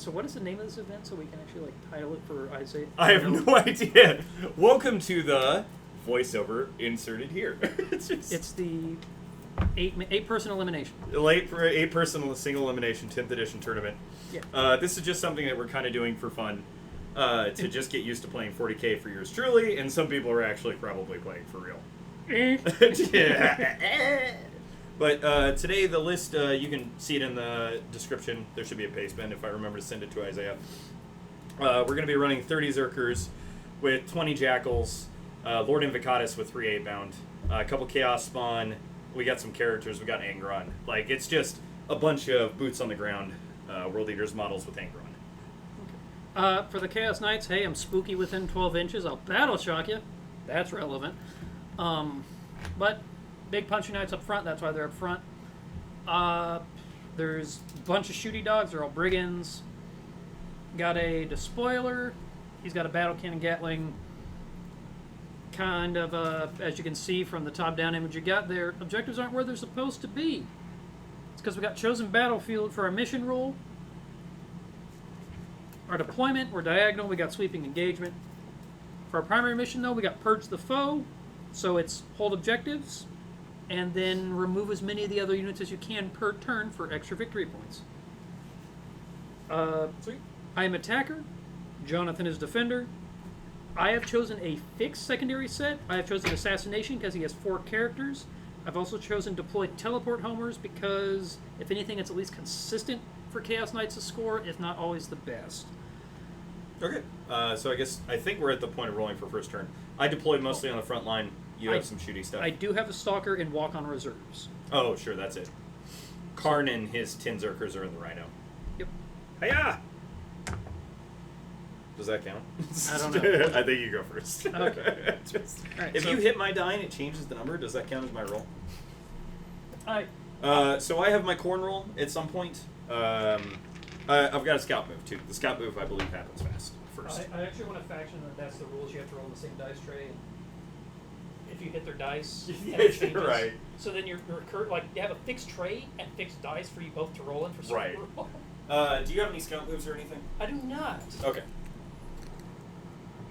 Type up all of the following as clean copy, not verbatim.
So what is the name of this event so we can actually title it for Isaiah? I have no idea. Welcome to the voiceover inserted here. It's the eight-person elimination. Late for 8-person single elimination 10th edition tournament. Yeah. This is just something that we're kind of doing for fun. To just get used to playing 40k for yours truly, and some people are actually probably playing for real. Yeah. But today the list, you can see it in the description. There should be a pastebin if I remember to send it to Isaiah. We're going to be running 30 Zerkers with 20 Jackals, Lord Invocatus with 3 8-bound, a couple Chaos Spawn, we got some characters, we got Angron. It's just a bunch of boots on the ground World Eaters models with Angron. For the Chaos Knights, hey, I'm spooky within 12 inches. I'll battle shock you. That's relevant. But big punchy knights up front. That's why they're up front. There's a bunch of shooty dogs. They're all brigands. Got a despoiler. He's got a battle cannon Gatling. Kind of, as you can see from the top-down image you got there, objectives aren't where they're supposed to be. It's because we got chosen battlefield for our mission rule. Our deployment, we're diagonal, we got sweeping engagement. For our primary mission, though, we got Purge the Foe, so it's hold objectives, and then remove as many of the other units as you can per turn for extra victory points. Sweet. I am attacker, Jonathan is defender. I have chosen a fixed secondary set. I have chosen assassination because he has 4 characters. I've also chosen deploy teleport homers because, if anything, it's at least consistent for Chaos Knights to score, if not always the best. Okay, so I think we're at the point of rolling for first turn. I deployed mostly on the front line. You have some shooty stuff. I do have a Stalker and walk on reserves. Oh, sure, that's it. Karn and his 10 Zerkers are in the Rhino. Yep. Hiya! Does that count? I don't know. I think you go first. Okay. Right, if you hit my die and it changes the number, does that count as my roll? So I have my corn roll at some point. I've got a scout move, too. The scout move, I believe, happens fast first. I actually want a faction that's the rules. You have to roll on the same dice tray. If you hit their dice, and it changes. Right. So then you have a fixed tray and fixed dice for you both to roll in for right. certain Do you have any scout moves or anything? I do not. Okay.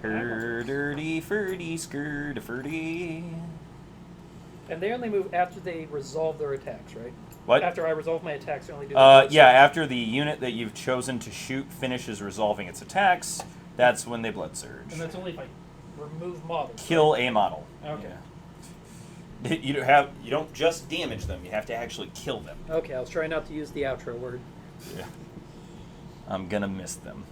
Dirty, furdy, skirty. And they only move after they resolve their attacks, right? What? After I resolve my attacks, they only do yeah, after the unit that you've chosen to shoot finishes resolving its attacks, that's when they blood surge. And that's only if I remove models. Kill a model. Okay. Yeah. You don't just damage them, you have to actually kill them. Okay, I was trying not to use the outro word. Yeah. I'm gonna miss them.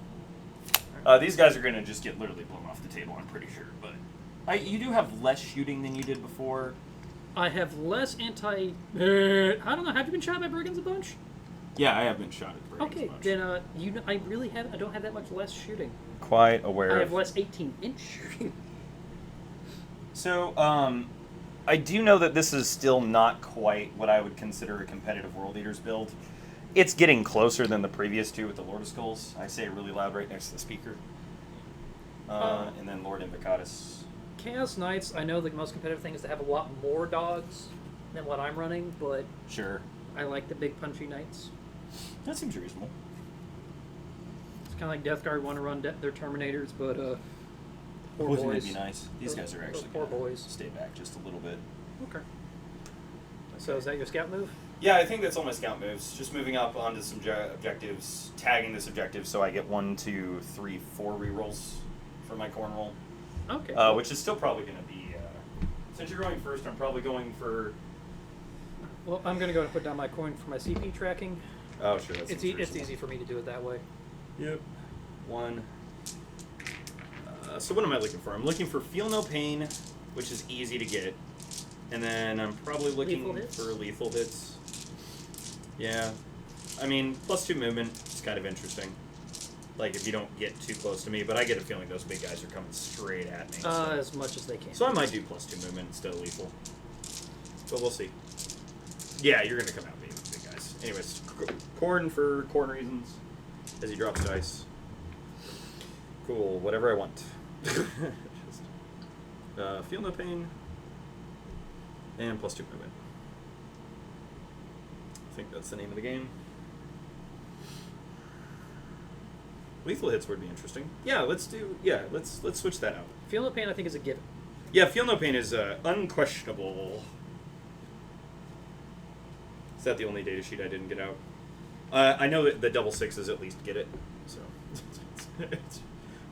These guys are gonna just get literally blown off the table, I'm pretty sure. But you do have less shooting than you did before. I have less I don't know. Have you been shot by brigands a bunch? Yeah, I have been shot at brigands a bunch. Okay, then I don't have that much less shooting. Quite aware. I have less 18-inch shooting. So, I do know that this is still not quite what I would consider a competitive World Eaters build. It's getting closer than the previous two with the Lord of Skulls. I say it really loud right next to the speaker. And then Lord Invocatus. Chaos Knights, I know the most competitive thing is to have a lot more dogs than what I'm running, but Sure. I like the big punchy knights. That seems reasonable. It's kind of like Death Guard want to run their Terminators, but poor Wouldn't boys. it be nice? These guys are actually poor gonna boys. stay back just a little bit. Okay. So is that your scout move? Yeah, I think that's all my scout moves. Just moving up onto some objectives, tagging this objective so I get 1, 2, 3, 4 rerolls for my corn roll. Okay. Which is still probably going to be... since you're going first, I'm probably going for... Well, I'm going to go and put down my coin for my CP tracking. Oh, sure. That's It's easy for me to do it that way. Yep. 1. So what am I looking for? I'm looking for Feel No Pain, which is easy to get. And then I'm probably looking for lethal hits. Yeah. I mean, +2 movement is kind of interesting. If you don't get too close to me, but I get a feeling those big guys are coming straight at me. As much as they can. So I might do +2 movement instead of lethal. But we'll see. Yeah, you're going to come out with big guys. Anyways, corn for corn reasons as he drops dice. Cool, whatever I want. Feel No Pain. And +2 movement. I think that's the name of the game. Lethal hits would be interesting. Yeah, let's switch that out. Feel no pain, I think, is a given. Yeah, feel no pain is unquestionable. Is that the only data sheet I didn't get out? I know that the double sixes at least get it. So,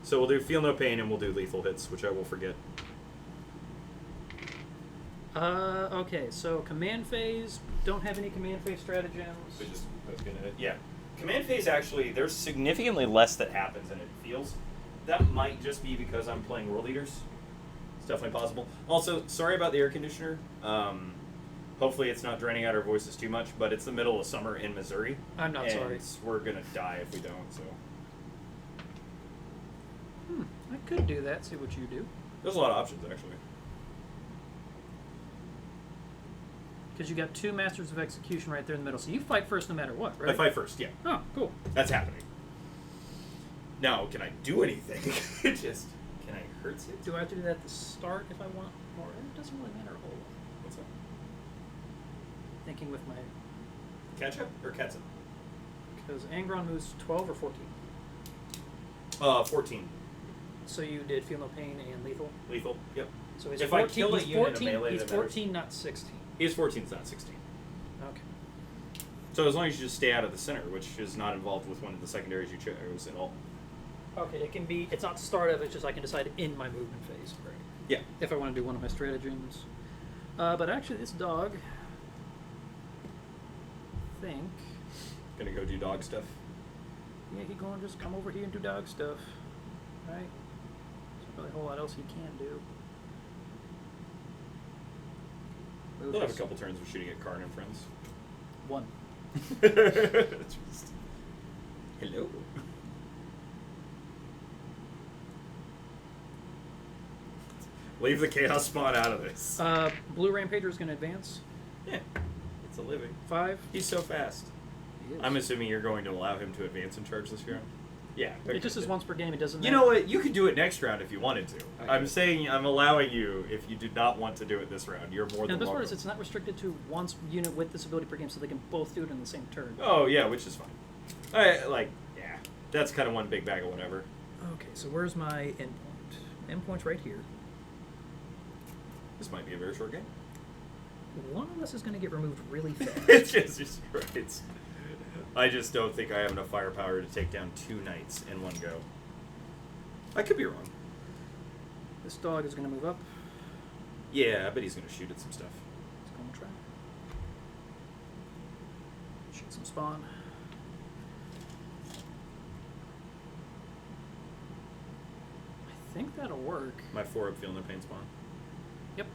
so we'll do feel no pain and we'll do lethal hits, which I will forget. Okay, so command phase. Don't have any command phase stratagems. Yeah. Command phase, actually, there's significantly less that happens than it feels. That might just be because I'm playing World Eaters. It's definitely possible. Also, sorry about the air conditioner. Hopefully it's not draining out our voices too much, but it's the middle of summer in Missouri. I'm not sorry. We're going to die if we don't, so. I could do that, see what you do. There's a lot of options, actually. Because you got 2 Masters of Execution right there in the middle. So you fight first no matter what, right? I fight first, yeah. Oh, cool. That's happening. Now, can I do anything? Can I hurt it? Do I have to do that at the start if I want? Or it doesn't really matter a whole lot. What's that? Thinking with my... Ketchup or ketchup? Because Angron moves 12 or 14. 14. So you did Feel No Pain and Lethal? Lethal, yep. So he's If 14, I kill a he's unit 14, of melee, he's that matters. 14, not 16. He's 14, it's not 16. Okay. So as long as you just stay out of the center, which is not involved with one of the secondaries you chose at all. Okay, it can be... It's not start of, it's just I can decide in my movement phase. Right. Yeah. If I want to do one of my stratagems. But actually, this dog... I think... Gonna go do dog stuff. Yeah, he going to just come over here and do dog stuff. Right? There's probably a whole lot else he can do. He'll have a couple turns of shooting at Karn and friends. 1. Hello. Leave the chaos spawn out of this. Blue Rampager is going to advance. Yeah, it's a living. 5. He's so fast. He is. I'm assuming you're going to allow him to advance and charge this round? Yeah. It just is once per game. It doesn't. You know what? You could do it next round if you wanted to. I'm saying I'm allowing you if you do not want to do it this round. You're more And than the best part welcome. is it's not restricted to one unit with this ability per game, so they can both do it in the same turn. Oh yeah, which is fine. Yeah, that's kind of one big bag of whatever. Okay, so where's my endpoint? Endpoint's right here. This might be a very short game. One of us is going to get removed really fast. It's just right. I just don't think I have enough firepower to take down 2 knights in one go. I could be wrong. This dog is going to move up. Yeah, I bet he's going to shoot at some stuff. It's going to try. Shoot some spawn. I think that'll work. My 4-up feel no pain spawn. Yep.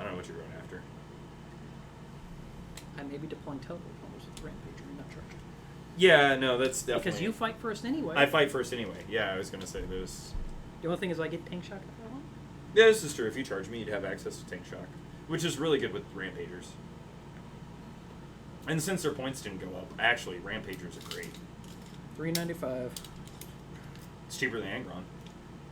I don't know what you're going after. I may be deploying teleport homers with Rampager and not charging. Yeah, no, that's definitely... Because you fight first anyway. I fight first anyway. Yeah, I was going to say this. The only thing is I get tank shock if I want. Yeah, this is true. If you charge me, you'd have access to tank shock, which is really good with Rampagers. And since their points didn't go up, actually, Rampagers are great. $3.95. It's cheaper than Angron.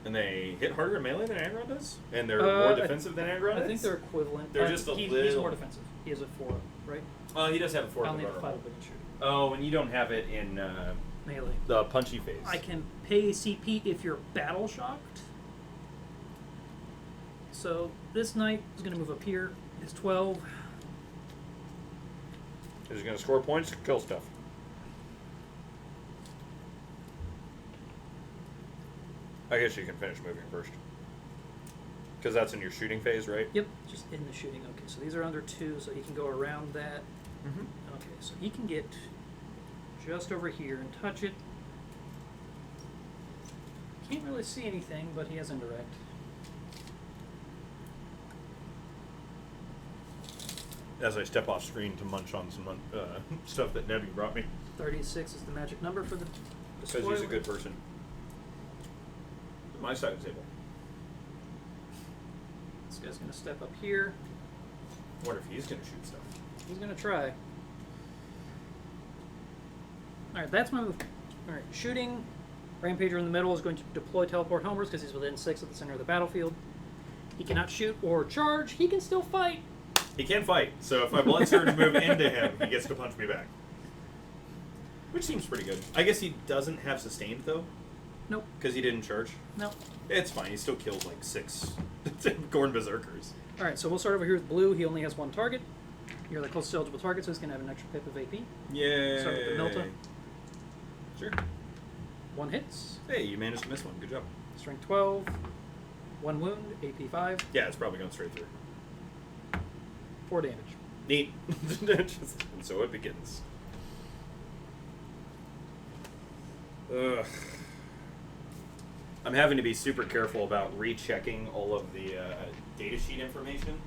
And they hit harder in melee than Angron does? And they're more defensive than Angron is? I think they're equivalent. They're just a He's little... more defensive. He has a 4, right? Oh, he does have a 4 I up only have a above 5 roll. up in shooting. Oh, and you don't have it in Melee. the punchy phase. I can pay CP if you're battle shocked. So this knight is going to move up here. It's 12. He's going to score points, kill stuff. I guess you can finish moving first. Because that's in your shooting phase, right? Yep, just in the shooting. Okay, so these are under 2, so he can go around that. Mm-hmm. Okay, so he can get just over here and touch it. Can't really see anything, but he has indirect. As I step off screen to munch on some stuff that Nebby brought me. 36 is the magic number for the Because he's a good person. My side of the table. This guy's going to step up here. I wonder if he's going to shoot stuff. He's going to try. Alright, that's my move. Alright, shooting. Rampager in the middle is going to deploy teleport homers because he's within 6 at the center of the battlefield. He cannot shoot or charge. He can still fight. He can fight, so if my blood surge move into him, he gets to punch me back. Which seems pretty good. I guess he doesn't have sustained, though, Nope. because he didn't charge. No. It's fine. He still killed, like, 6 Gorn Berserkers. Alright, so we'll start over here with blue. He only has one target. You're the closest eligible target, so he's going to have an extra pip of AP. Yay. Start with the Milta. Sure. 1 hits. Hey, you managed to miss one. Good job. Strength 12. 1 wound. AP 5. Yeah, it's probably going straight through. 4 damage. Neat. And so it begins. Ugh. I'm having to be super careful about rechecking all of the datasheet information,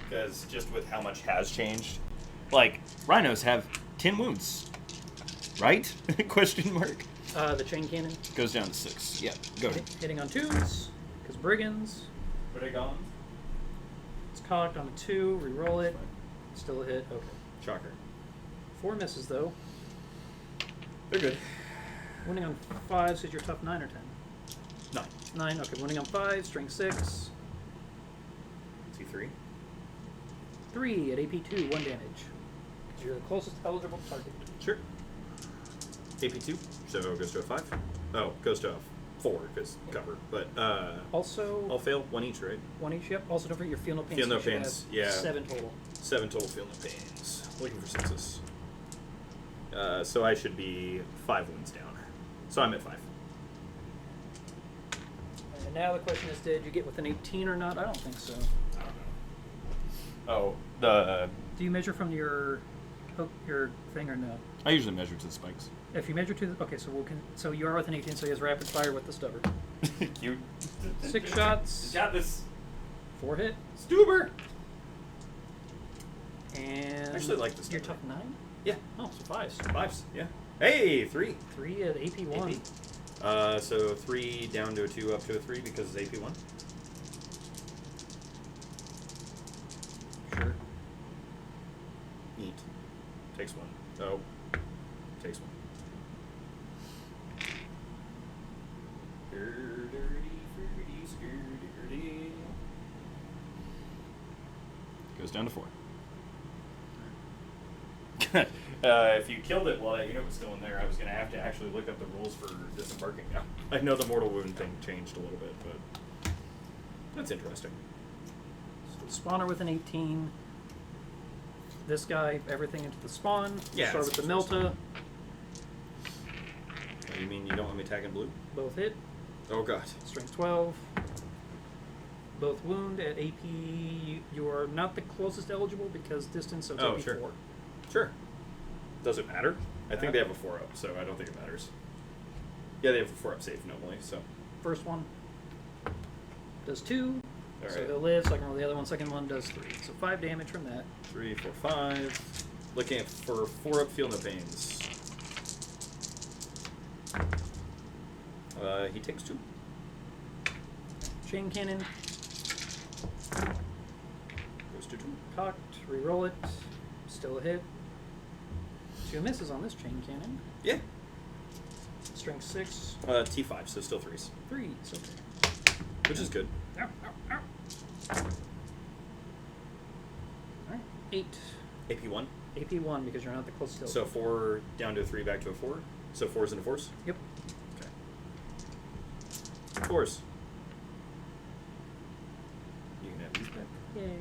because just with how much has changed. Like, rhinos have 10 wounds, right? Question mark. The chain cannon. Goes down to 6. Yeah, go ahead. Hitting on 2s. Because brigands. Put it on. It's cocked on a 2. Reroll it. Still a hit. Okay. Shocker. 4 misses, though. They're good. Winning on 5, so you're tough 9 or 10? 9. 9. Okay, winning on 5. Strength 6. T3. 3 at AP 2. 1 damage. Because you're the closest eligible target. Sure. AP2, so it goes to a 5. Oh, goes to a 4 because cover. But Also, I'll fail 1 each, right? 1 each. Yep. Also, don't forget your feel no pain. Feel so no you should pains, have yeah. 7 total. 7 total feel no pains. Looking for census. So I should be 5 wounds down. So I'm at 5. And now the question is, did you get with an 18 or not? I don't think so. I don't know. Oh, the Do you measure from your thing or no? I usually measure to the spikes. If you measure to the... Okay, so you are with an 18, so he has rapid fire with the stubber. Cute. 6 shots. Got this. 4 hit. Stuber. And... I actually like this You're stubber. tough 9? Yeah. Oh, so 5s. 5s. Yeah. Hey, 3. 3 at AP 1. AP. So 3 down to a 2, up to a 3 because it's AP 1. Sure. Neat. Takes 1. Oh. Takes 1. Goes down to 4. If you killed it while that unit was still in there, I was going to have to actually look up the rules for disembarking now. I know the mortal wound thing changed a little bit, but that's interesting. So spawner with an 18. This guy, everything into the spawn. Yeah, Start with the that's Milta. Oh, you mean you don't want me attacking blue? Both hit. Oh god. Strength 12. Both wound at AP. You are not the closest eligible because distance, so it's AP 4. Sure. Does it matter? I think they have a 4 up, so I don't think it matters. Yeah, they have a 4 up safe normally, so. First one does 2. All So right. he'll live. Second roll the other one. Second one does 3. So 5 damage from that. 3, 4, 5. Looking at for 4 up, feel no pains. He takes 2. Chain cannon. Goes to 2. Cocked. Reroll it. Still a hit. 2 misses on this chain cannon. Yeah. Strength 6. T5, so still 3s. 3. So okay. Which is good. Ow, ow, ow. Alright. 8. AP1. AP 1 because you're not the closest eligible. So 4 down to a 3, back to a 4. So 4s into 4s? Yep. Okay. 4s. You can have these back. Yay.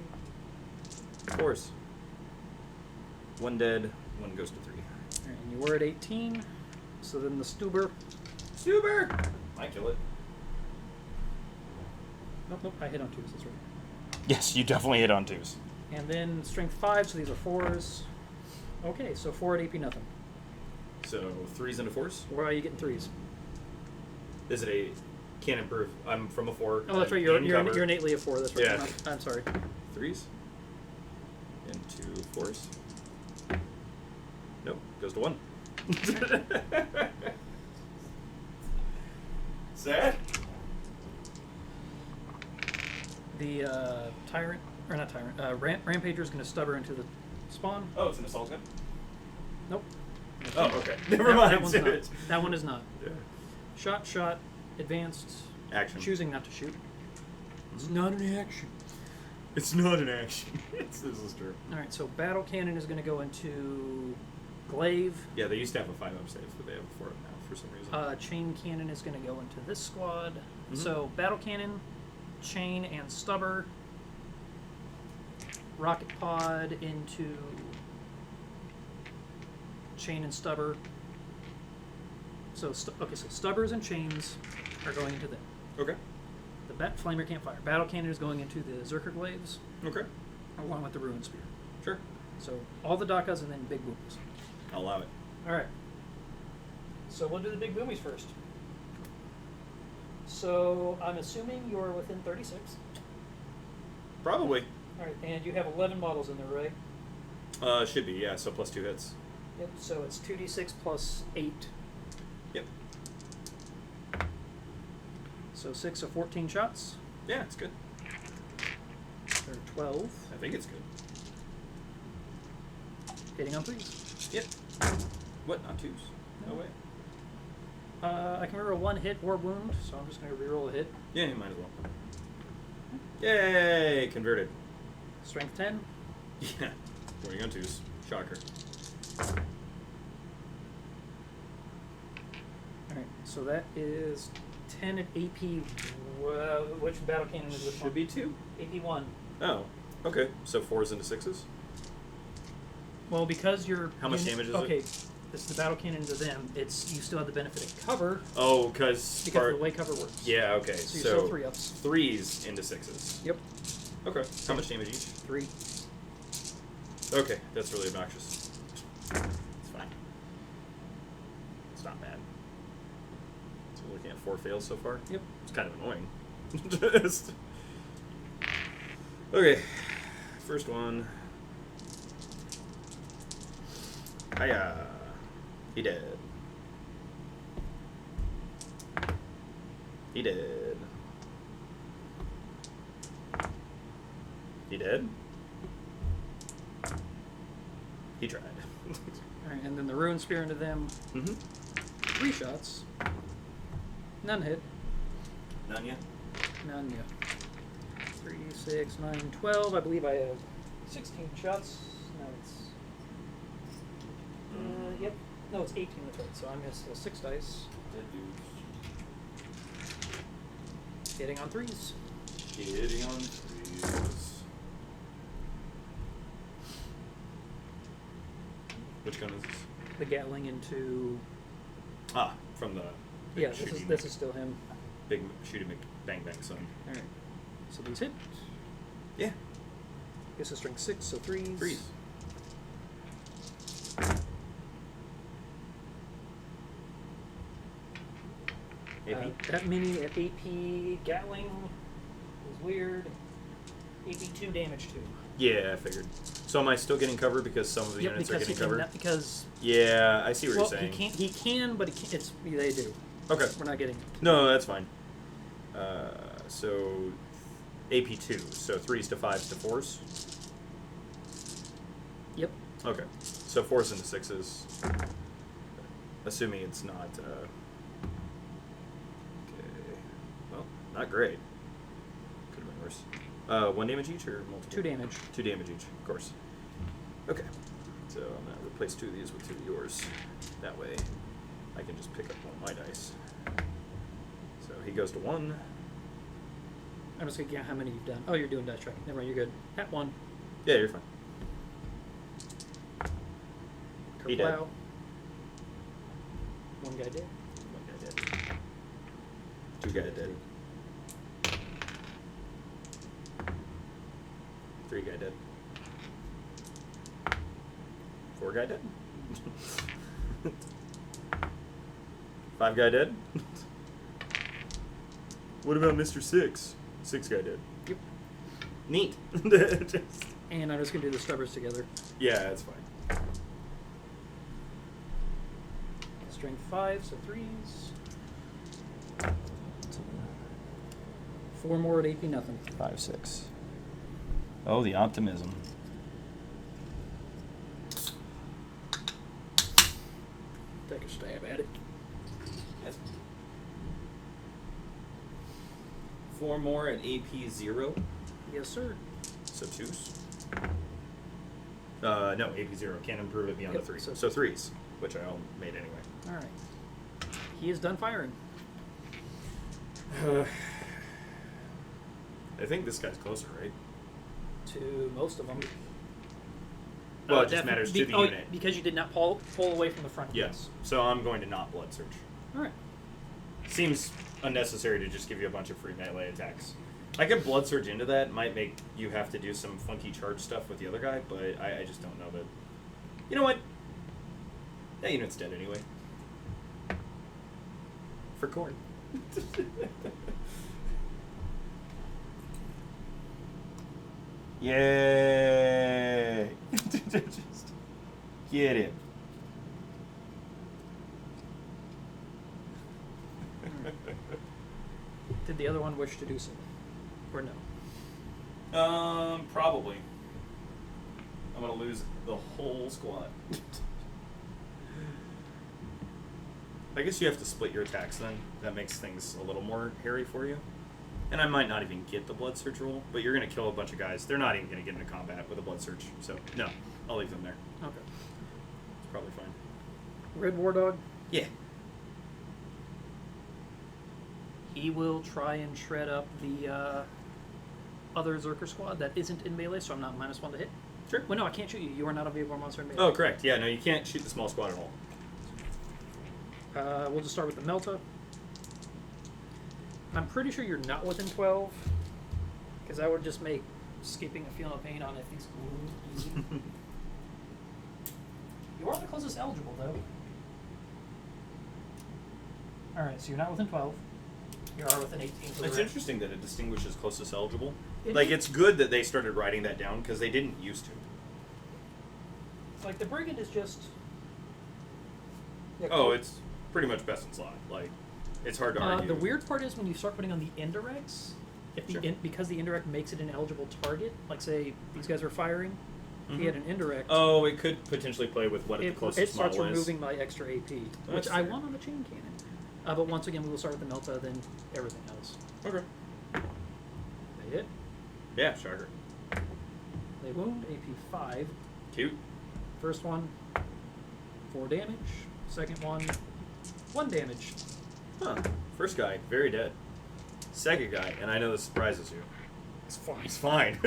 4s. 1 dead, 1 goes to 3. Alright, and you were at 18. So then the Stuber. Stuber! I kill it. Nope, nope, I hit on 2s, that's right. Yes, you definitely hit on 2s. And then strength 5, so these are 4s. Okay, so 4 at AP nothing. So 3s into 4s? Where are you getting 3s? Is it a cannon proof? I'm from a 4. Oh, that's right, You're you're innately a 4, that's right. Yeah. I'm sorry. 3s into 4s. Nope, goes to 1. Sad. The Tyrant, or not Tyrant, Rampager is going to stubber into the spawn. Oh, it's an assault gun? Nope. Oh, okay. Never mind. That one's not. That one is not. Yeah. Shot, advanced. Action. Choosing not to shoot. It's not an action. It's not an action. This is true. Alright, so Battle Cannon is going to go into glaive. Yeah, they used to have a 5-up save, but they have a 4-up now for some reason. Chain cannon is going to go into this squad. Mm-hmm. So battle cannon, chain, and stubber. Rocket pod into chain and stubber. So so stubbers and chains are going into them. Okay. The flamer can't fire. Battle cannon is going into the Zerker glaives, Okay. along with the ruin spear. Sure. So all the Dakas and then big boomies. I'll allow it. All right. So we'll do the big boomies first. So I'm assuming you're within 36. Probably. All right, and you have 11 models in there, right? Should be, yeah, so plus 2 hits. Yep. So it's 2d6 plus 8. Yep. So 6 of 14 shots. Yeah, it's good. Or 12. I think it's good. Hitting on 3s. Yep. What? Not 2s? No way. I can reroll 1 hit or wound, so I'm just going to reroll a hit. Yeah, you might as well. Yay! Converted. Strength 10. Yeah. 40 on 2s. Shocker. Alright, so that is 10 at AP. Which battle cannon is this one? Should be 2. AP 1. Oh, okay. So 4s into 6s? Well, because you're... How much damage is it? Okay, this is the battle cannon to them. It's you still have the benefit of cover Oh, because of the way cover works. Yeah, okay. So you're still 3-ups. 3s into 6s. Yep. Okay. How much damage each? 3. Okay, that's really obnoxious. It's fine. It's not bad. So we're looking at 4 fails so far? Yep. It's kind of annoying. Just... Okay. First one. Hiya. He dead. He dead. He dead? He tried. Alright, and then the ruin spear into them. Mm-hmm. 3 shots. None hit. None yet? None yet. 3, 6, 9, 12. I believe I have 16 shots. No, it's... yep. No, it's 18, that's right. So I'm going to steal 6 dice. Dead dudes. Hitting on 3s. Hitting on 3s. Which gun is this? The Gatling into... Ah, from the big Yeah, shooty this is still him. big shooty bang bang son. Alright. So these hit. Yeah. Guess a strength 6, so 3s. 3s. AP? That mini at AP Gatling is weird. AP 2, damage 2. Yeah, I figured. So am I still getting cover because some of the units are getting covered? Because Yeah, I see what well, you're saying. he can, but they do. Okay. We're not getting. No, that's fine. So AP 2, so 3s to 5s to 4s? Yep. Okay. So 4s into 6s. Assuming it's not... okay. Well, not great. Could have been worse. 1 damage each or multiple? 2 damage. 2 damage each, of course. Okay. So I'm going to replace 2 of these with 2 of yours. That way I can just pick up 1 of my dice. So he goes to 1. I'm just gonna count how many you've done. Oh, you're doing dice tracking. Never mind, you're good. At 1. Yeah, you're fine. He dead. Kerplow. 1 guy dead. 1 guy dead. 2 guy dead. 3 guy dead. 4 guy dead. 5 guy dead. What about Mr. 6? 6 guy dead. Yep. Neat. And I'm just gonna do the stubbers together. Yeah, that's fine. Strength 5, so 3s. 4 more at AP nothing. 5, 6. Oh, the optimism. Take a stab at it. Yes. 4 more at AP 0. Yes, sir. So 2s. No, AP 0. Can't improve it beyond a 3. So 3s, which I all made anyway. All right. He is done firing. I think this guy's closer, right? To most of them. Well, it just matters to the unit. Because you did not pull away from the front. Yes. So I'm going to not Blood Surge. All right. Seems unnecessary to just give you a bunch of free melee attacks. I could Blood Surge into that. Might make you have to do some funky charge stuff with the other guy, but I just don't know that. You know what? That unit's dead anyway. For corn. Yay! Just get him. Did the other one wish to do so? Or no? Probably. I'm gonna lose the whole squad. I guess you have to split your attacks then. That makes things a little more hairy for you. And I might not even get the Blood Surge rule, but you're going to kill a bunch of guys. They're not even going to get into combat with a Blood Surge. So, no. I'll leave them there. Okay. It's probably fine. Red War Dog. Yeah. He will try and shred up the other Zerker squad that isn't in melee, so I'm not -1 to hit. Sure. Well, no, I can't shoot you. You are not a Vehicle monster in melee. Oh, correct. Yeah, no, you can't shoot the small squad at all. We'll just start with the Melta. I'm pretty sure you're not within 12, because that would just make escaping a Feel No Pain on things easy. You are the closest eligible, though. Alright, so you're not within 12. You are within 18. It's interesting that it distinguishes closest eligible. It Like, is. it's good that they started writing that down, because they didn't used to. Like, the Brigand is just... Yeah, Oh, cool. it's pretty much best in slot. Like, it's hard to argue. The weird part is when you start putting on the indirects, if the Sure. because the indirect makes it an eligible target, like say these guys are firing, if he had an indirect, Oh, it could potentially play with what the it closest starts model is. removing my extra AP, which That's I fair. want on the chain cannon. But once again, we will start with the Melta, then everything else. Okay. They hit, Yeah, shocker. they wound, AP 5. Cute. First one, 4 damage. Second one, 1 damage. Huh. First guy, very dead. Second guy, and I know this surprises you. It's fine. He's fine.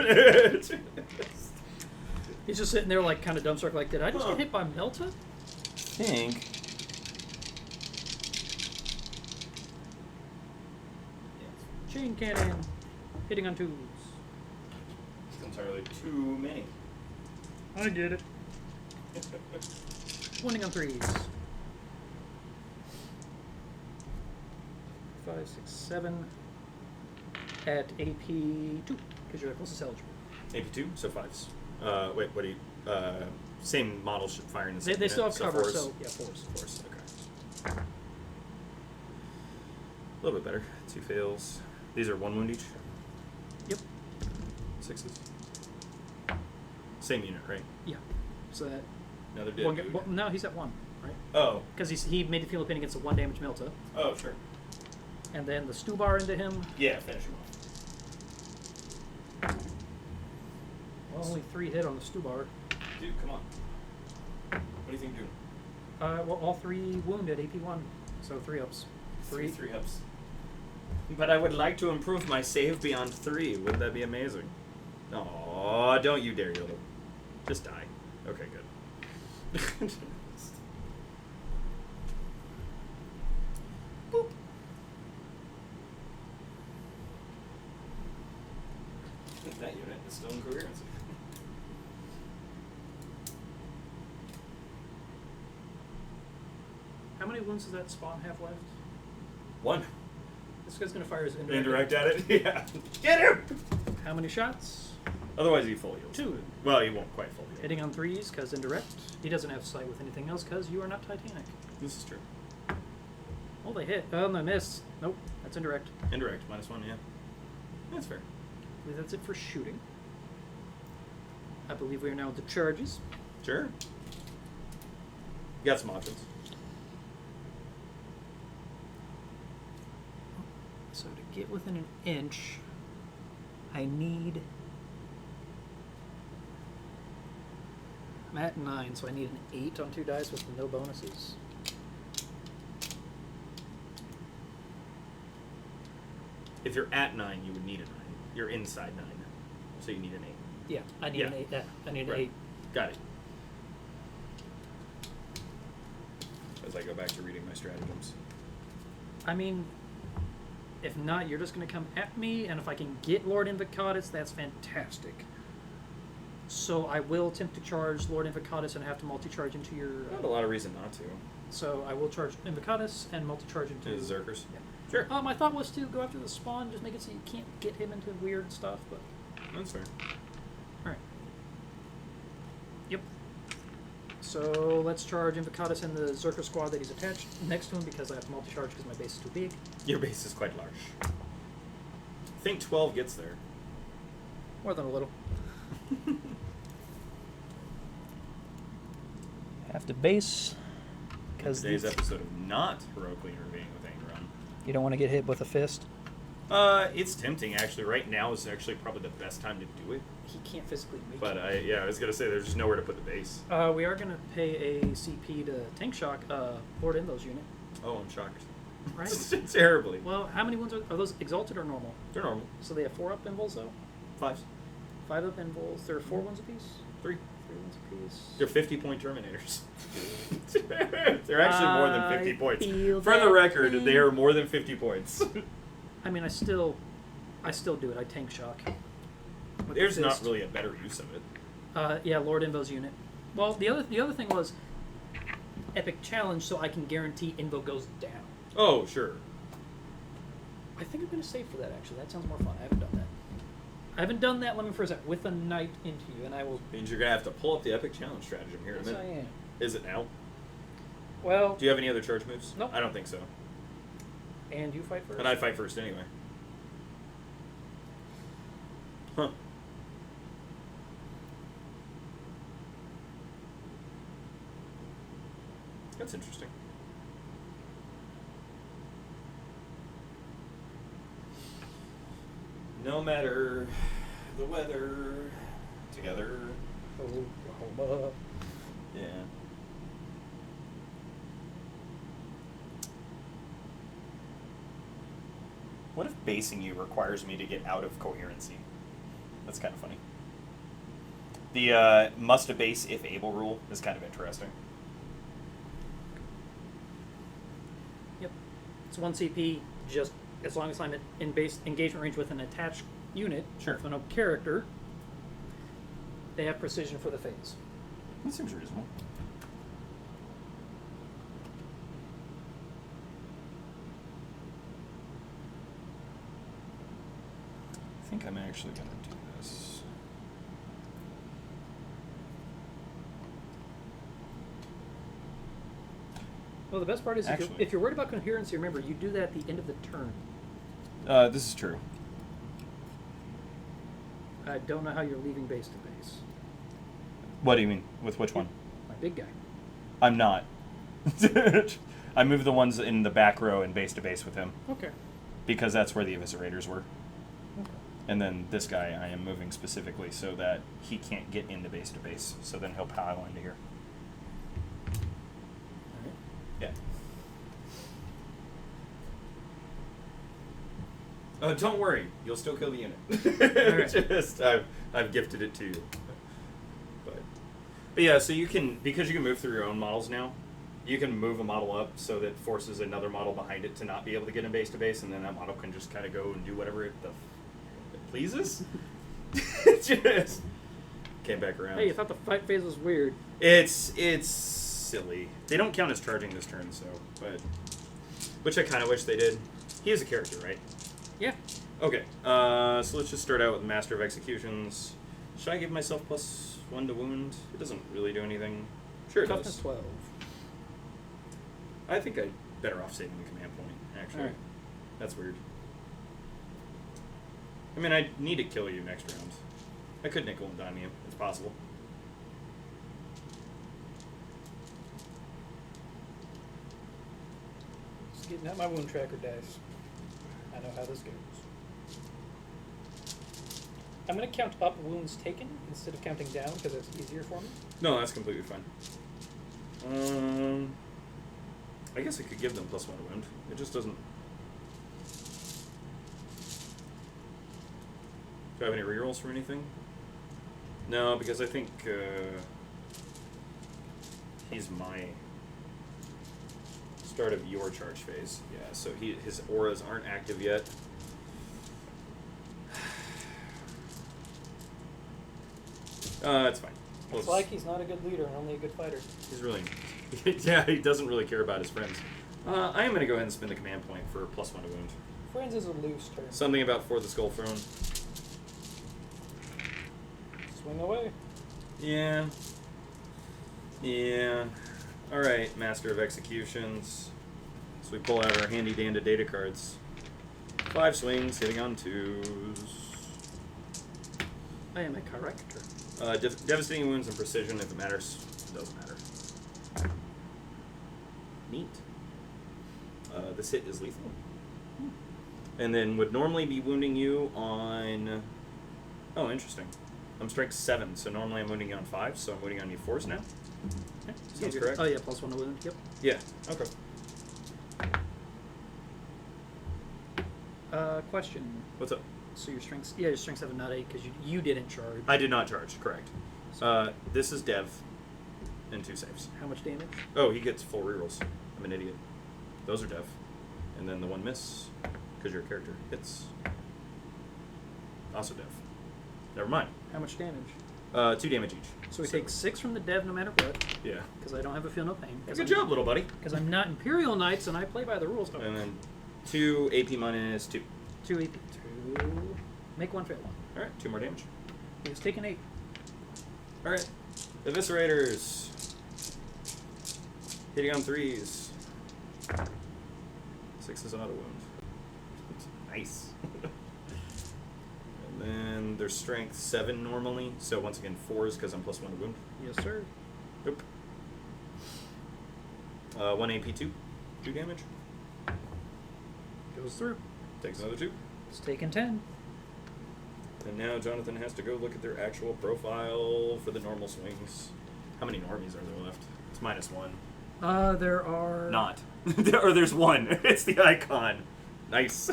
He's just sitting there like kind of dumbstruck, like, did I just Huh. get hit by Melta? think. Chain cannon, hitting on 2s. It's entirely too many. I get it. Winning on 3s. 5, 6, 7. At AP 2, because you're the closest eligible. AP2, so 5s. Wait, what do you... same model should fire in the same They still have unit, cover, 4s. so yeah, 4s. 4s, okay. A little bit better. 2 fails. These are 1 wound each? Yep. 6s. Same unit, right? Yeah. So that Another dead one, dude. well, no, he's at 1, right? Oh. Because he made the Feel No Pain against a 1 damage Melta, Oh, sure. and then the Stubar into him. Yeah, finish him off. Well, only 3 hit on the Stubar. Dude, come on. What do you think you're doing? Well, all 3 wounded AP 1, so 3 ups. 3. 3 ups. But I would like to improve my save beyond 3. Wouldn't that be amazing? Aw, don't you dare, Yoda. Just die. Okay, good. Boop. That unit is still in coherency. How many wounds does that spawn have left? 1. This guy's gonna fire his indirect. Indirect at it? Yeah. Get him! How many shots? Otherwise, he fully heals. 2. Well, he won't quite fully heal. Hitting on 3s, because indirect. He doesn't have sight with anything else, because you are not Titanic. This is true. Oh, they hit. Oh, they missed. Nope, that's indirect. Indirect, -1, yeah. That's fair. I believe that's it for shooting. I believe we are now at the charges. Sure. You got some options. So to get within an inch, I need at 9, so I need an 8 on 2 dice with no bonuses. If you're at 9, you would need a 9. You're inside 9, so you need an 8. Yeah, I need an 8. Yeah, I need an Right. 8. Got it. As I go back to reading my stratagems. I mean, if not, you're just going to come at me, and if I can get Lord Invocatus, that's fantastic. So I will attempt to charge Lord Invocatus and have to multi-charge into your... Not a lot of reason not to. So I will charge Invocatus and multi-charge into... To the Zerkers? Yeah. Sure. My thought was to go after the spawn, just make it so you can't get him into weird stuff, but... That's fair. Alright. Yep. So let's charge Invocatus and the Zerker squad that he's attached next to him because I have to multi-charge because my base is too big. Your base is quite large. I think 12 gets there. More than a little. Have to base because Today's episode of not heroically intervening with anger on. you don't want to get hit with a fist. It's tempting actually. Right now is actually probably the best time to do it. He can't physically make But it. I was gonna say there's just nowhere to put the base. We are going to pay a CP to tank shock Lord Invo's unit, Oh, I'm shocked. right? Terribly. Well, how many ones are those exalted or normal? They're normal. So they have 4 up invols though? 5s. 5 up invols. There are 4 ones apiece? 3. 3 ones apiece. They're 50-point Terminators. They're actually more than 50 points. feel For the that record, thing. they are more than 50 points. I mean, I still do it. I tank shock. with the There's not fist. really a better use of it. Yeah, Lord Invo's unit. Well, the other thing was epic challenge, so I can guarantee Invo goes down. Oh, sure. I think I'm gonna save for that. Actually, that sounds more fun. I haven't done that. I haven't done that. Let me first with a knight into you, and I will. Means you're gonna have to pull up the epic challenge stratagem here in a Yes, I minute. am. Is it now? Well, Do you have any other charge moves? Nope. I don't think so. and you fight first. And I fight first anyway. Huh. That's interesting. No matter the weather, together. Oklahoma. Yeah. What if basing you requires me to get out of coherency? That's kind of funny. The must base if able rule is kind of interesting. Yep. It's 1 CP. Just as long as I'm in base engagement range with an attached unit, Sure. with no character, they have precision for the phase. That seems reasonable. I think I'm actually going to do this. Well, the best part is Actually- if you're worried about coherency, remember, you do that at the end of the turn. This is true. I don't know how you're leaving base to base. What do you mean? With which one? My big guy. I'm not. I moved the ones in the back row and base to base with him Okay. because that's where the eviscerators were. Okay. And then this guy I am moving specifically so that he can't get into base to base. So then he'll pile into here. All right. Yeah. Don't worry, you'll still kill the unit. Alright. Just I've gifted it to you. But yeah, so you can, because you can move through your own models now, you can move a model up so that forces another model behind it to not be able to get in base to base, and then that model can just kind of go and do whatever it pleases. Just came back around. Hey, you thought the fight phase was weird. It's silly. They don't count as charging this turn, so which I kind of wish they did. He is a character, right? Yeah. Okay. So let's just start out with Master of Executions. Should I give myself +1 to wound? It doesn't really do anything. Sure, it Toughness does. 12. I think I'm better off saving the command point. Actually, Alright. That's weird. I mean, I need to kill you next round. I could nickel and dime you. It's possible. Just getting out my wound tracker dice. I know how this goes. I'm going to count up wounds taken instead of counting down because it's easier for me. No, that's completely fine. I guess I could give them +1 to wound. It just doesn't. Do I have any rerolls for anything? No, because I think he's my start of your charge phase. Yeah, so his auras aren't active yet. It's fine. It's like he's not a good leader and only a good fighter. He's really, yeah, he doesn't really care about his friends. I am going to go ahead and spend the command point for +1 to wound. Friends is a loose term. Something about for the Skull Throne. Swing away. Yeah. Yeah. Alright, Master of Executions. So we pull out our handy dandy data cards. 5 swings, hitting on 2s. I am a corrector. Devastating wounds and precision, if it matters. It doesn't matter. Neat. This hit is lethal. And then would normally be wounding you on... Oh, interesting. I'm strength 7, so normally I'm wounding you on 5, so I'm wounding on you 4s now. Okay, sounds correct. Oh yeah, +1 to wound. Yep. Yeah, okay. Question. What's up? So your strength, your strength 7, not 8, because you didn't charge. I did not charge, correct. This is Dev, and 2 saves. How much damage? Oh, he gets full rerolls. I'm an idiot. Those are Dev. And then the 1 miss, because your character hits. Also Dev. Never mind. How much damage? 2 damage each. So we take 6 from the dev no matter what, Yeah. because I don't have a feel no pain. Good job, little buddy. Because I'm not Imperial Knights and I play by the rules. Oh. And then 2 AP minus 2. 2 AP. 2. Make 1 fail 1. Alright, 2 more damage. He was taking 8. Alright. Eviscerators. Hitting on 3s. 6 is auto wound. Nice. And then their strength 7 normally, so once again 4s because I'm +1 to wound. Yes, sir. Nope. 1 AP 2. 2 damage. Goes through. Takes another 2. It's taking 10. And now Jonathan has to go look at their actual profile for the normal swings. How many normies are there left? It's -1. There are... Not. Or there's 1. It's the icon. Nice.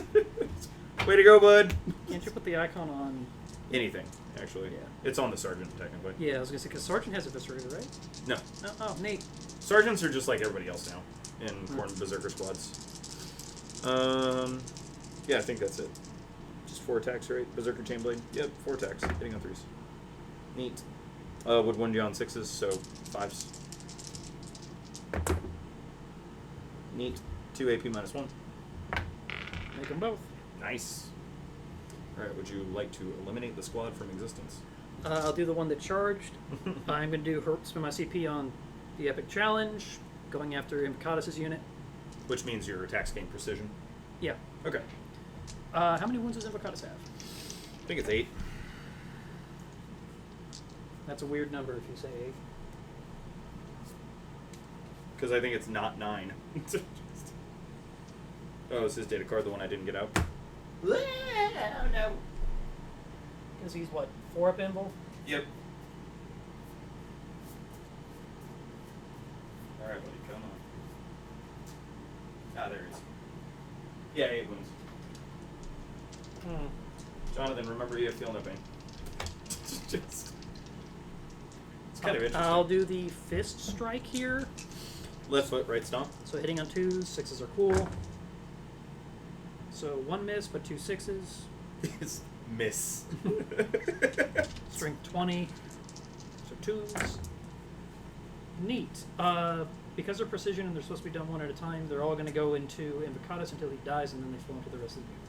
Way to go, bud. Can't you put the icon on... Anything, actually. Yeah. It's on the sergeant, technically. Yeah, I was going to say, because Sergeant has Eviscerator, right? No. Oh, Nate. Sergeants are just like everybody else now in Corn Berserker squads. Yeah, I think that's it. Just 4 attacks, right? Berserker Chainblade? Yep, 4 attacks. Hitting on 3s. Neat. Would wound you on 6s, so 5s. Neat. 2 AP -1. Make them both. Nice. Alright, would you like to eliminate the squad from existence? I'll do the one that charged. I'm going to do spend my CP on the Epic Challenge, going after Invocatus' unit. Which means your attacks gain precision. Yeah. Okay. How many wounds does Invocatus have? I think it's 8. That's a weird number if you say 8. Because I think it's not 9. Oh, is his data card the one I didn't get out? Oh, no. Because he's, what, 4 up Invul? Yep. Alright, buddy, come on. Ah, there he is. Yeah, 8 wounds. Jonathan, remember you have feel no pain. It's kind of interesting. I'll do the Fist Strike here. Left foot, right stomp. So hitting on 2s, 6s are cool. So 1 miss, but 2 6s. Is miss. Strength 20. So 2s. Neat. Because they're precision and they're supposed to be done one at a time, they're all going to go into Invocatus until he dies, and then they flow into the rest of the game.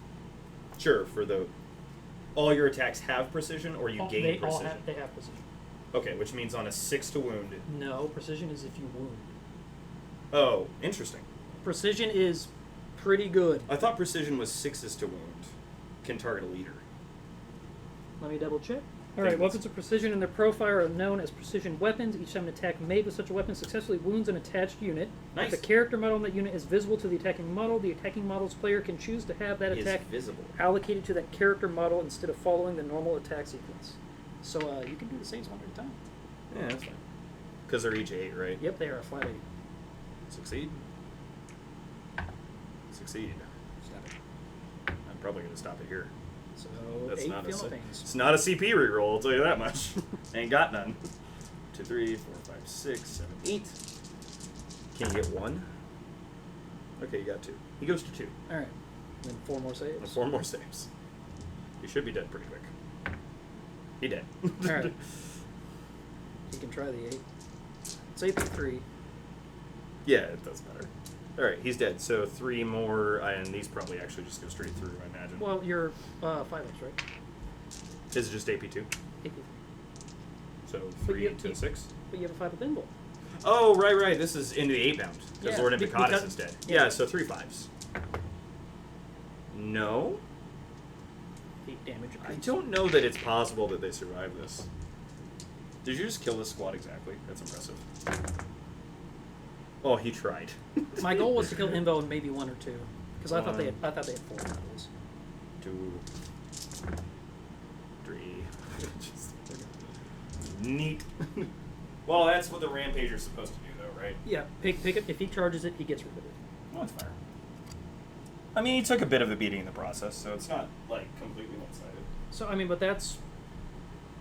Sure, for the... All your attacks have precision, or you gain they precision? They have precision. Okay, which means on a 6 to wound... No, precision is if you wound. Oh, interesting. Precision is pretty good. I thought precision was 6s to wound. Can target a leader. Let me double check. Alright, things. weapons of precision in their profile are known as precision weapons. Each time an attack made with such a weapon successfully wounds an attached unit. Nice. If the character model in that unit is visible to the attacking model, the attacking model's player can choose to have that Is attack visible. allocated to that character model instead of following the normal attack sequence. So you can do the saves one at a time. Yeah, that's fine. Because they're each 8, right? Yep, they are a flat 8. Succeed. Succeed. Stop it. I'm probably going to stop it here. So That's 8 not a feel no si- pains. It's not a CP reroll, I'll tell you that much. Ain't got none. 2, 3, 4, 5, 6, 7, 8. Can you get 1? Okay, you got 2. He goes to 2. Alright. Then 4 more saves. And 4 more saves. He should be dead pretty quick. He dead. Alright. You can try the 8. It's 8 to 3. Yeah, it does matter. Alright, he's dead. So 3 more, and these probably actually just go straight through, I imagine. Well, you're 5 right? Is it just AP2? AP. So But 3 you- to 6? But you have a 5 of pinball. Oh, right. This is into the 8 bound. Because Yeah, Lord be- Impicatus because- is dead. yeah. Yeah, so 3 5s. No? 8 damage. I don't know that it's possible that they survive this. Did you just kill this squad exactly? That's impressive. Oh, he tried. My goal was to kill Imbo and maybe 1 or 2. Because I thought they had 4 medals. 2, 3. Just neat. Well, that's what the Rampager's supposed to do, though, right? Yeah, pick it. If he charges it, he gets rid of it. Well, that's fair. I mean, he took a bit of a beating in the process, so it's not, like, completely one-sided. So, I mean, but that's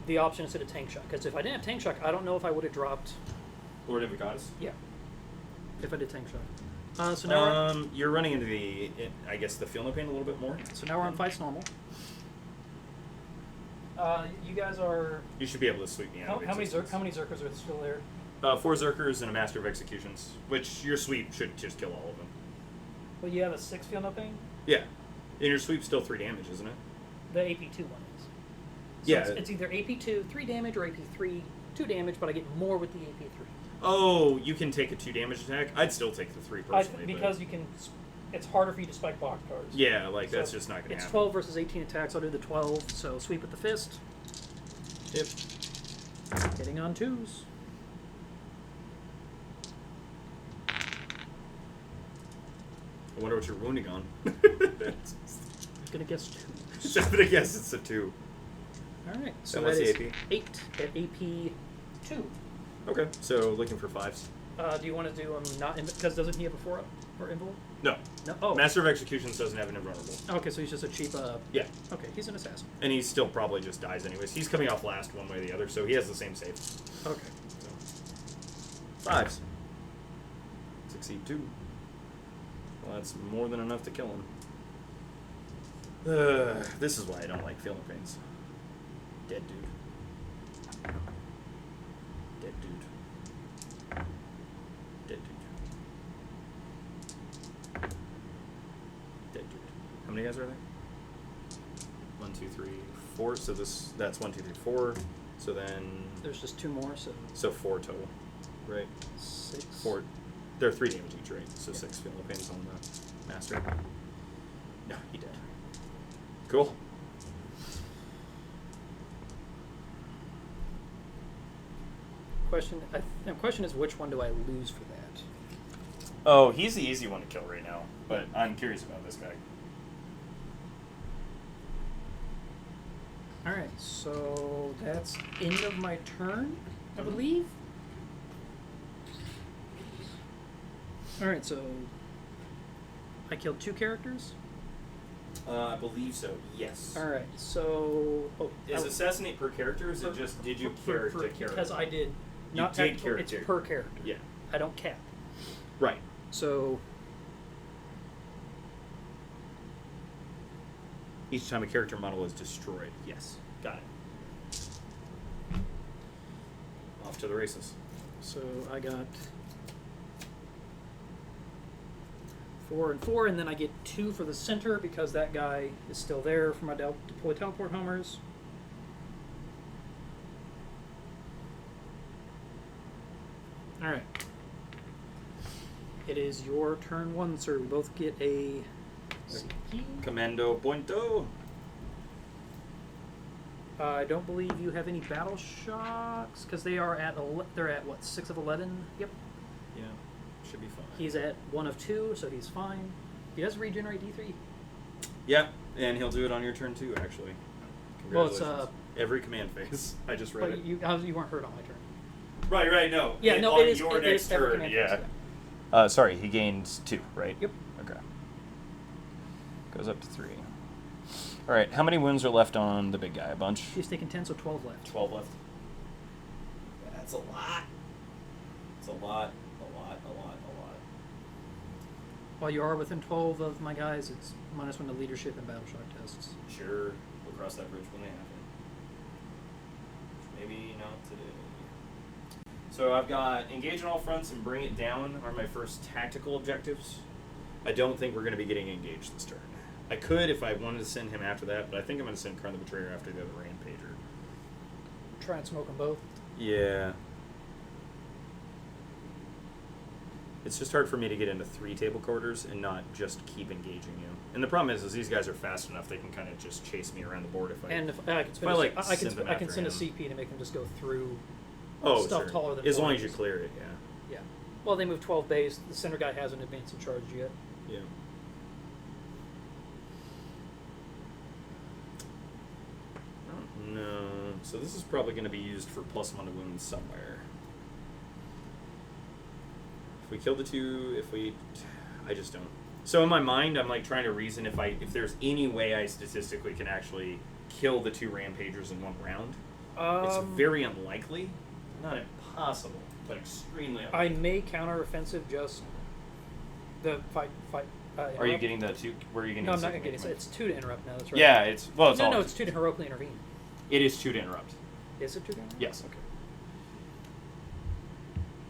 the option instead of tank shock. Because if I didn't have tank shock, I don't know if I would have dropped. Lord Impicatus? Yeah. If I did tank shock. So now we're, You're running into the, I guess, the Feel No Pain a little bit more. so now we're on fights normal. You guys are. You should be able to sweep me out. How many Zerkers are still there? 4 Zerkers and a Master of Executions, which your sweep should just kill all of them. Well, you have a 6 feel no pain. Yeah. And your sweep's still 3 damage, isn't it? The AP2 one is. So Yeah. It's either AP2 3 damage or AP3 2 damage, but I get more with the AP3. Oh, you can take a 2 damage attack? I'd still take the 3 personally. Because you can. It's harder for you to spike box cards. Yeah, like, So that's just not going to It's happen. 12 versus 18 attacks. I'll do the 12. So sweep with the fist. Yep. Hitting on 2s. I wonder what you're wounding on. Gonna guess 2. Just gonna guess it's a 2. Alright, so And what's that the is AP? 8 at AP 2. Okay, so looking for 5s. Do you want to do not because doesn't he have a 4 up or invulnerable? No. No. Oh. Master of Executions doesn't have an invulnerable. Okay, so he's just a cheap. Yeah. Okay, he's an assassin. And he still probably just dies anyways. He's coming off last one way or the other, so he has the same save. Okay. So. 5s. Succeed 2. Well, that's more than enough to kill him. This is why I don't like feeling pains. Dead dude. Dead dude. Dead dude. Dead dude. How many guys are there? 1, 2, 3, 4. So that's 1, 2, 3, 4. So then There's just 2 more, so 4 total, right? 6. 4. They're 3 damage each, right? So Yeah. 6 feeling pains on the master. No, he did. Cool. The question is which one do I lose for that? Oh, he's the easy one to kill right now, but I'm curious about this guy. All right, so that's end of my turn, I believe. All right, so I killed 2 characters. I believe so. Yes. All right, so Is assassinate per character? Or is it just did you character character? Because I did You not did technical, it's character. per character. Yeah. I don't cap. Right. So Each time a character model is destroyed. Yes. Got it. Off to the races. So I got 4 and 4, and then I get 2 for the center because that guy is still there for my deploy teleport homers. All right. It is your turn 1, sir. We both get a CP. Commando Pointo. I don't believe you have any battle shocks because they are at they're at what 6 of 11. Yep. Yeah, should be fine. He's at 1 of 2, so he's fine. He does regenerate D3. Yeah, and he'll do it on your turn too. Actually. Well, it's every command phase. I just read but it. you weren't hurt on my turn. Right. No. Yeah, no. On It is your it next is every turn. command Yeah. phase, yeah. Sorry, he gains 2, right? Yep. Okay. Goes up to 3. All right, how many wounds are left on the big guy? A bunch? He's taking 10, so 12 left. 12 left. That's a lot. It's a lot. While you are within 12 of my guys, it's -1 to leadership and battle shock tests. Sure, we'll cross that bridge when they happen. Maybe not today. So I've got engage on all fronts and bring it down are my first tactical objectives. I don't think we're going to be getting engaged this turn. I could if I wanted to send him after that, but I think I'm going to send Karn the Betrayer after the other Rampager. Try and smoke them both. Yeah. It's just hard for me to get into 3 table quarters and not just keep engaging you. And the problem is these guys are fast enough they can kind of just chase me around the board if I. And if I can spend, I can send a CP to make them just go through stuff taller than. As long as you clear it, yeah. Yeah. Well, they move 12 base. The center guy hasn't advanced and charged yet. Yeah. No. So this is probably going to be used for +1 to wounds somewhere. If we kill the 2, I just don't. So in my mind, I'm like trying to reason if there's any way I statistically can actually kill the 2 Rampagers in 1 round. It's very unlikely, not impossible, but extremely unlikely. I may counter-offensive just the fight. Are you getting the 2? Where are you getting? No, I'm not getting it. It's 2 to interrupt now. That's right. Yeah, it's no, it's 2 to heroically intervene. It is 2 to interrupt. Is it 2 to interrupt? Yes. Okay.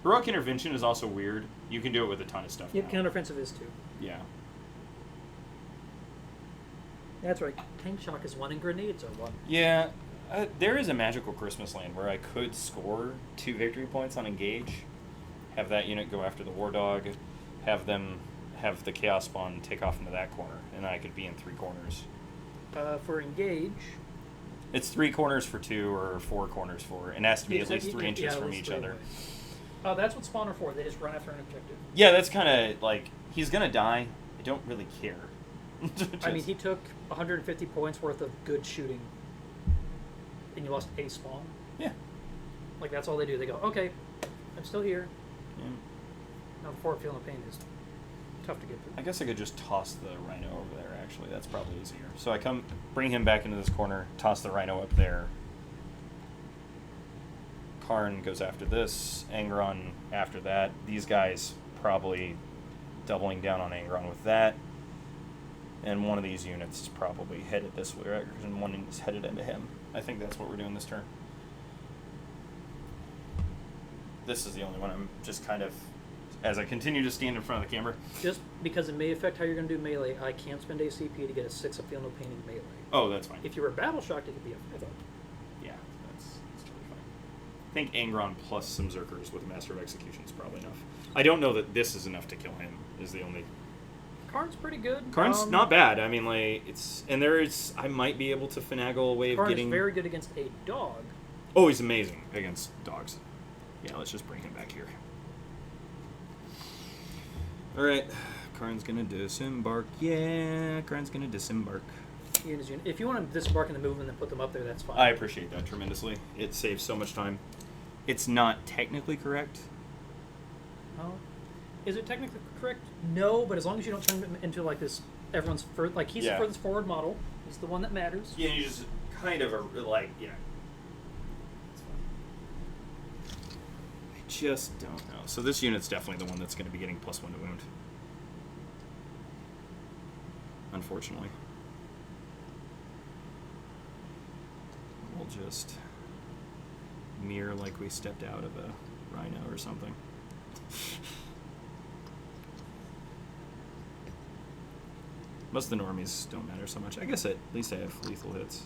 Heroic intervention is also weird. You can do it with a ton of stuff. Yep, now. counter-offensive is 2. Yeah. That's right. Tank shock is 1 and grenades are 1. Yeah, there is a magical Christmas land where I could score 2 victory points on engage, have that unit go after the war dog, have them have the chaos spawn take off into that corner, and I could be in 3 corners. For engage, it's 3 corners for 2 or 4 corners for, and it has to be at least 3 inches from each other. That's what spawn are for. They just run after an objective. Yeah, that's kind of like he's gonna die. I don't really care. I mean, he took 150 points worth of good shooting, and you lost a spawn. Yeah. Like that's all they do. They go, okay, I'm still here. Yeah. Now the forward feeling of pain is tough to get through. I guess I could just toss the rhino over there. Actually, that's probably easier. So I bring him back into this corner, toss the rhino up there. Karn goes after this, Angron after that. These guys probably doubling down on Angron with that. And one of these units is probably headed this way, and one is headed into him. I think that's what we're doing this turn. This is the only one I'm just kind of, as I continue to stand in front of the camera. Just because it may affect how you're going to do melee, I can't spend ACP to get a 6 of Feel No Pain in melee. Oh, that's fine. If you were battle shocked, it could be a 5. Yeah, that's totally fine. I think Angron plus some Zerkers with Master of Execution is probably enough. I don't know that this is enough to kill him, is the only... Karn's pretty good. Karn's not bad. I mean, like, I might be able to finagle a way of getting... Karn's very good against a dog. Oh, he's amazing against dogs. Yeah, let's just bring him back here. Alright, Karn's gonna disembark. Yeah, Karn's gonna disembark. If you want to disembark in the move and then put them up there, that's fine. I appreciate that tremendously. It saves so much time. It's not technically correct. Oh. Is it technically correct? No, but as long as you don't turn him into like this, he's the furthest forward model. He's the one that matters. Yeah, you just kind of yeah. I just don't know. So this unit's definitely the one that's going to be getting +1 to wound. Unfortunately. We'll just mirror like we stepped out of a rhino or something. Most of the normies don't matter so much. I guess at least I have lethal hits.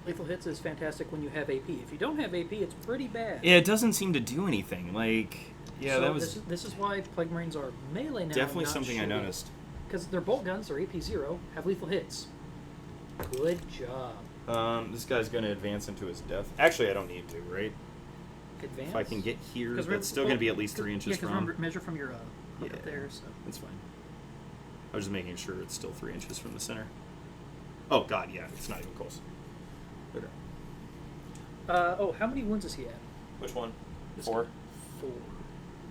Lethal hits is fantastic when you have AP. If you don't have AP, it's pretty bad. Yeah, it doesn't seem to do anything. Like, yeah, so that was... This is why Plague Marines are melee now. Definitely something I noticed. Because their bolt guns, their AP 0, have lethal hits. Good job. This guy's going to advance into his death. Actually, I don't need to, right? Advance. If I can get here, 'Cause that's still going to be at least 3 inches yeah, from. measure from your hook up there. So. That's fine. I was just making sure it's still 3 inches from the center. Oh, God, yeah. It's not even close. Okay. How many wounds does he have? Which one? This 4? guy. 4.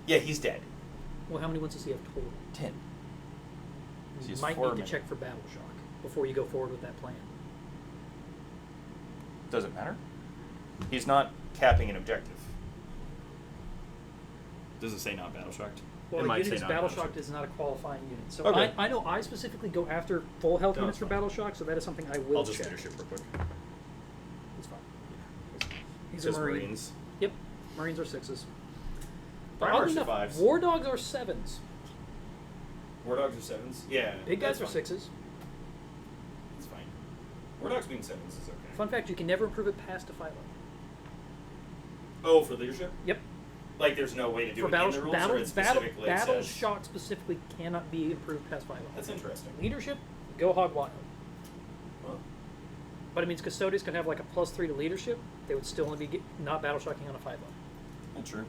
Yeah, he's dead. Well, how many wounds does he have total? 10. You He's might 4 need to minute. check for battle shock before you go forward with that plan. Does it matter? He's not capping an objective. Does it say not battle shocked? Well, it a might unit say is not battle battle shocked is not a qualifying unit. So Okay. I know I specifically go after full health No, units it's for fine. battle shock, so that is something I will I'll just check. leadership real quick. It's fine. He's Says a Marine. Marines. Yep, Marines are 6s. Fire Oddly March are enough, 5s. War Dogs are 7s. War Dogs are 7s? Yeah. Big guys are that's fine. 6s. It's fine. War Dogs being 7s is okay. Fun fact, you can never improve it past a Philo. Oh, for leadership? Yep. Like there's no way to do For it battle, in the rules, battle, or it's battle, specifically battle it says... shock specifically cannot be improved past Philo. That's interesting. Leadership, go hog wild. Well, But it means custodians could have like a +3 to leadership. They would still only be not battle shocking on a 5-0. that's true.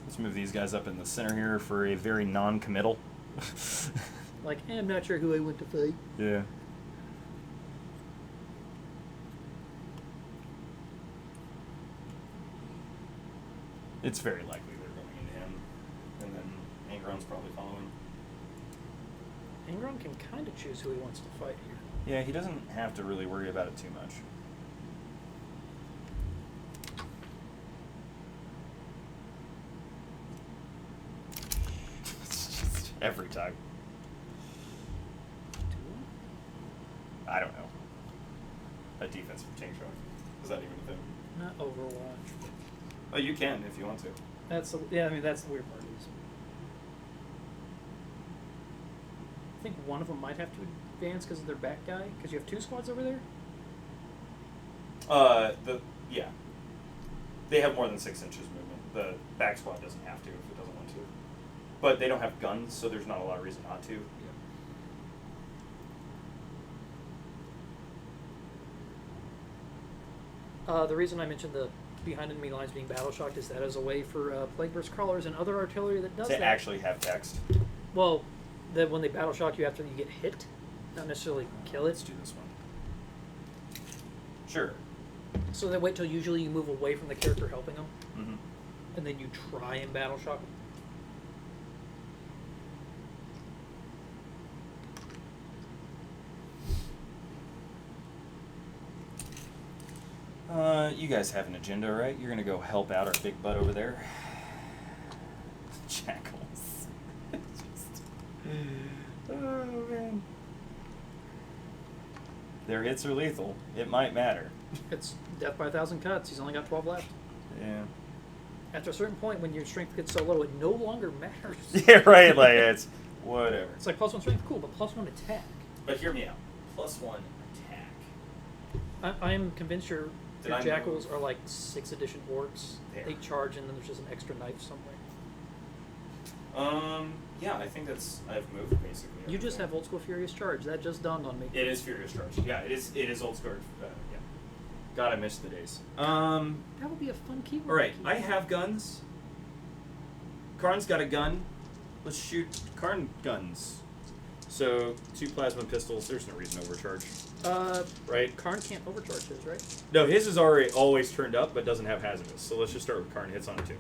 Let's move these guys up in the center here for a very non-committal. Like, I'm not sure who I want to fight. Yeah. It's very likely they're going into him, and then Angron's probably following. Angron can kind of choose who he wants to fight here. Yeah, he doesn't have to really worry about it too much. Every time. I don't know. A defensive tank shock. Is that even a thing? Not Overwatch. Oh, you can if you want to. That's the, yeah. I mean, that's the weird part. Is I think one of them might have to advance because of their back guy. Because you have 2 squads over there. Yeah. They have more than 6 inches movement. The back squad doesn't have to if it doesn't want to. But they don't have guns, so there's not a lot of reason not to. The reason I mentioned the behind enemy lines being battle shocked is that as a way for Plague Burst crawlers and other artillery that does To that. actually have text. Well, that when they battle shock you after you get hit, not necessarily kill Let's it. do this one. Sure. So they wait till usually you move away from the character helping them, Mm-hmm. and then you try and battle shock them. You guys have an agenda, right? You're gonna go help out our big butt over there. Jackals. Oh man. Their hits are lethal. It might matter. It's death by 1,000 cuts. He's only got 12 left. Yeah. After a certain point, when your strength gets so low, it no longer matters. Yeah, right. Like it's whatever. It's like +1 strength, cool, but +1 attack. But hear me out. +1 attack. I am convinced your Did I jackals move? are like 6th edition orcs. There. They charge, and then there's just an extra knife somewhere. Yeah, I think that's I've moved basically. You just everything. have old school furious charge. That just dawned on me. It is Furious Charge. Yeah, it is. It is old school. Yeah. God, I missed the days. That would be a fun keyword. All right, I have guns. Karn's got a gun. Let's shoot Karn guns. So 2 plasma pistols. There's no reason to overcharge, right? Karn can't overcharge his, right? No, his is already always turned up, but doesn't have hazardous. So let's just start with Karn. Hits on a 2.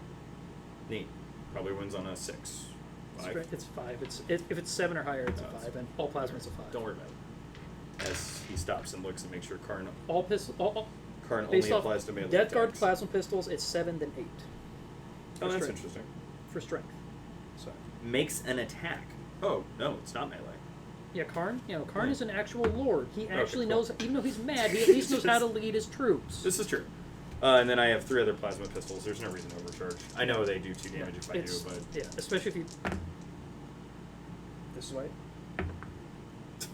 Neat. Probably wins on a 6. 5. It's 5. If it's 7 or higher, it's No, a it's 5, and all plasma's a 5. Don't worry about it. As he stops and looks and makes sure Karn All pistol. only Based off applies to melee Death Guard attacks. plasma pistols, it's 7 then 8. Oh, that's strength. interesting. For strength. So Makes an attack. Oh no, it's not melee. yeah, Karn. Karn Yeah. is an actual lord. He actually cool. knows, even though he's mad, he at least knows how to lead his troops. This is true. And then I have 3 other plasma pistols. There's no reason to overcharge. I know they do 2 damage if I do, but yeah, especially if you. This way.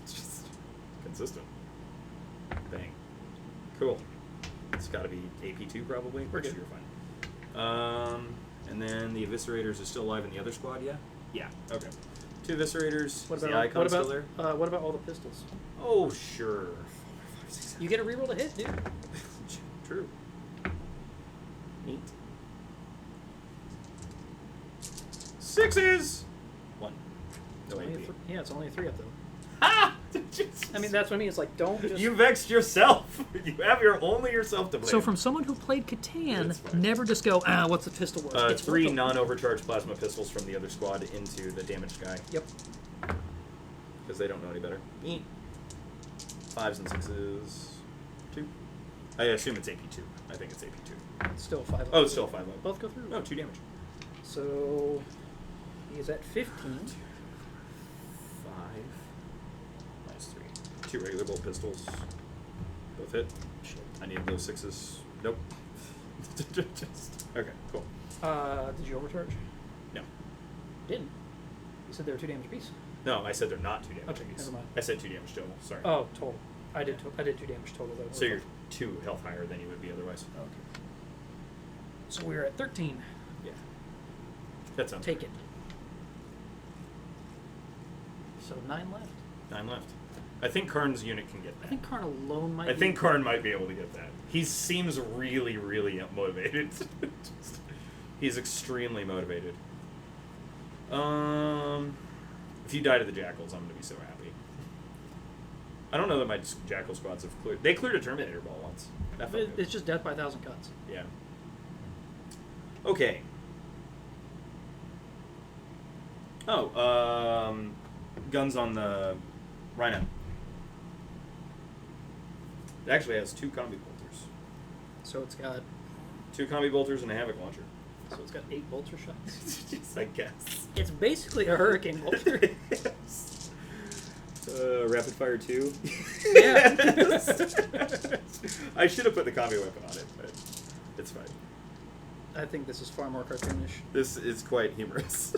it's just consistent. Bang. Cool. It's got to be AP2 probably. We're good. You're fine. And then the Eviscerators are still alive in the other squad, yeah? Yeah. Okay. 2 Eviscerators. What Is about the icon what about still there? what about all the pistols? Oh, sure. 4, 5, You get a reroll to hit, dude. True. Neat. 6s! 1. No AP. Yeah, it's only a 3 up though. Ha! I mean, that's what I mean. It's like, don't just... You vexed yourself. You have only yourself to blame. So from someone who played Catan, never just go, what's the pistol worth? It's 3 worth non-overcharged plasma pistols from the other squad into the damaged guy. Yep. Because they don't know any better. Neat. 5s and 6s. 2. I assume it's AP2. I think it's AP2. It's still 5 Oh, it's still 5 level. Both go through? No, 2 damage. So he is at 15. 5. Minus 3. 2 regular bolt pistols. Both hit. Shit. I need those 6s. Nope. Okay, cool. Did you overcharge? No. Didn't. You said they were 2 damage apiece. No, I said they're not 2 damage Okay, apiece. never mind. I said 2 damage total. Sorry. Oh, total. I did 2 damage total though. So you're 2 health higher than you would be otherwise. Okay. So we're at 13. Yeah. That sounds Take it. So 9 left. 9 left. I think Karn's unit can get that. I think Karn alone might I be... think Karn might be able to get that. He seems really, really motivated. He's extremely motivated. If you die to the Jackals, I'm going to be so happy. I don't know that my Jackal squads have cleared. They cleared a Terminator ball once. That felt good. It's just death by 1,000 cuts. Yeah. Okay. Oh, guns on the Rhino. It actually has 2 combi bolters. So it's got 2 combi bolters and a Havoc launcher. So it's got 8 bolter shots. Yes, I guess. It's basically a hurricane bolter. Yes. Rapid fire 2. Yeah. I should have put the combi weapon on it, but it's fine. I think this is far more cartoonish. This is quite humorous.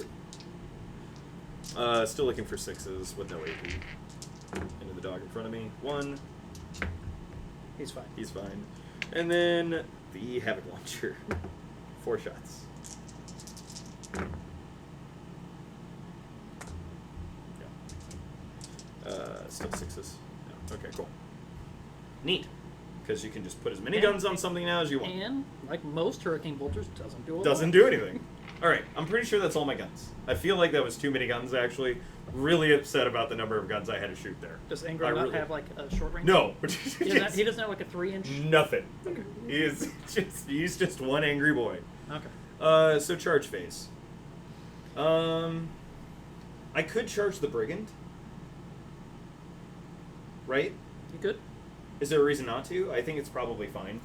Still looking for 6s with no AP. Into the dog in front of me. 1. He's fine. He's fine. And then the Havoc launcher. 4 shots. Still 6s. No. Okay, cool. Neat. Because you can just put as many guns on something now as you want. And, like most hurricane bolters, doesn't do a lot. Doesn't do anything. Alright, I'm pretty sure that's all my guns. I feel like that was too many guns, actually. Really upset about the number of guns I had to shoot there. Does Angron not have, like, a short range? No. He doesn't have, like, a 3-inch? Nothing. Okay. He's just one angry boy. Okay. So charge phase. I could charge the Brigand. Right? You good? Is there a reason not to? I think it's probably fine.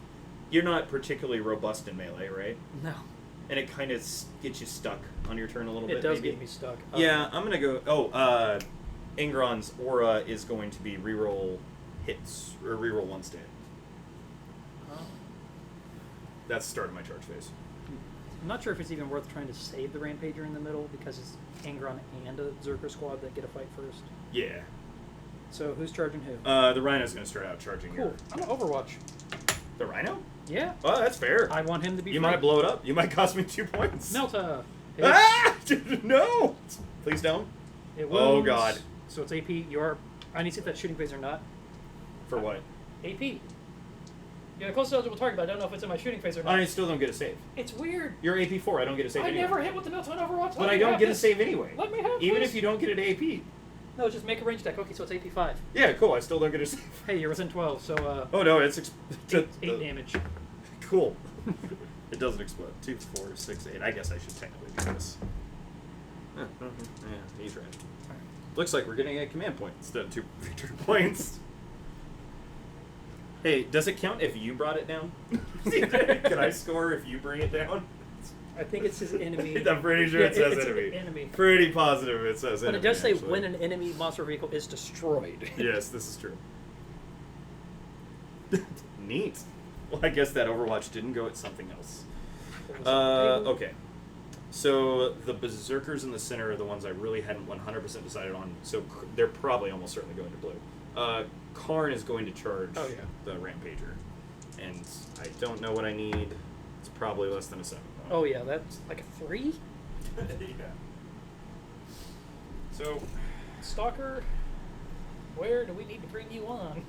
You're not particularly robust in melee, right? No. And it kind of gets you stuck on your turn a little bit, It does maybe? get me stuck. Yeah, I'm going to go... Ingron's aura is going to be reroll hits, or reroll 1 stand. Oh. That's the start of my charge phase. I'm not sure if it's even worth trying to save the Rampager in the middle, because it's Angron and a Zerker squad that get a fight first. Yeah. So who's charging who? The Rhino's going to start out charging Cool. I'm gonna Overwatch. The Rhino? Yeah. Oh, that's fair. I want him to be You free. might blow it up. You might cost me 2 points. Melta. Ah! No! Please don't. It Oh, wounds. God. So it's AP. I need to see if that's shooting phase or not. For what? AP. You're the closest eligible target, but I don't know if it's in my shooting phase or not. I still don't get a save. It's weird. You're AP4. I don't get a save I anyway. never hit with the Melta on Overwatch. But I don't get a save anyway. Let me have Even this. if you don't get an AP. No, just make a range deck. Okay, so it's AP 5. Yeah, cool. I still don't get a save. Hey, you're within 12, so Oh, no. It's... 8 damage. Cool. It doesn't explode. 2, 4, 6, 8. I guess I should technically do this. Yeah, he's right. Looks like we're getting a command point instead of 2 victory points. Hey, does it count if you brought it down? Can I score if you bring it down? I think it says enemy. I'm pretty sure it says it's enemy. Pretty positive it says but enemy. it does say actually. when an enemy monster vehicle is destroyed. Yes, this is true. Neat. Well, I guess that Overwatch didn't go at something else. Okay. So the Berserkers in the center are the ones I really hadn't 100% decided on, so they're probably almost certainly going to blue. Karn is going to charge the Rampager, and I don't know what I need. It's probably less than a 7. Oh yeah, that's like a 3? Yeah. So, Stalker, where do we need to bring you on?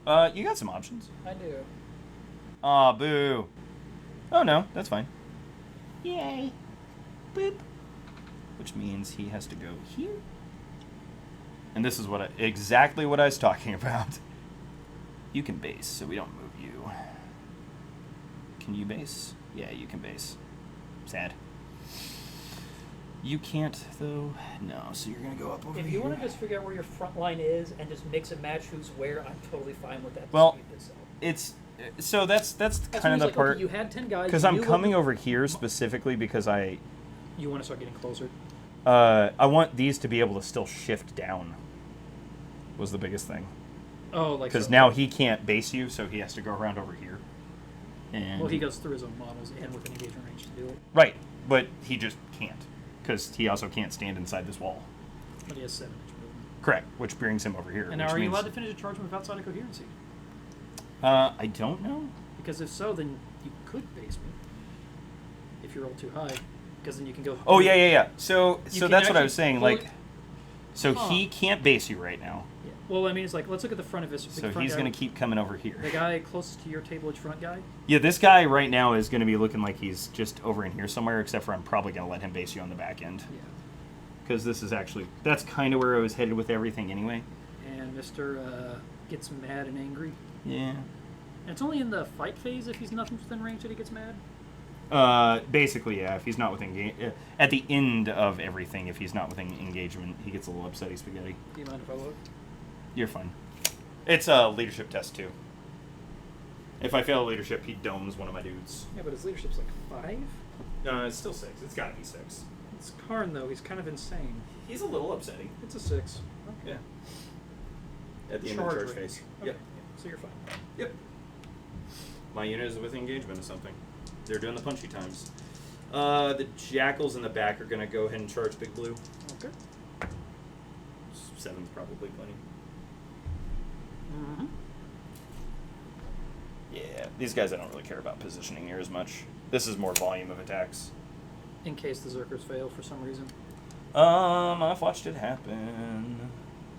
You got some options. I do. Aw, boo. Oh, no, that's fine. Yay. Boop. Which means he has to go here. And this is exactly what I was talking about. You can base, so we don't move you. Can you base? Yeah, you can base. Sad. You can't, though. No, so you're going to go up over here. If you want to just figure out where your front line is and just mix and match who's where, I'm totally fine with that. Well, it's... So that's kind of the like, part... Okay, you had 10 guys. Because I'm coming over here specifically because I... You want to start getting closer? I want these to be able to still shift down. Was the biggest thing. Oh, like... Because now he can't base you, so he has to go around over here. And well, he goes through his own models and with an engagement range to do it. Right, but he just can't. Because he also can't stand inside this wall. But he has 7-inch movement. Correct, which brings him over here. And now are you allowed to finish a charge move outside of coherency? I don't know. Because if so, then you could base me. If you roll too high. Because then you can go... Oh, yeah. So that's what I was saying. Well, like, so he can't base you right now. Yeah. Well, I mean, it's like, let's look at the front of his... So he's going to keep coming over here. The guy closest to your table edge front guy? Yeah, this guy right now is going to be looking like he's just over in here somewhere, except for I'm probably going to let him base you on the back end. Yeah. Because this is actually... That's kind of where I was headed with everything anyway. And Mr. Gets mad and angry. Yeah. And it's only in the fight phase if he's nothing within range that he gets mad? Basically, yeah. If he's not within at the end of everything, if he's not within engagement, he gets a little upsetty spaghetti. Do you mind if I look? You're fine. It's a leadership test too. If I fail leadership, he domes one of my dudes. Yeah, but his leadership's like 5? No, it's still 6. It's got to be 6. It's Karn, though. He's kind of insane. He's a little upsetting. It's a 6. Okay. Yeah. At the end of the charge phase. Okay. Yep. Yeah. So you're fine. Yep. My unit is with engagement or something. They're doing the punchy times. The jackals in the back are going to go ahead and charge Big Blue. Okay. 7's probably plenty. Mm-hmm. Yeah, these guys I don't really care about positioning near as much. This is more volume of attacks. In case the Zerkers fail for some reason. I've watched it happen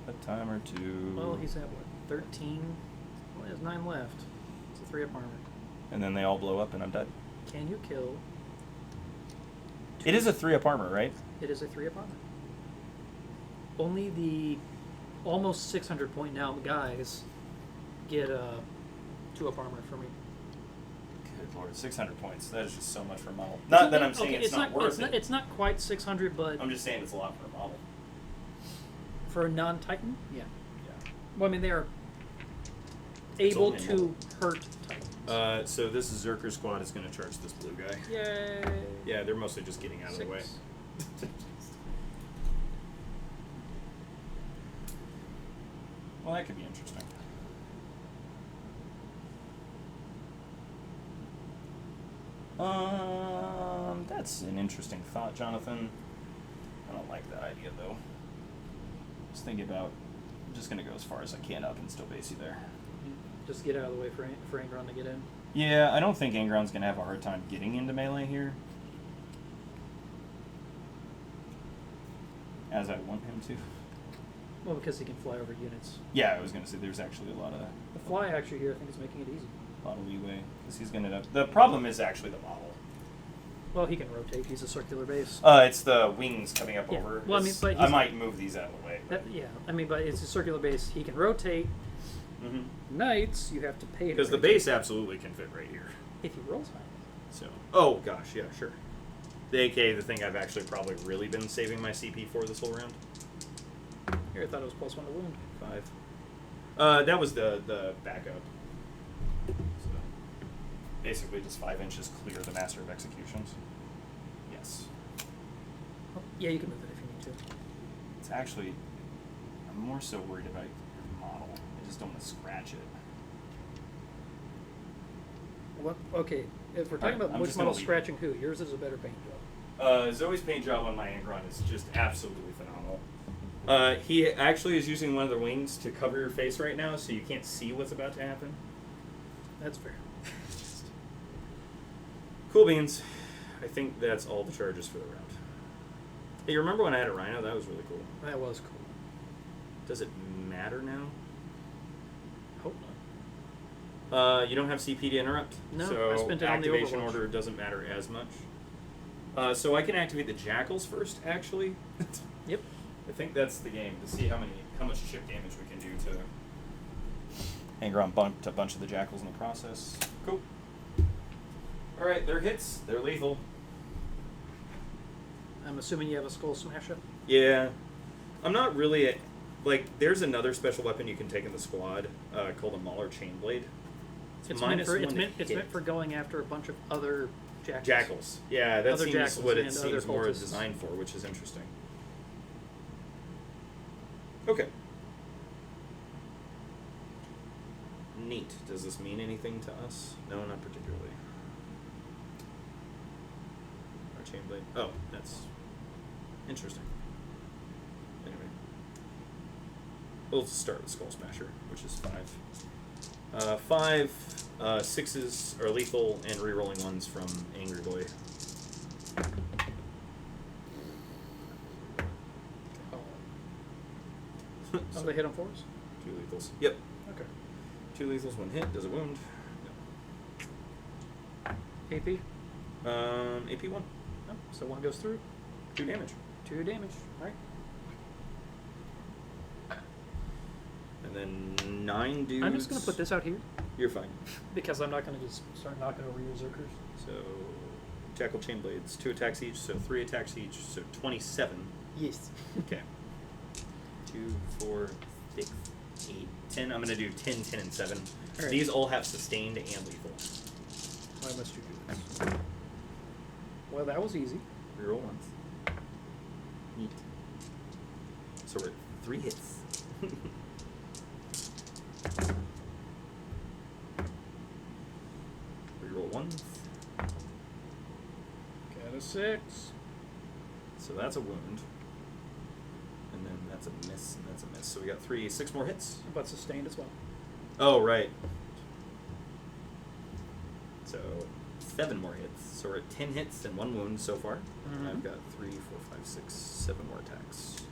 a time or two. Well, he's at what, 13? Well, he has 9 left. It's a 3-up armor. And then they all blow up and I'm dead. Can you kill? It is a 3-up armor, right? It is a 3-up armor. Only the almost 600 point now guys get a 2-up armor for me. Good lord, 600 points. That is just so much for a model. Not that I'm saying okay, it's not worth it. It's not quite 600, but... I'm just saying it's a lot for a model. For a non-Titan? Yeah. Yeah. Well, I mean, they are It's able only to hurt Titans. So this Zerker squad is going to charge this blue guy. Yay! Yeah, they're mostly just getting out of the way. 6. Well, that could be interesting. That's an interesting thought, Jonathan. I don't like that idea, though. Just thinking about, I'm just going to go as far as I can up and still base you there. Just get out of the way for Angron to get in. Yeah, I don't think Angron's going to have a hard time getting into melee here. As I want him to. Well, because he can fly over units. Yeah, I was going to say there's actually a lot of... The fly actually here, I think, is making it easy. A lot of leeway. Because he's going to... The problem is actually the model. Well, he can rotate. He's a circular base. It's the wings coming up Yeah. over. Well, I mean, but I might move these out of the way. Yeah, I mean, but it's a circular base. He can rotate. Knights, you have to pay. Because the base absolutely can fit right here. If he rolls high. So, oh gosh, yeah, sure. The AK, the thing I've actually probably really been saving my CP for this whole round. Here, I thought it was +1 to wound. 5. That was the backup. So, basically just 5 inches clear the Master of Executions. Yes. Oh, yeah, you can move it if you need to. It's actually... I'm more so worried about your model. I just don't want to scratch it. What? Okay, if we're talking about I'm which just gonna model leave scratching who, yours is a better paint job. Zoe's paint job on my Angron is just absolutely phenomenal. He actually is using one of the wings to cover your face right now, so you can't see what's about to happen. That's fair. Cool beans. I think that's all the charges for the round. Hey, you remember when I had a Rhino? That was really cool. That was cool. Does it matter now? Hope not. You don't have CP to interrupt, No, so I spent it on the activation Overwatch. order doesn't matter as much. So I can activate the Jackals first, actually. Yep. I think that's the game, to see how much chip damage we can do to anger on a bunch of the Jackals in the process. Cool. Alright, they're hits. They're lethal. I'm assuming you have a Skull Smasher. Yeah. I'm not really... there's another special weapon you can take in the squad called a Mauler Chainblade. It's meant for going after a bunch of other jackals. Jackals. Yeah, that Other seems jackals what it and seems other more cultists. designed for, which is interesting. Okay. Neat. Does this mean anything to us? No, not particularly. Our Chainblade. Oh, that's interesting. Anyway. We'll start with Skull Smasher, which is 5. 5 sixes are lethal and rerolling ones from Angry Boy. Oh, they hit on 4s? 2 lethals. Yep. Okay. 2 lethals, 1 hit. Does a wound. AP? AP 1. No. So 1 goes through. 2 damage. 2 damage. Alright. And then 9 dudes. I'm just going to put this out here You're fine. because I'm not going to just start knocking over your Zerkers. So, Jackal Chainblades. 2 attacks each, so 3 attacks each, so 27. Yes. Okay. 2, 4, 6, 8, 10. I'm going to do 10, 10, and 7. Alright. These all have sustained and lethal. Why must you do this? Well, that was easy. Reroll once. Neat. So we're at 3 hits. Reroll once. Got a 6. So that's a wound. And then that's a miss, and that's a miss. So we got 6 more hits. But sustained as well. Oh, right. So 7 more hits. So we're at 10 hits and 1 wound so far. And I've got 3, 4, 5, 6, 7 more attacks.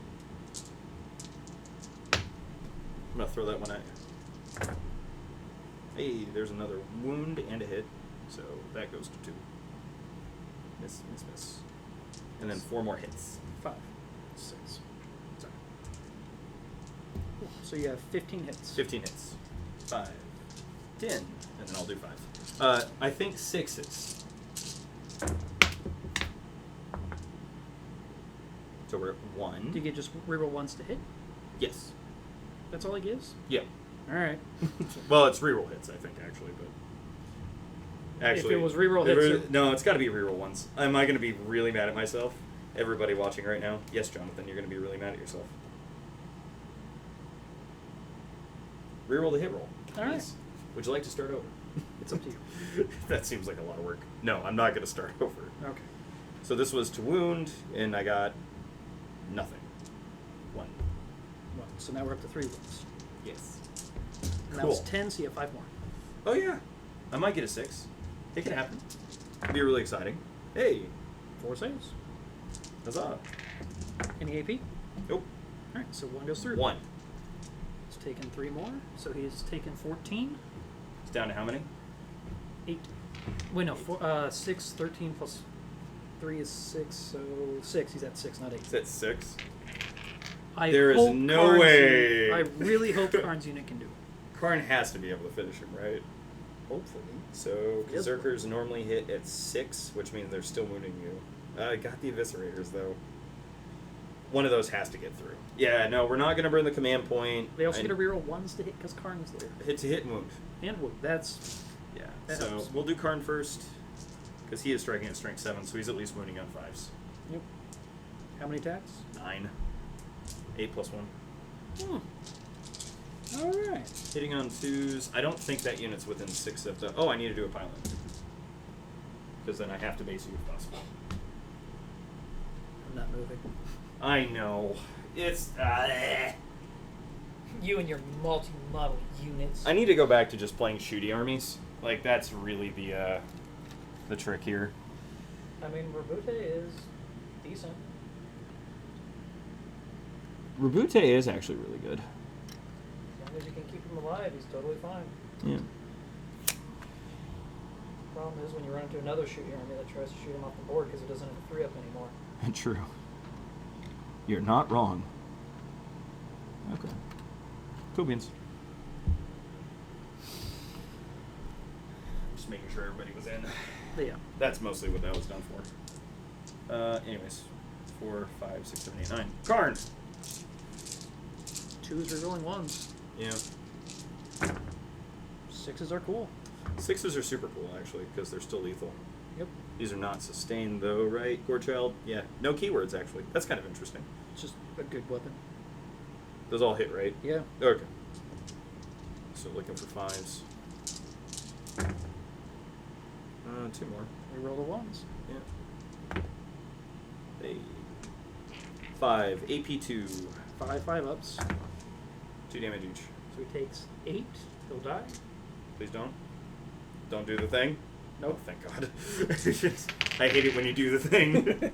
I'm going to throw that one at you. Hey, there's another wound and a hit. So that goes to 2. Miss, miss, miss. And then 4 more hits. 5. 6. Sorry. Cool. So you have 15 hits. 15 hits. 5, 10, and then I'll do 5. I think 6s. So we're at 1. Do you get just reroll once to hit? Yes. That's all he gives? Yeah. Alright. Well, it's reroll hits, I think, actually, but actually, If it was reroll hits, no, it's got to be reroll ones. Am I going to be really mad at myself? Everybody watching right now, yes, Jonathan, you're going to be really mad at yourself. Reroll the hit roll. All right. Please. Would you like to start over? It's up to you. That seems like a lot of work. No, I'm not going to start over. Okay. So this was to wound, and I got nothing. 1. Well, so now we're up to 3 wounds. Yes. And that was 10, so you have 5 more. Oh yeah, I might get a 6. It could happen. It'd be really exciting. Hey, 4 saves. huzzah! Any AP? Nope. Alright, so 1 goes through. 1. He's taken 3 more, so he's taken 14. It's down to how many? 8. Wait, no, 6, 13 plus 3 is 6, so 6. He's at 6, not 8. It's at 6. There is no way. I really hope Karn's unit can do it. Karn has to be able to finish him, right? Hopefully. So Yes. Berserkers normally hit at 6, which means they're still wounding you. I got the Eviscerators though. One of those has to get through. Yeah, no, we're not going to burn the command point. They also get to reroll 1s to hit because Karn's there. Hit to hit and wound. And wound. That's... Yeah. That So helps. we'll do Karn first because he is striking at strength 7, so he's at least wounding on 5s. Yep. How many attacks? 9. 8 plus 1. Alright. Hitting on 2s. I don't think that unit's within 6 of the... Oh, I need to do a pilot. Because then I have to base you if possible. I'm not moving. I know. It's... You and your multi-model units. I need to go back to just playing shooty armies. Like, that's really the trick here. I mean, Rabute is decent. Rabute is actually really good. As long as you can keep him alive, he's totally fine. Yeah. Problem is when you run into another shooty army that tries to shoot him off the board because it doesn't have a 3-up anymore. True. You're not wrong. Okay. Cool beans. Just making sure everybody was in. Yeah. That's mostly what that was done for. Anyways. 4, 5, 6, 7, 8, 9. Karn! 2s rerolling 1s. Yeah. 6s are cool. 6s are super cool, actually, because they're still lethal. Yep. These are not sustained, though, right? Gorechild? Yeah. No keywords, actually. That's kind of interesting. It's just a good weapon. Those all hit, right? Yeah. Okay. So looking for 5s. 2 more. Reroll the 1s. Yeah. Hey. 5. AP2. 5 5-ups. 2 damage each. So he takes 8. He'll die. Please don't. Don't do the thing. Nope. Oh, thank God. I hate it when you do the thing.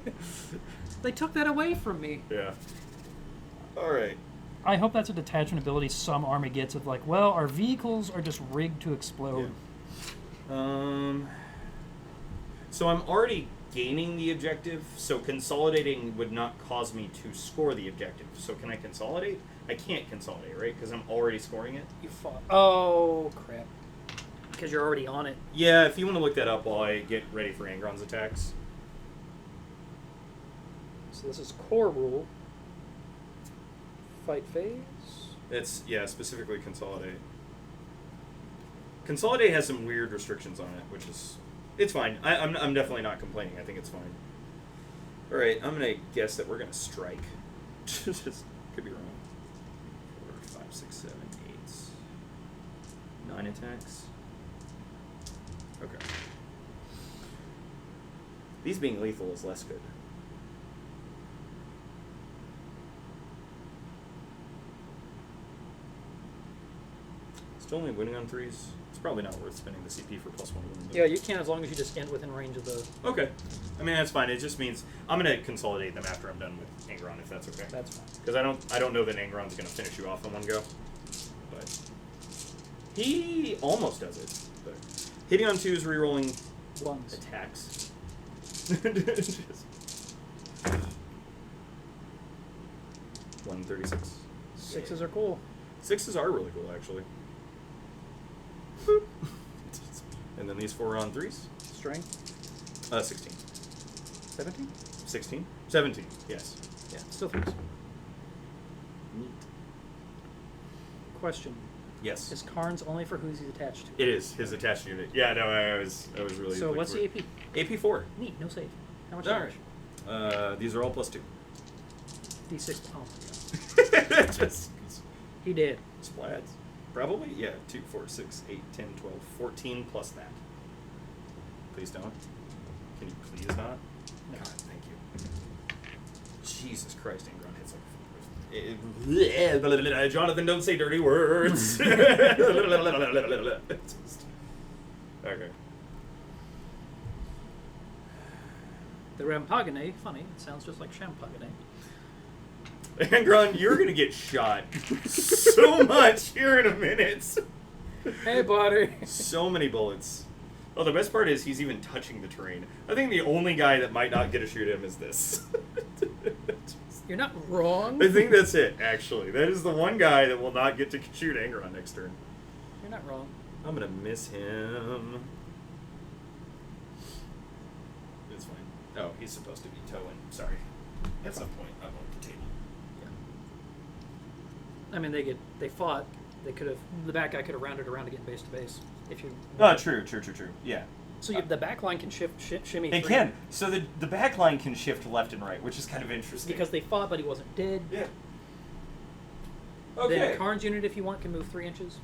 They took that away from me. Yeah. Alright. I hope that's a detachment ability some army gets of like, well, our vehicles are just rigged to explode. Yeah. So I'm already gaining the objective, so consolidating would not cause me to score the objective. So can I consolidate? I can't consolidate, right? Because I'm already scoring it. You fought. Oh, crap. Because you're already on it. Yeah, if you want to look that up while I get ready for Angron's attacks. So this is core rule. Fight phase. It's, yeah, specifically consolidate. Consolidate has some weird restrictions on it, which is... It's fine. I'm definitely not complaining. I think it's fine. Alright, I'm going to guess that we're going to strike. Just could be wrong. 4, 5, 6, 7, 8. 9 attacks. Okay. These being lethal is less good. Still only winning on 3s. It's probably not worth spending the CP for +1 wound. Yeah, you can as long as you just end within range of the... Okay. I mean, that's fine. It just means I'm going to consolidate them after I'm done with Angron, if that's okay. That's fine. Because I don't know that Angron's going to finish you off in one go. But he almost does it. But hitting on 2s, rerolling 1s. attacks. Just 136. 6s are cool. 6s are really cool, actually. And then these 4 on 3s. Strength. 16. 17? 16? 17, yes. Yeah, still 3s. Neat. Question. Yes. Is Karn's only for who's he's attached to? It is his attached unit. Yeah, no, I was really. So what's the AP? AP4. Neat, no save. How much All damage? right. These are all +2. D6. Oh my god. Just He did. splats. Probably, yeah. 2, 4, 6, 8, 10, 12, 14 plus that. Please don't. Can you please not? No. God, thank you. Jesus Christ, Angron hits like. Jonathan, don't say dirty words. Okay. The Rampagane, funny, it sounds just like Champagane. Angron, you're gonna get shot so much here in a minute. Hey, buddy. So many bullets. Oh, the best part is he's even touching the terrain. I think the only guy that might not get to shoot him is this. You're not wrong. I think that's it, actually. That is the one guy that will not get to shoot Angron next turn. You're not wrong. I'm gonna miss him. It's fine. Oh, he's supposed to be towing. Sorry. At some point, I'm on the table. I mean, they fought. They could have. The back guy could have rounded around to get base to base. If you. Oh, true. Yeah. So the back line can shimmy. It free. can. So the back line can shift left and right, which is kind of interesting. Because they fought, but he wasn't dead. Yeah. Then Karn's unit, if you want, can move 3 inches.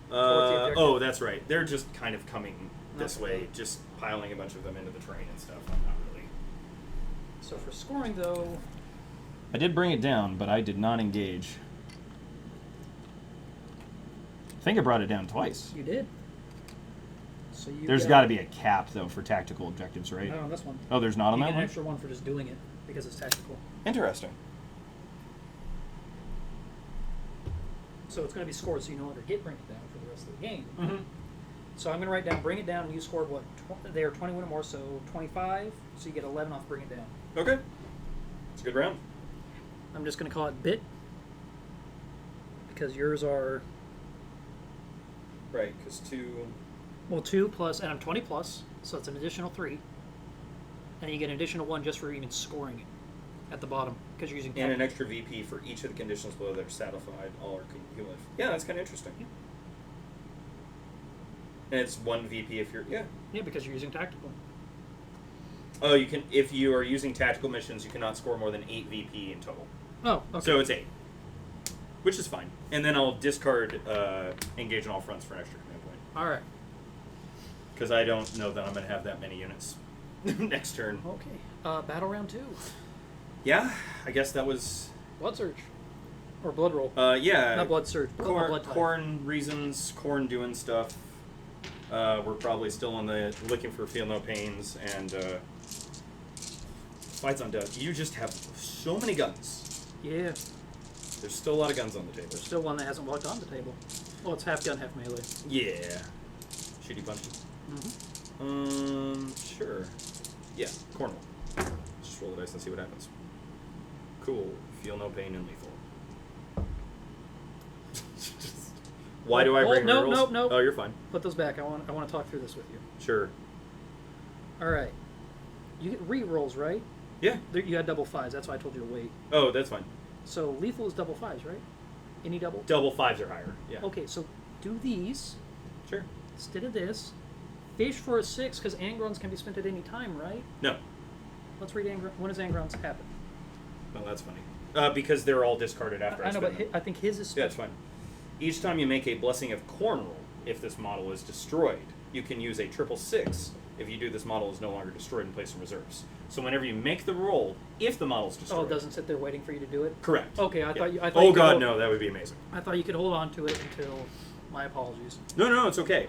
Oh, that's right. They're just kind of coming this Not way, really. just piling a bunch of them into the train and stuff. I'm not really. So for scoring, though, I did bring it down, but I did not engage. I think I brought it down twice. you did. So you. There's got to be a cap, though, for tactical objectives, right? Not on this one. Oh, there's not on You that get an one? extra one for just doing it because it's tactical. Interesting. So it's going to be scored, so you no longer get bring it down for the rest of the game. Mm-hmm. So I'm going to write down, bring it down, and you scored what? They are 21 or more, so 25. So you get 11 off bring it down. Okay. It's a good round. I'm just going to call it bit because yours are Right, because 2... 2 plus, and I'm 20 plus, so it's an additional 3. And you get an additional 1 just for even scoring it at the bottom because you're using. And an extra VP for each of the conditions below that are satisfied, all are cumulative. Yeah, that's kind of interesting. Yeah. And it's 1 VP if you're... Yeah. Yeah, because you're using tactical. Oh, you can... If you are using tactical missions, you cannot score more than 8 VP in total. Oh, okay. So it's 8. Which is fine. And then I'll discard engage on all fronts for an extra command point. All right. Because I don't know that I'm going to have that many units next turn. Okay. Battle round 2. Yeah, I guess that was... Blood Surge. Or Blood Roll. Yeah. Not Blood Surge. Blood Tide. Corn reasons, Corn doing stuff. We're probably still on the looking for Feel No Pains and Fights on Death. You just have so many guns. Yeah. There's still a lot of guns on the table. There's still one that hasn't walked on the table. Well, it's half gun, half melee. Yeah. Shooty punchy. Sure. Yeah, Cornwall. Just roll the dice and see what happens. Cool. Feel No Pain and Lethal. Why do I bring rerolls? Nope. Oh, you're fine. Put those back. I want to talk through this with you. Sure. All right. You get re-rolls, right? Yeah. You had double 5s. That's why I told you to wait. Oh, that's fine. So lethal is double 5s, right? Any double? Double 5s are higher. Yeah. Okay, so do these Sure. instead of this. Fish for a 6 because Angrons can be spent at any time, right? No. Let's read when does Angrons happen? Well, that's funny. Because they're all discarded after I I know, spend but them. I think his is Yeah, spent. it's fine. Each time you make a Blessing of Corn roll, if this model is destroyed, you can use a 666 if you do this model is no longer destroyed and placed in reserves. So whenever you make the roll, if the model is destroyed... Oh, it doesn't sit there waiting for you to do it? Correct. Okay, I Yeah. thought you Oh, could God, hold- no, that would be amazing. I thought you could hold on to it until... My apologies. No, it's okay.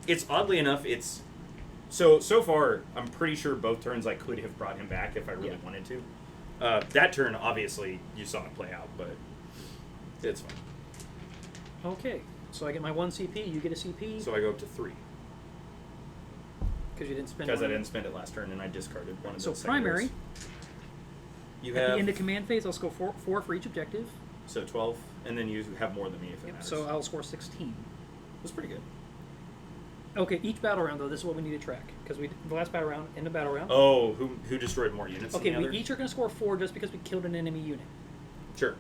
It's oddly enough, it's... So far, I'm pretty sure both turns I could have brought him back if I really wanted to. That turn, obviously, you saw it play out, but it's fine. Okay, so I get my 1 CP, you get a CP. So I go up to 3. Because you didn't spend Because I one. didn't spend it last turn, and I discarded one of So the primary, You at have... the end of command phase, I'll score 4 for each objective. So 12, and then you have more than me if it matters. So I'll score 16. That's pretty good. Okay, each battle round, though, this is what we need to track. Because the last battle round, in the battle round. Oh, who destroyed more units Okay, than the we other? each are going to score 4 just because we killed an enemy unit. Sure.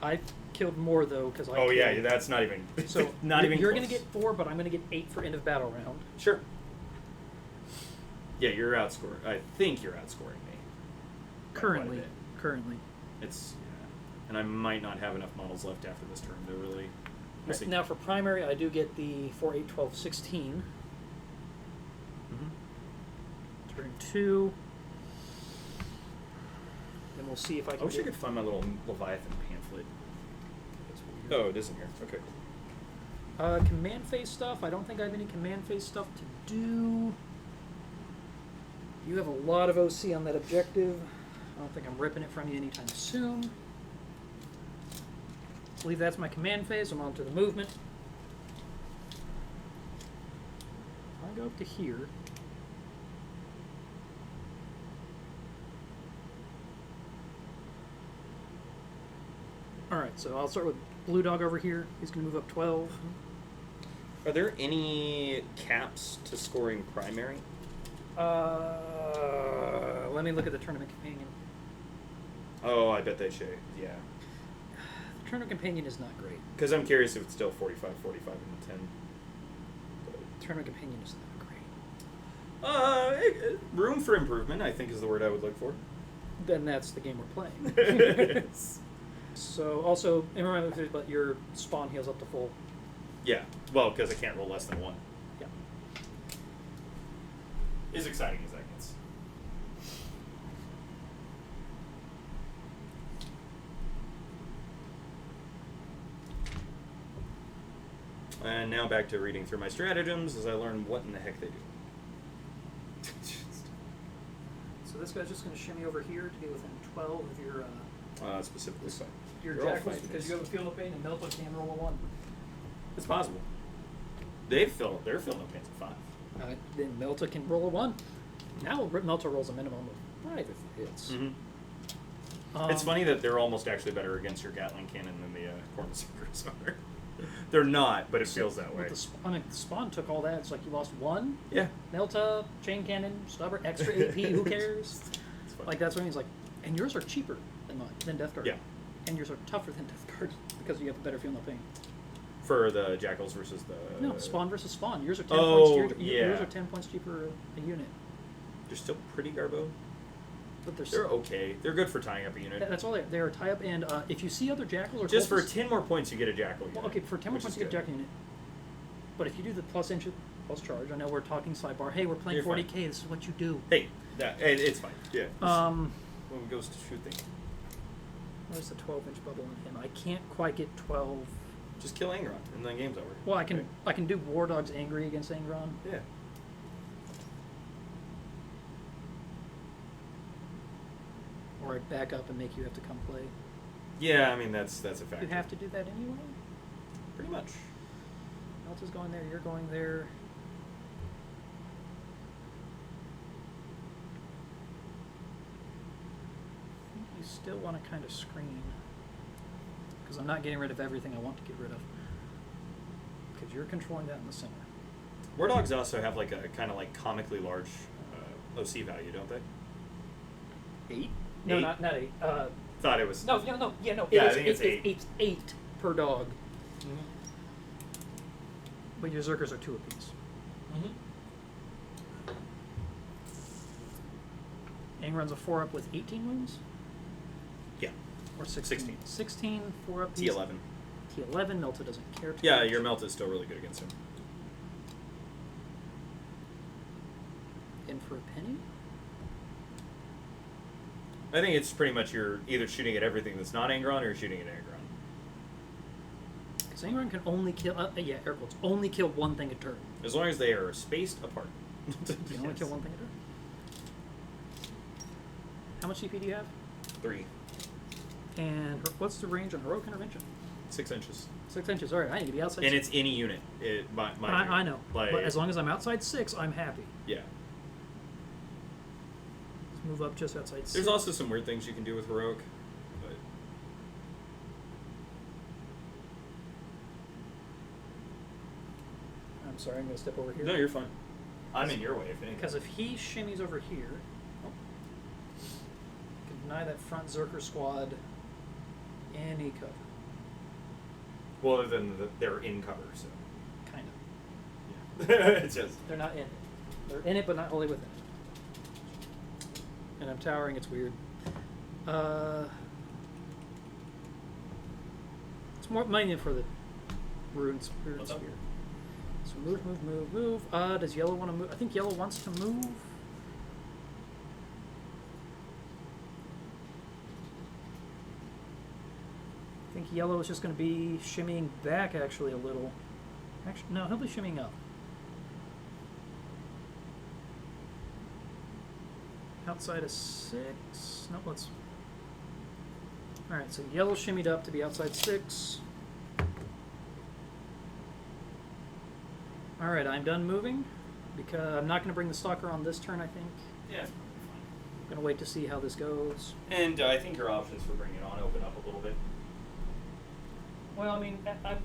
I killed more, though, because I Oh, killed. yeah, that's not even... So not even you're close. going to get 4, but I'm going to get 8 for end of battle round. Sure. Yeah, you're outscoring. I think you're outscoring me. by quite a Currently. bit. Currently. It's... Yeah. And I might not have enough models left after this turn to really... We'll see. Now, for primary, I do get the 4, 8, 12, 16. Mhm. Turn 2. Then we'll see if I can I wish I get... could find my little Leviathan pamphlet. Oh, it is in here. Okay, cool. Command phase stuff. I don't think I have any command phase stuff to do. You have a lot of OC on that objective. I don't think I'm ripping it from you anytime soon. I believe that's my command phase. I'm on to the movement. If I go up to here. Alright, so I'll start with Blue Dog over here. He's going to move up 12. Are there any caps to scoring primary? Let me look at the Tournament Companion. Oh, I bet they should. Yeah. The Tournament Companion is not great. Because I'm curious if it's still 45, 45, and 10. Tournament Companion is not great. Room for improvement, I think, is the word I would look for. Then that's the game we're playing. So, also, and remember, but your spawn heals up to full. Yeah, well, because I can't roll less than 1. Yeah. As exciting as that gets. And now back to reading through my stratagems as I learn what in the heck they do. So this guy's just going to shimmy over here to get within 12 of your Specifically so. your You're all jackals fine. because you have a field of pain and Melta can roll a 1. It's possible. They're filling no pains at 5. Then Melta can roll a 1. Now Melta rolls a minimum of 5 if it hits. It's funny that they're almost actually better against your Gatling cannon than the Cornseekers are. They're not, but it feels that way. The spawn took all that. It's like you lost 1. Yeah. Melta, chain cannon, stubborn, extra AP. Who cares? Like that's what I mean. It's like, and yours are cheaper than mine, than Death Guard. Yeah. And yours are tougher than Death Guard because you have a better feel no pain. For the Jackals versus the... No, spawn versus spawn. Yours are 10 Oh, points. yeah. Yours are 10 points cheaper a unit. They're still pretty Garbo. But They're okay. They're good for tying up a unit. That's all they are. Tie up, and if you see other Jackals or Just for Colts, 10 more points, you get a Jackal unit. well, okay, for 10 more which points is you get a good. Jackal unit. But if you do the plus inch, plus charge, I know we're talking sidebar. Hey, we're playing You're fine. 40k. This is what you do. Hey, it's fine. Yeah. Um, When it goes to shooting. where's the 12-inch bubble on him? I can't quite get 12. Just kill Angron, and then game's over. Well, I can do War Dogs angry against Angron. Yeah. Or I back up and make you have to come play. Yeah, I mean, that's a factor. You have to do that anyway? Pretty much. Melta's going there, you're going there. I think you still want to kind of screen. Because I'm not getting rid of everything I want to get rid of. Because you're controlling that in the center. War Dogs also have like a kind of like comically large OC value, don't they? 8? No, 8? not 8. Thought it was. No. Yeah, I think it's 8. It's 8 per dog. But your Zerkers are 2 apiece. Angron's a 4-up with 18 wounds? Yeah. Or 16? 16, 4-up. T11. T11, Melta doesn't care too Yeah, much. your Melt is still really good against him. In for a penny? I think it's pretty much you're either shooting at everything that's not Angron or you're shooting at Angron. Because Angron can only kill, air quotes, only kill one thing a turn. As long as they are spaced apart. You can only kill one thing a turn. How much CP do you have? 3. And what's the range on Heroic Intervention? 6 inches. 6 inches. Alright, I need to be outside And 6. it's any unit. I know. Like, But as long as I'm outside 6, I'm happy. yeah. Let's move up just outside 6. There's also some weird things you can do with Heroic. But I'm sorry, I'm going to step over here. no, you're fine. I'm in your way, if anything. Because if he shimmies over here, can deny that front Zerker squad any cover. Well, then they're in cover, so. Kind of. Yeah. It's just. They're not in it. They're in it, but not wholly within it. And I'm towering, it's weird. It's more money for the rune sphere. What's up? So move. Does yellow want to move? I think yellow wants to move. I think yellow is just going to be shimmying back actually a little. Actually, no, he'll be shimmying up. Outside of 6. No, let's. Alright, so yellow shimmied up to be outside 6. Alright, I'm done moving. Because I'm not going to bring the stalker on this turn, I think. Yeah. I'm going to wait to see how this goes. And I think your options for bringing it on open up a little bit. Well, I mean,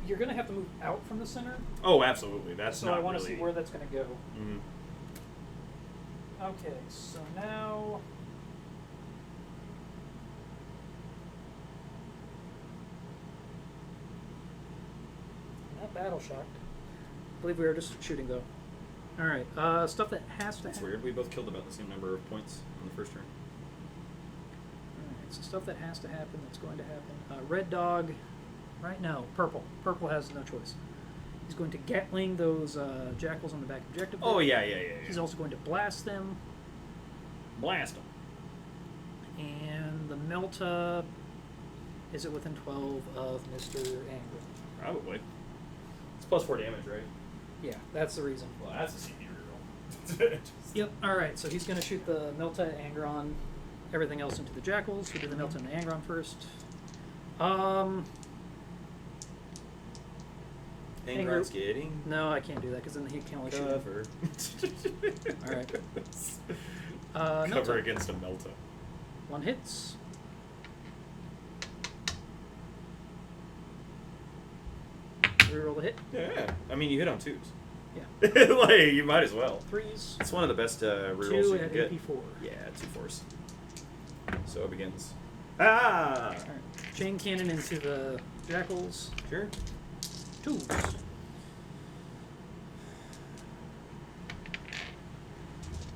you're going to have to move out from the center. Oh, absolutely. That's So not I want to really... see where that's going to go. Mm-hmm. Okay, so now... Not battle shocked. I believe we were just shooting though. Alright, stuff that has to That's happen. weird. We both killed about the same number of points on the first turn. Alright, so stuff that has to happen, that's going to happen. Red dog, right? No, purple. Purple has no choice. He's going to Gatling those jackals on the back objective. Oh, there. yeah. He's also going to blast them. Blast them. And the Melta, is it within 12 of Mr. Angry? Probably. It's plus 4 damage, right? Yeah, that's the reason. Well, that's a CP reroll. Yep, alright, so he's going to shoot the Melta and Angron, everything else into the jackals. We do the Melta and the Angron first. Angron's getting No, I can't do that because then he can only shoot. cover. All right. Cover Melta. against a Melta. 1 hits. Reroll the hit. Yeah, I mean you hit on 2s. Yeah. Like you might as well. 3s. It's one of the best rerolls 2 you at can get. AP4. Yeah, 2 4s. So it begins. Ah! All right. Chain cannon into the jackals. Sure. 2s.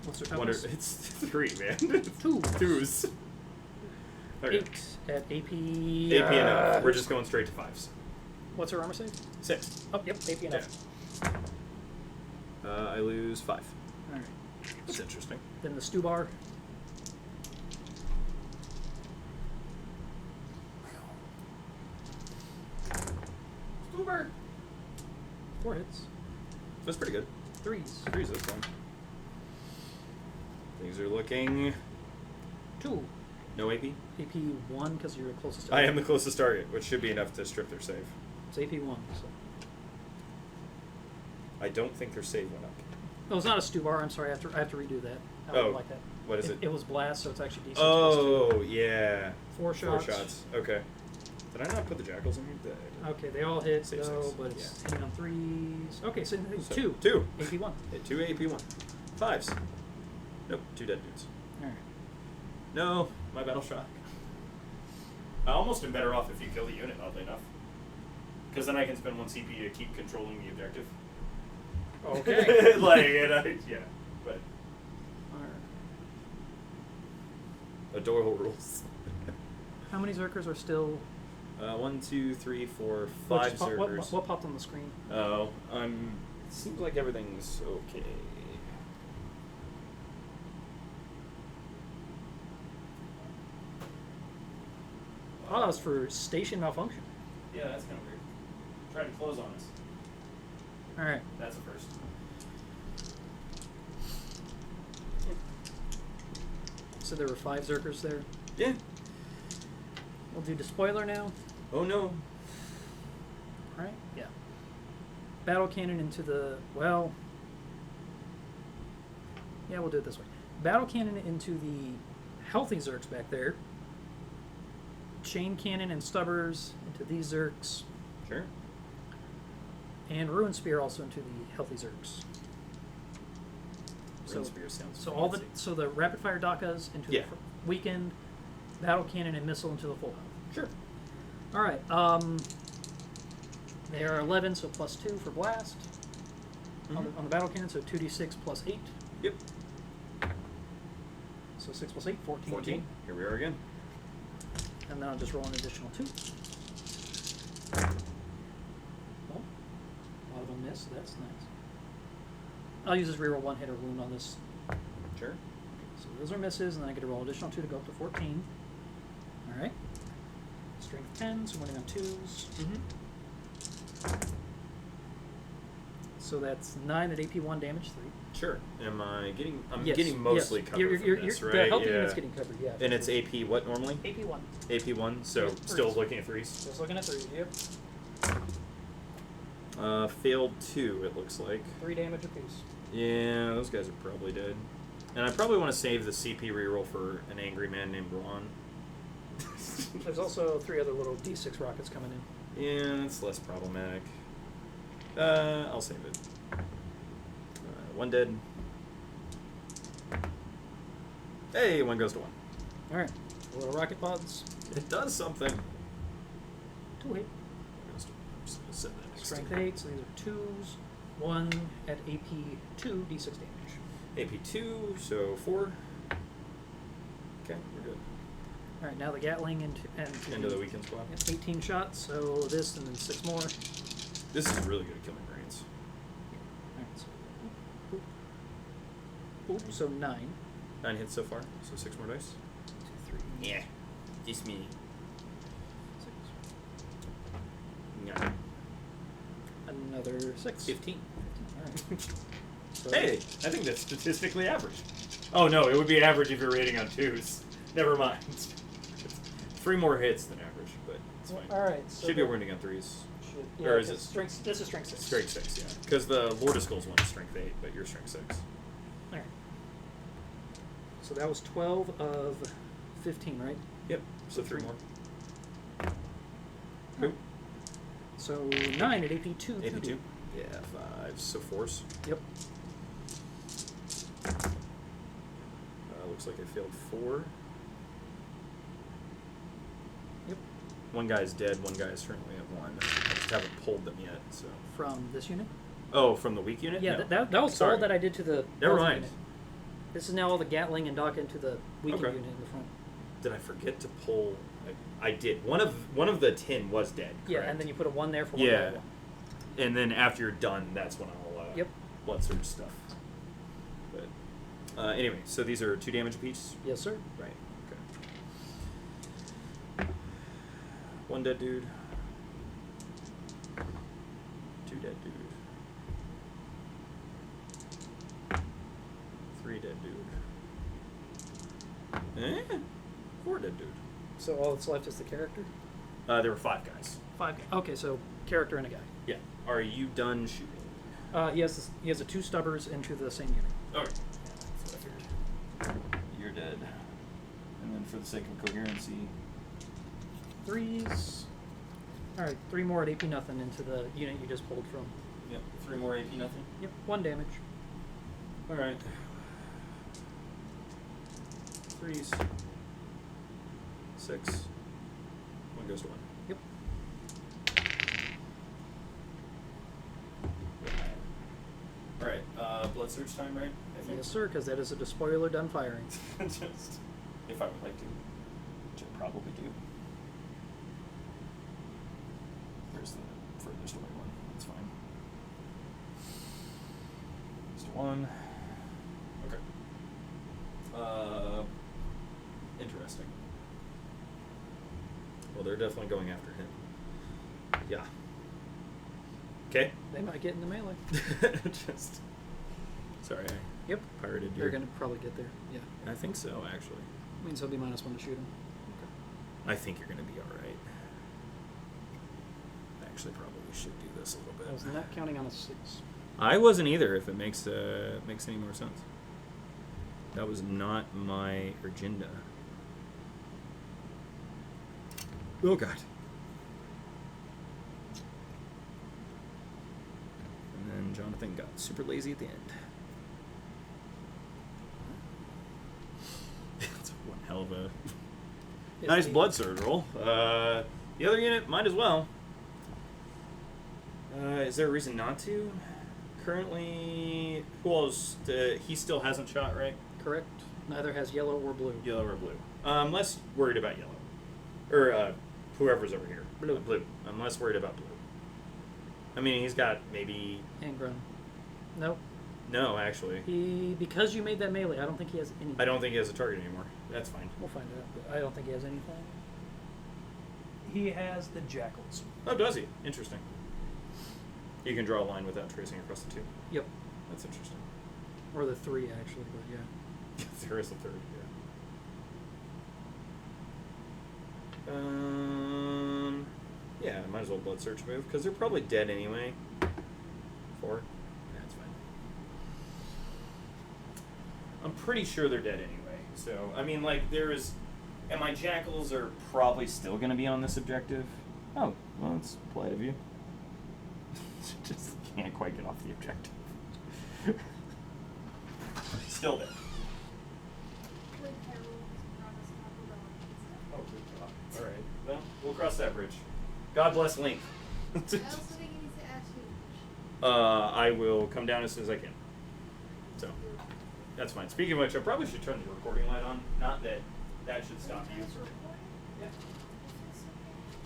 What's their Wonder totals? it's 3, man. 2s. 2s. Okay. 8 at AP. AP enough. We're just going straight to 5s. What's her armor save? 6. Oh, yep, AP enough. I lose 5. All right. That's interesting. Then the stew bar. Uber. 4 hits. That's pretty good. 3s. 3s this one. Things are looking 2. no AP. AP 1 because you're the closest. I am the closest target, which should be enough to strip their save. It's AP 1. So. I don't think their save went up. Oh, it's not a stew bar. I'm sorry. I have to redo that. I Oh, don't like that. What is it? It was blast, so it's actually D6 Oh, yeah. plus 2. 4 shots. 4 shots. Okay. Did I not put the jackals in here? Okay, they all hit, Save though, six. but it's hitting on 3s. Okay, so, So, 2. 2. AP 1. Hit 2 AP 1. 5s. Nope, 2 dead dudes. Alright. No, my battle shock. I almost am better off if you kill the unit, oddly enough. Because then I can spend 1 CP to keep controlling the objective. Okay. Like, yeah, but Alright. adorable rules. How many Zerkers are still... 1, 2, 3, 4, what 5 just pop- Zergers. what popped on the screen? Oh, seems like everything's okay. Oh, that was for station malfunction. Yeah, that's kind of weird. Tried to close on us. Alright. That's a first. So there were 5 Zerkers there. Yeah. We'll do Despoiler now. Oh no. Right? Yeah. Battle cannon into the... Well... Yeah, we'll do it this way. Battle cannon into the healthy Zerks back there. Chain cannon and stubbers into these Zerks. Sure. And Ruin Spear also into the healthy Zerks. Ruin Spear sounds fancy. So the rapid fire Dakas into Yeah. the weakened, battle cannon and missile into the full health. Sure. All right. They are 11, so plus 2 for blast on the battle cannon. So 2d6 plus 8. Yep. So 6 plus 8, 14. 14. Here we are again. And then I'll just roll an additional 2. Well, a lot of them miss. That's nice. I'll use this reroll 1 hit or wound on this. Sure. So those are misses, and then I get to roll additional 2 to go up to 14. All right. Strength 10, so winning on 2s. So that's 9 at AP 1 damage 3. Sure. Am I getting? I'm Yes, getting mostly yes. covered from this, The right? healthy Yeah. unit's getting covered, yeah. And it's AP what normally? AP 1. AP 1. So Yeah, still threes. looking at 3s. Just looking at 3, yep. Failed 2. It looks like. 3 damage apiece. Yeah, those guys are probably dead. And I probably want to save the CP reroll for an angry man named Ron. There's also 3 other little D6 rockets coming in. Yeah, that's less problematic. I'll save it. 1 dead. Hey, 1 goes to 1. Alright. Little rocket pods. It does something. 2 hit. Just gonna set that next to Strength it. 8, so these are 2s. 1 at AP 2, D6 damage. AP 2, so 4. Okay, we're good. Alright, now the Gatling Into the weekend squad. 18 shots, so this and then 6 more. This is really good at killing brains. Alright, so. Oop, so 9. 9 hits so far, so 6 more dice. 2, 3. Yeah, just me. 6. Yeah. Another 6. 15. Alright. So Hey, I think that's statistically average. Oh no, it would be average if you're rating on 2s. Never mind. 3 more hits than average, but it's fine. Alright, so Should be wounding on 3s. should. Yeah, Or is 'cause it- strength? This is strength 6. Strength 6, yeah. Because the Lord of Skulls one is strength 8, but you're strength 6. All right. So that was 12 of 15, right? Yep. So 3 more. Cool. So 9 at AP 2. AP 2. Yeah, 5. So force. Yep. Looks like I failed 4. Yep. One guy's dead, one guy is currently at 1. I just haven't pulled them yet, so. From this unit? Oh, from the weak unit? Yeah, No. that was Sorry. all that I did to the Never health mind. unit. This is now all the Gatling and dock into the weakened Okay. unit in the front. Did I forget to pull? I did. One of the 10 was dead. Yeah, correct? and then you put a 1 there for 1 Yeah. level. And then after you're done, that's when I'll Yep. blood surge stuff. But anyway, so these are 2 damage apiece. Yes, sir. Right. Okay. 1 dead dude. 2 dead dude. 3 dead dude. 4 dead dude. So all that's left is the character? There were 5 guys. 5 guys. Okay, so character and a guy. Yeah. Are you done shooting? He has a 2 stubbers into the same unit. Okay. That's what I figured. You're dead. And then for the sake of coherency, 3s. All right, 3 more at AP nothing into the unit you just pulled from. yep, 3 more AP nothing. Yep, 1 damage. All right. 3s. 6. 1 goes to 1. Yep. All right. Blood surge time, right? I think. Yes, sir, because that is a despoiler done firing. Just if I would like to, which I probably do. Where's the furthest away one? That's fine. Just 1. Okay. Interesting. Well, they're definitely going after him. Yeah. Okay. They might get into melee. Just. Sorry, I Yep. pirated They're your. going to probably get there. Yeah. I think so, actually. Means he'll be -1 to shoot him. I think you're going to be all right. I actually probably should do this a little bit. I was not counting on a 6. I wasn't either. If it makes any more sense. That was not my agenda. Oh God. And then Jonathan got super lazy at the end. That's one hell of a nice blood surge roll. The other unit might as well. Is there a reason not to? Currently, who else? He still hasn't shot, right? Correct. Neither has yellow or blue. Yellow or blue? I'm less worried about yellow. Or whoever's over here. Blue. Blue. I'm less worried about blue. I mean, he's got maybe... Angron. Nope. No, actually. Because you made that melee, I don't think he has anything. I don't think he has a target anymore. That's fine. We'll find out, but I don't think he has anything. He has the jackals. Oh, does he? Interesting. You can draw a line without tracing across the 2. Yep. That's interesting. Or the 3, actually, but yeah. There is a 3rd, yeah. Yeah, I might as well blood search move, because they're probably dead anyway. 4. That's fine. I'm pretty sure they're dead anyway. So, I mean, like, there's... And my jackals are probably still going to be on this objective. Oh, well, that's polite of you. Just can't quite get off the objective. Still dead. Oh, good God. All right. Well, we'll cross that bridge. God bless Link. I will come down as soon as I can. So, that's fine. Speaking of which, I probably should turn the recording light on. Not that that should stop you.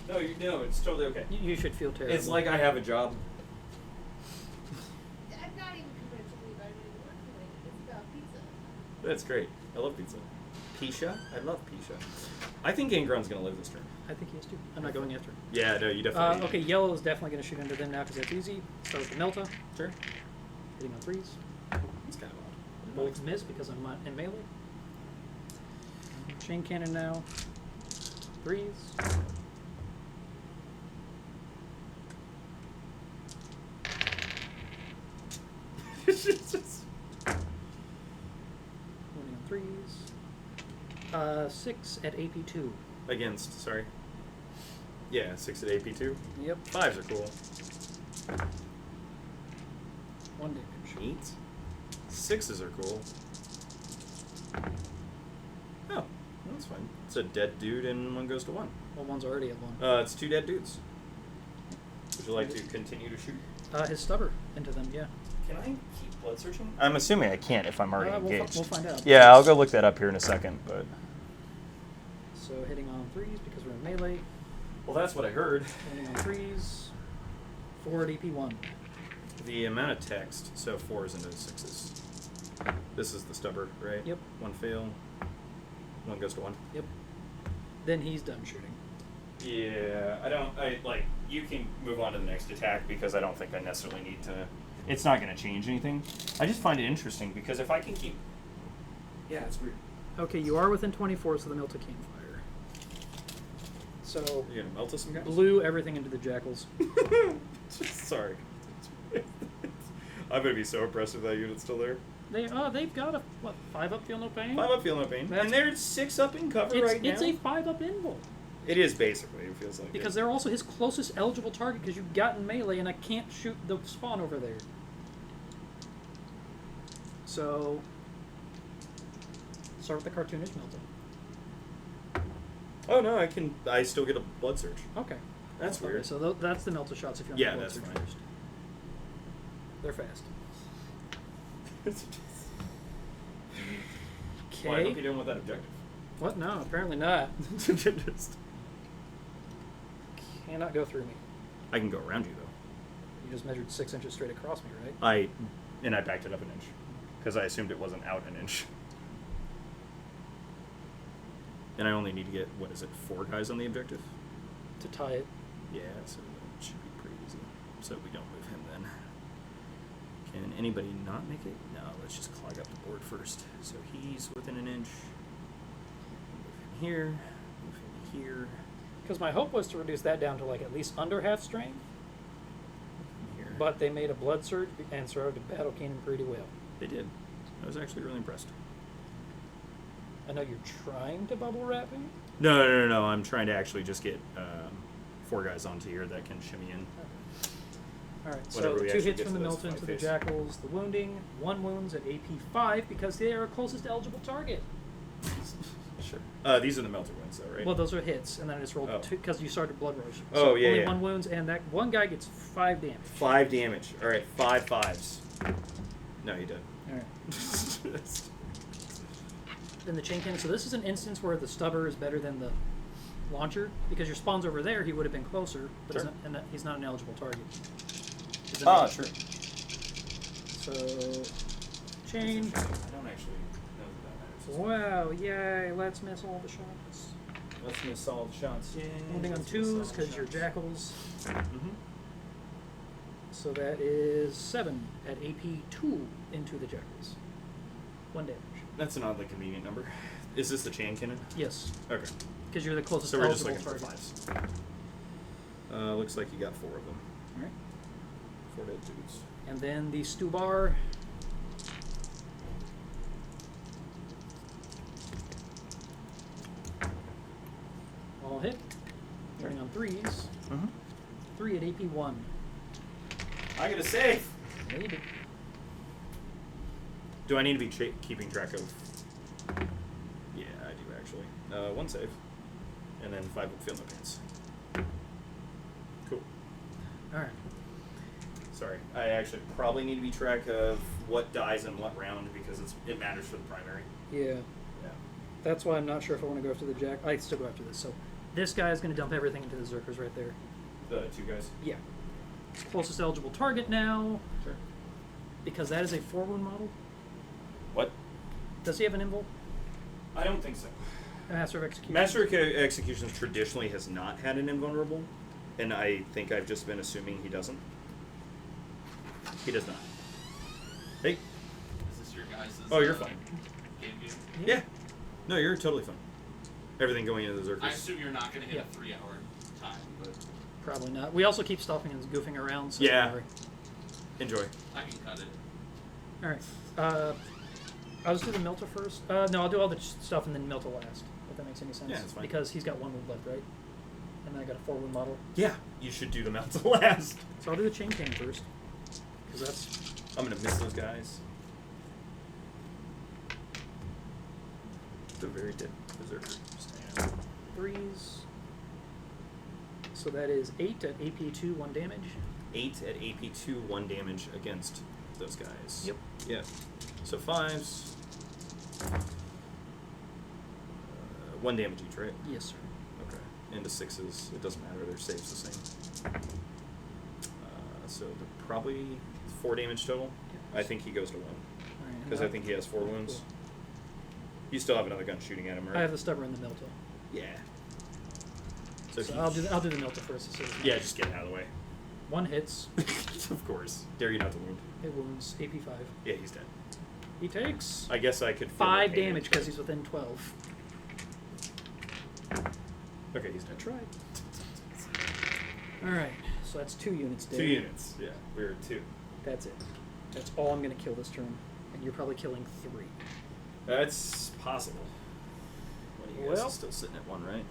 Yeah. No, it's totally okay. You should feel terrible. It's like I have a job. I'm not even convinced to believe I really work for it. It's about pizza. That's great. I love pizza. Pisha? I love Pisha. I think Angron's going to live this turn. I think he is too. I'm not going after him. Yeah, no, you definitely... Okay, yellow is definitely going to shoot into them now because that's easy. Start with the Melta. Sure. Hitting on 3s. It's kind of odd. Bolts miss because I'm in melee. Chain cannon now. 3s. 6 at AP2. Against, sorry. Yeah, 6 at AP2. Yep. 5s are cool. 1 damage. 8. 6s are cool. Oh, that's fine. It's a dead dude and 1 goes to 1. Well, 1's already at 1. It's 2 dead dudes. Would you like to continue to shoot? His stubber into them, yeah. Can I keep blood searching? I'm assuming I can't if I'm already engaged. We'll find out. Yeah, I'll go look that up here in a second, but... So hitting on 3s because we're in melee. Well, that's what I heard. Hitting on 3s. 4 at AP1. The amount of text, so 4s into 6s. This is the stubber, right? Yep. 1 fail. 1 goes to 1. Yep. Then he's done shooting. Yeah, you can move on to the next attack because I don't think I necessarily need to. It's not going to change anything. I just find it interesting because if I can keep. Yeah, it's weird. Okay, you are within 24, so the Milta can fire. So, You're going to melt us some guys? blew everything into the jackals. Sorry. I'm going to be so impressed if that unit's still there. They've got a, 5 up, feel no pain? 5 up, feel no pain. That's- And they're 6 up in cover right now. It's a 5 up invul. It is basically, it feels like Because it. they're also his closest eligible target because you've gotten melee and I can't shoot the spawn over there. So, start with the cartoonish Milta. Oh no, I still get a blood surge. Okay. That's weird. Okay, so that's the Milta shots if you want Yeah, the blood that's surge fine. first. They're fast. Well, I hope Okay. you're doing with that objective. What? No, apparently not. Just- Cannot go through me. I can go around you though. You just measured 6 inches straight across me, right? I backed it up an inch because I assumed it wasn't out an inch. And I only need to get 4 guys on the objective? To tie it. Yeah, so that should be pretty easy. So we don't move him then. Can anybody not make it? No, let's just clog up the board first. So he's within an inch. Move him here. Move him here. Because my hope was to reduce that down to like at least under half strength, Here. but they made a blood surge and survived a battle cannon pretty well. They did. I was actually really impressed. I know you're trying to bubble wrap me. No. I'm trying to actually just get 4 guys onto here that can shimmy in. All right, so Whenever we 2 actually hits get from the to those Milta into the five-face. Jackals, the wounding, 1 wounds at AP5 because they are closest eligible target. Sure. These are the melter ones, though, right? Well, those are hits, and then I just rolled Oh. 2 because you started blood rush. Oh, So yeah, only yeah. 1 wounds, and that one guy gets 5 damage. 5 damage. All right, 5 5s. No, you did. All right. Then the chain cannon. So this is an instance where the stubber is better than the launcher because your spawn's over there. He would have been closer, but Sure. he's not an eligible target. He's an Ah, enemy. sure. So chain. I don't actually know that matters. Wow! Yay! Let's miss all the shots. Let's miss all the shots. Yay. Wounding on let's miss all 2s the because you're shots. jackals. Mm-hmm. So that is 7 at AP2 into the jackals. 1 damage. That's an oddly convenient number. Is this the chain cannon? Yes, Okay. because you're the closest So we're just eligible looking for target. 5s. Looks like you got 4 of them. All right. 4 dead dudes. And then the Stubar. All hit. Turning on 3s. Mm-hmm. 3 at AP1. I get a save. Maybe. Do I need to be keeping track of? Yeah, I do actually. 1 save, and then 5 with feel no pains. Cool. All right. Sorry, I actually probably need to be track of what dies in what round because it matters for the primary. Yeah. Yeah. That's why I'm not sure if I want to go after the Jack. I still go after this. So this guy is going to dump everything into the Zerkers right there. The 2 guys. Yeah. Closest eligible target now, Sure. because that is a 4-wound model. What? Does he have an invul? I don't think so. A Master of Execution? Master of Executions traditionally has not had an invulnerable, and I think I've just been assuming he doesn't. He does not. Hey. Is this your guys' Oh, you're fine. game view? Yeah. No, you're totally fine. Everything going into the Zerkers. I assume you're not going to hit Yeah. a 3-hour time, but Probably not. We also keep stopping and goofing around. So Yeah. don't worry. Enjoy. I can cut it. All right. I'll just do the Milta first. No, I'll do all the stuff and then Milta last. that makes any sense. Yeah, that's fine. Because he's got 1 wound left, right? And then I got a 4 wound model. Yeah, you should do them out to last. So I'll do the chain cannon first. Because that's... I'm gonna miss those guys. They're very dead berserker. 3s. So that is 8 at AP2, 1 damage. 8 at AP2, 1 damage against those guys. Yep. Yeah. So 5s. 1 damage each, right? Yes, sir. Okay. And the 6s, it doesn't matter. Their saves the same. So they're probably 4 damage total. Yep. I think he goes to 1 Alright, because I think he has 4 wounds. Cool. You still have another gun shooting at him, right? I have the stubber and the Milta. Yeah. So he- I'll do the Milta first. To save Yeah, just get it out of the way. 1 hits. Of course. Dare you not to wound. It wounds. AP5. Yeah, he's dead. He takes I guess I could. feel 5 the pain. damage because he's within 12. Okay, he's dead. I tried. Alright, so that's 2 units dead. 2 units. Yeah, we were 2. That's it. That's all I'm going to kill this turn. And you're probably killing 3. That's possible. What are you guys Well- still sitting at 1, right?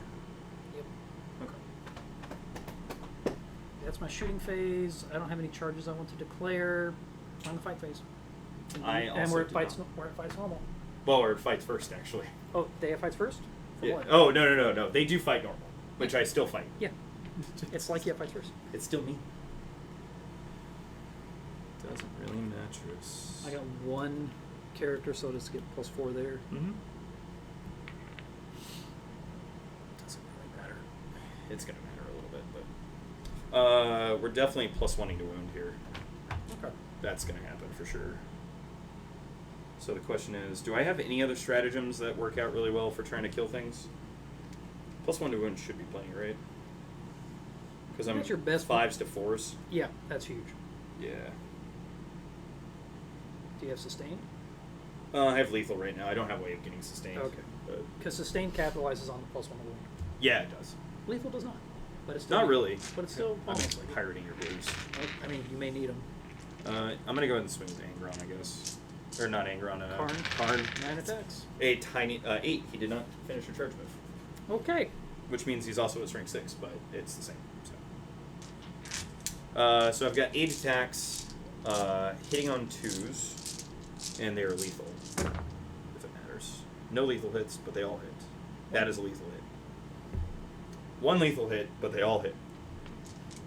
Yep. Okay. That's my shooting phase. I don't have any charges I want to declare. On the fight phase. I and also we're at do fights. not. We're at fights normal. Well, or fights first, actually. Oh, they have fights first. For Yeah. what? Oh no! They do fight normal, which I still fight. Yeah. It's like you have fights first. It's still me. Doesn't really matter. I got 1 character, so just get +4 there. Mm-hmm. Doesn't really matter. It's gonna matter a little bit, but we're definitely +1ing to wound here. Okay. That's gonna happen for sure. So the question is, do I have any other stratagems that work out really well for trying to kill things? +1 to wound should be plenty, right? Because I'm That's your best 5s to 4s. Yeah, that's huge. Yeah. Do you have sustained? I have lethal right now. I don't have a way of getting sustained. Okay. But Because sustained capitalizes on the +1 to wound. yeah, it does. Lethal does not. But it's still Not really. But it's still I'm almost like it. pirating your blues. I mean, you may need them. I'm gonna go ahead and swing with Angron, I guess. Or not Angron, Karn. Karn. 9 attacks. A tiny 8. He did not finish a charge move, Okay. which means he's also at strength 6, but it's the same. So I've got 8 attacks, hitting on 2s, and they are lethal, if it matters. No lethal hits, but they all hit. That is a lethal hit. 1 lethal hit, but they all hit.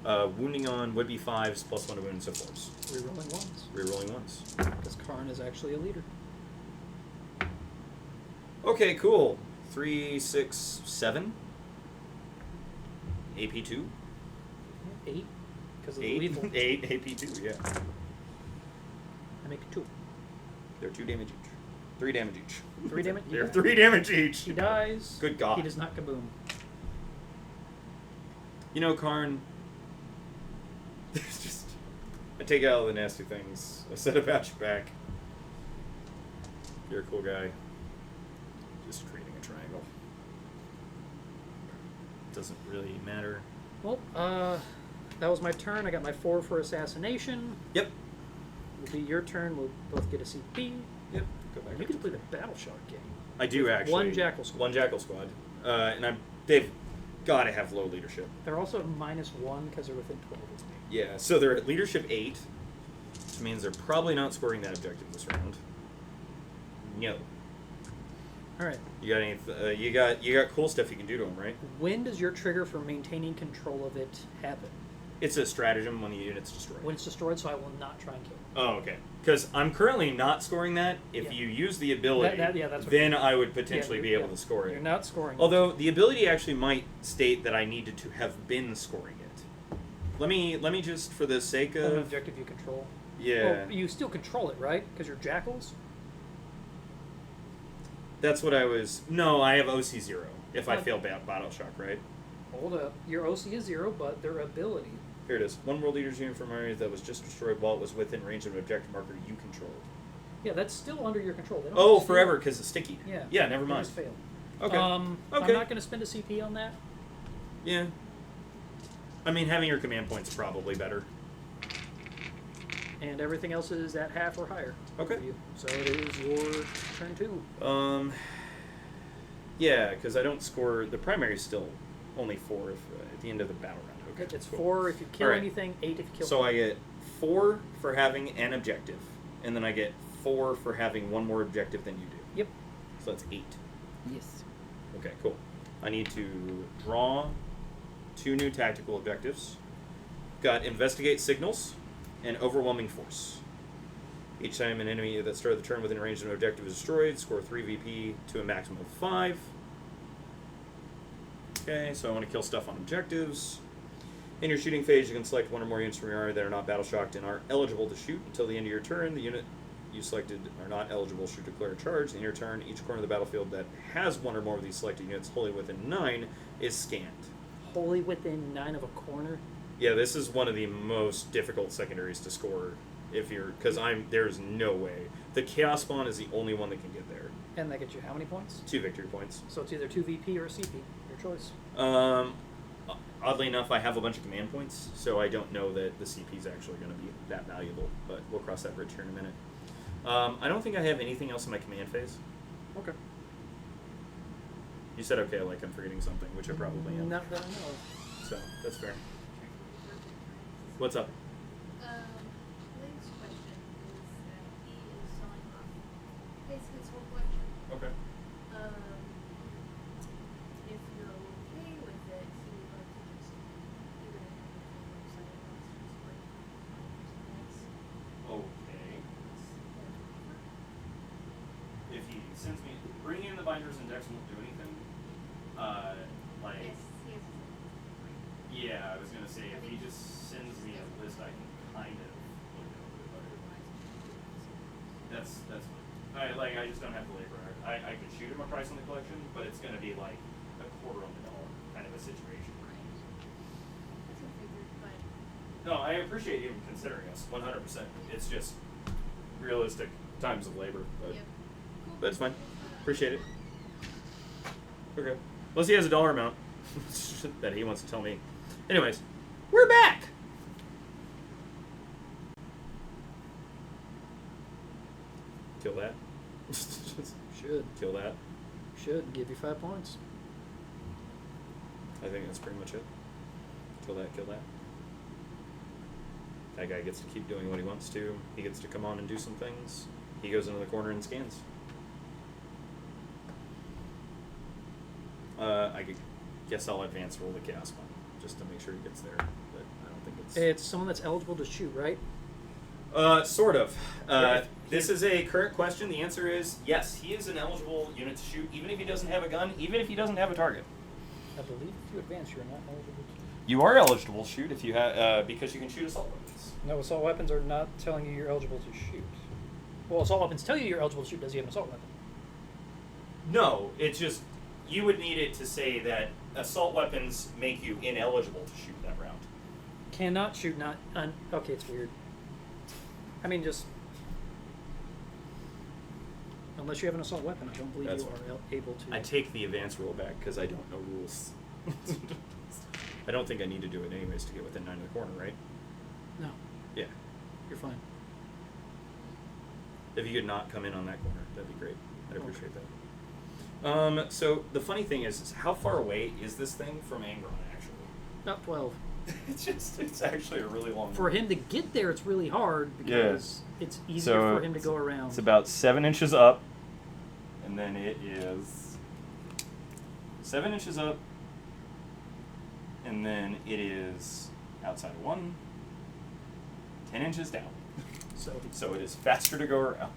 Wounding on would be 5s +1 to wound, so 4s. Rerolling 1s. Rerolling 1s. Because Karn is actually a leader. Okay, cool. 3, 6, 7. AP2. 8. Because of the 8. lethal. 8 AP2, yeah. I make 2. They're 2 damage each. 3 damage each. 3 damage? They're Yeah. 3 damage each. He dies. Good God. He does not kaboom. You know, Karn, there's just... I take out all the nasty things. I said about your back. You're a cool guy. Just creating a triangle. Doesn't really matter. Well, that was my turn. I got my 4 for assassination. Yep. It'll be your turn. We'll both get a CP. Yep. Go back You up can to play 3. the Battle Shock game. I do actually. 1 Jackal Squad. 1 Jackal Squad. And they've got to have low leadership. They're also at -1 because they're within 12 of me. Yeah, so they're at leadership 8, which means they're probably not scoring that objective this round. No. All right. You got any? You got cool stuff you can do to them, right? When does your trigger for maintaining control of it happen? It's a stratagem when the unit's destroyed. When it's destroyed, so I will not try and kill it. Oh, okay. Because I'm currently not scoring that. If Yeah. you use the ability, Yeah, that's what then you- I would potentially Yeah, be able to score it. You're not scoring. Although the ability actually might state that I needed to have been scoring it. Let me just, for the sake an of objective you control. yeah, Well, you still control it, right? Because you're jackals. that's what I was. No, I have OC 0 if I Okay. fail Battle Shock, right? Hold up. Your OC is 0, but their ability. Here it is. 1 world leader's unit from armies that was just destroyed while it was within range of an objective marker you controlled. Yeah, that's still under your control. They don't Oh, steal forever, it. because it's sticky. Yeah. Yeah, never They mind. just fail. Okay. I'm Okay. not going to spend a CP on that. Yeah. I mean, having your command point's probably better. And everything else is at half or higher. Okay. For you. So it is your turn 2. Yeah, because I don't score. The primary is still only 4 if, at the end of the battle round. Okay, It's cool. 4 if you kill Alright. anything, 8 if you kill. So I get 4 for having an objective, and then I get 4 for having one more objective than you do. Yep. So that's 8. Yes. Okay, cool. I need to draw 2 new tactical objectives. Got Investigate Signals and Overwhelming Force. Each time an enemy that started the turn within range of an objective is destroyed, score 3 VP to a maximum of 5. Okay, so I want to kill stuff on objectives. In your shooting phase, you can select 1 or more units from your army that are not battle shocked and are eligible to shoot until the end of your turn. The unit you selected are not eligible should declare a charge. In your turn, each corner of the battlefield that has 1 or more of these selected units wholly within 9 is scanned. Wholly within 9 of a corner. Yeah, this is one of the most difficult secondaries to score if you're, because there's no way. The Chaos Spawn is the only one that can get there. And that gets you how many points? 2 victory points. So it's either 2 VP or a CP. Your choice. Oddly enough, I have a bunch of command points, so I don't know that the CP is actually going to be that valuable, but we'll cross that bridge here in a minute. I don't think I have anything else in my command phase. Okay. You said okay, like I'm forgetting something, which I probably am. Not that I know of. So, that's fair. What's up? Lane's question is that he is selling off basically his whole collection. Okay. If you're okay with it, he would like to just either website or Okay. If he sends me, bringing in the binders and decks won't do anything. Yes, he has his Yeah, I was gonna say if he just sends me a list, I can kind of look over it. That's fine. I just don't have the labor. I could shoot him a price on the collection, but it's gonna be like a quarter on the dollar kind of a situation. That's what I figured, but No, I appreciate you considering us 100%. It's just realistic times of labor, but yep. Cool. that's fine. Appreciate it. Okay. Unless he has a dollar amount that he wants to tell me. Anyways, we're back. Kill that. Should. Kill that. Should. Give you 5 points. I think that's pretty much it. Kill that, kill that. That guy gets to keep doing what he wants to. He gets to come on and do some things. He goes into the corner and scans. I guess I'll advance roll the chaos one just to make sure he gets there, but I don't think it's... It's someone that's eligible to shoot, right? Sort of. Right. This is a current question. The answer is yes, he is an eligible unit to shoot, even if he doesn't have a gun, even if he doesn't have a target. I believe if you advance, you're not eligible to. You are eligible to shoot if you have, because you can shoot assault weapons. No, assault weapons are not telling you you're eligible to shoot. Well, assault weapons tell you you're eligible to shoot. Does he have an assault weapon? No, it's just you would need it to say that assault weapons make you ineligible to shoot that round. Cannot shoot, not... okay, it's weird. I mean, just... Unless you have an assault weapon, I don't believe That's you fine. are able to. I take the advance rule back because I don't know rules. I don't think I need to do it anyways to get within 9 of the corner, right? No, Yeah. you're fine. If you could not come in on that corner, that'd be great. I'd appreciate that. So the funny thing is how far away is this thing from Angron, actually? About 12. It's actually a really long For him to get there, it's really hard because it's easier So for him to go around. It's about 7 inches up, and then it is 7 inches up, and then it is outside of 1, 10 inches down. So it is faster to go around.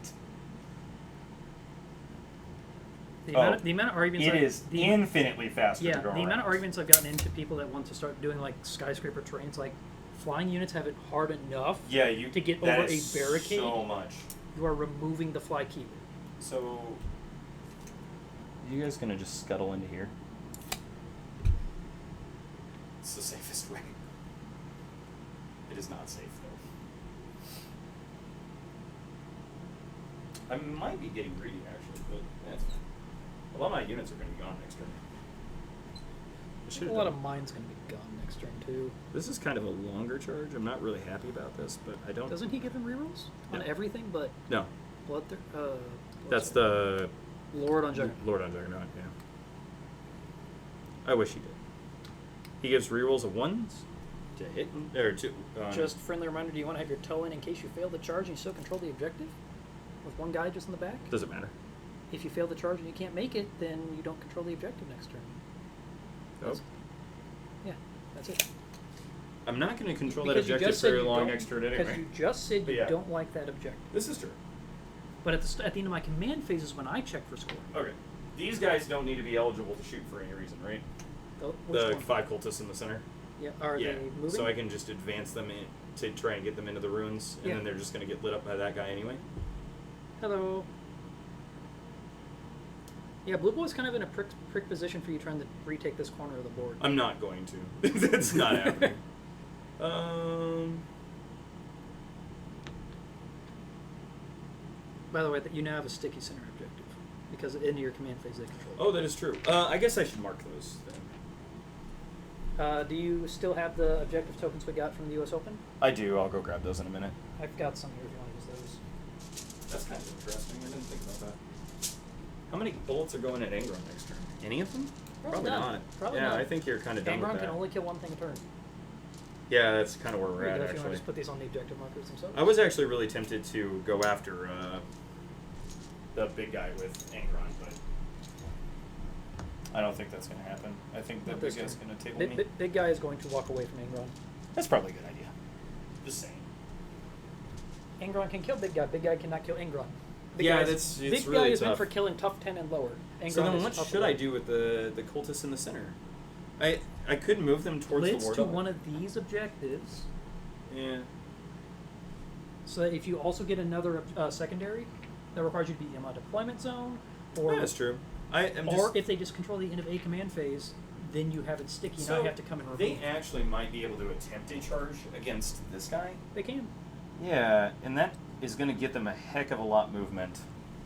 The amount of arguments It is infinitely faster yeah, to go around. the amount of arguments I've gotten into people that want to start doing like skyscraper terrains, like flying units have it hard enough to get that over a is barricade. so much. You are removing the fly keyword. So, you guys gonna just scuttle into here? It's the safest way. It is not safe though. I might be getting greedy actually, but that's fine. A lot of my units are gonna be gone next turn. A lot of mine's going to be gone next turn too. This is kind of a longer charge. I'm not really happy about this, but I don't. Doesn't he give him rerolls on No. everything but No, Blood? that's the Lord on Juggernaut. Lord on Juggernaut. Yeah. I wish he did. He gives rerolls of 1s to hit, or 2. Just friendly reminder, do you want to have your toe in case you fail the charge and you still control the objective? With one guy just in the back? Doesn't matter. If you fail the charge and you can't make it, then you don't control the objective next turn. Oh. Yeah, that's it. I'm not going to control that Because you objective just said very you long don't- next turn Because anyway. you just said you Yeah. don't like that objective. This is true. But at the end of my command phase is when I check for score. Okay. These guys don't need to be eligible to shoot for any reason, right? Which The one? 5 cultists in the center. Yeah, are Yeah. they moving? So I can just advance them in to try and get them into the ruins, and Yeah. then they're just going to get lit up by that guy anyway. Hello. Yeah, blue boy's kind of in a prick position for you trying to retake this corner of the board. I'm not going to. It's not happening. By the way, you now have a sticky center objective because in your command phase they control. Oh, that is true. I guess I should mark those then. Do you still have the objective tokens we got from the U.S. Open? I do. I'll go grab those in a minute. I've got some here if you want to use those. That's kind of interesting. I didn't think about that. How many bullets are going at Angron next turn? Any of them? Probably not. Probably yeah, not. I think you're kind of done with Angron that. can only kill one thing a turn. Yeah, that's kind of where we're Here you at, go, if you want actually. to just put these on the objective markers themselves. I was actually really tempted to go after the big guy with Angron, but I don't think that's going to happen. I think the Not big this guy's turn. going to table me. Big guy is going to walk away from Angron. That's probably a good idea. Just saying. Angron can kill big guy. Big guy cannot kill Angron. Yeah, it's it's big really guy is meant tough. for killing tough 10 and lower. Angron So then is what tough should I 11. do with the cultists in the center? I could move them towards Blitz the ward to level. one of these objectives, Yeah. so that if you also get another secondary, that requires you to be in a deployment zone, or That's true. I'm or just, if they just control the end of a command phase, then you have it sticky. Now you have to come and remove. they actually might be able to attempt a charge against this guy. They can. Yeah, and that is going to get them a heck of a lot movement.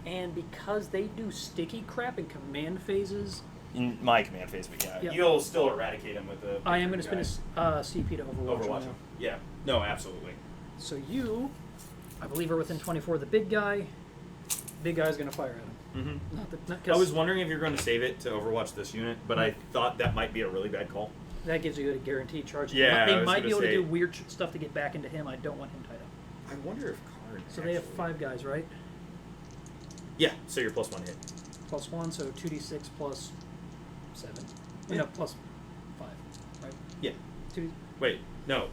And because they do sticky crap in command phases, In my command phase, but Yeah. you'll still eradicate him with the. I am going to spin a CP to Overwatch. Overwatch now. him. Yeah. No, absolutely. So you, I believe, are within 24 of the big guy. Big guy's going to fire at him. Mm-hmm. Not I was wondering if you're going to save it to Overwatch this unit, but I thought that might be a really bad call. That gives you a guaranteed charge. Yeah, They I was might be gonna able to say- do weird stuff to get back into him. I don't want him tied up. I wonder if card. So they have 5 guys, right? Yeah, so you're +1 hit. Plus 1, so 2d6 plus 7. Yeah. No, plus 5, right? Yeah. 2d, Wait, no.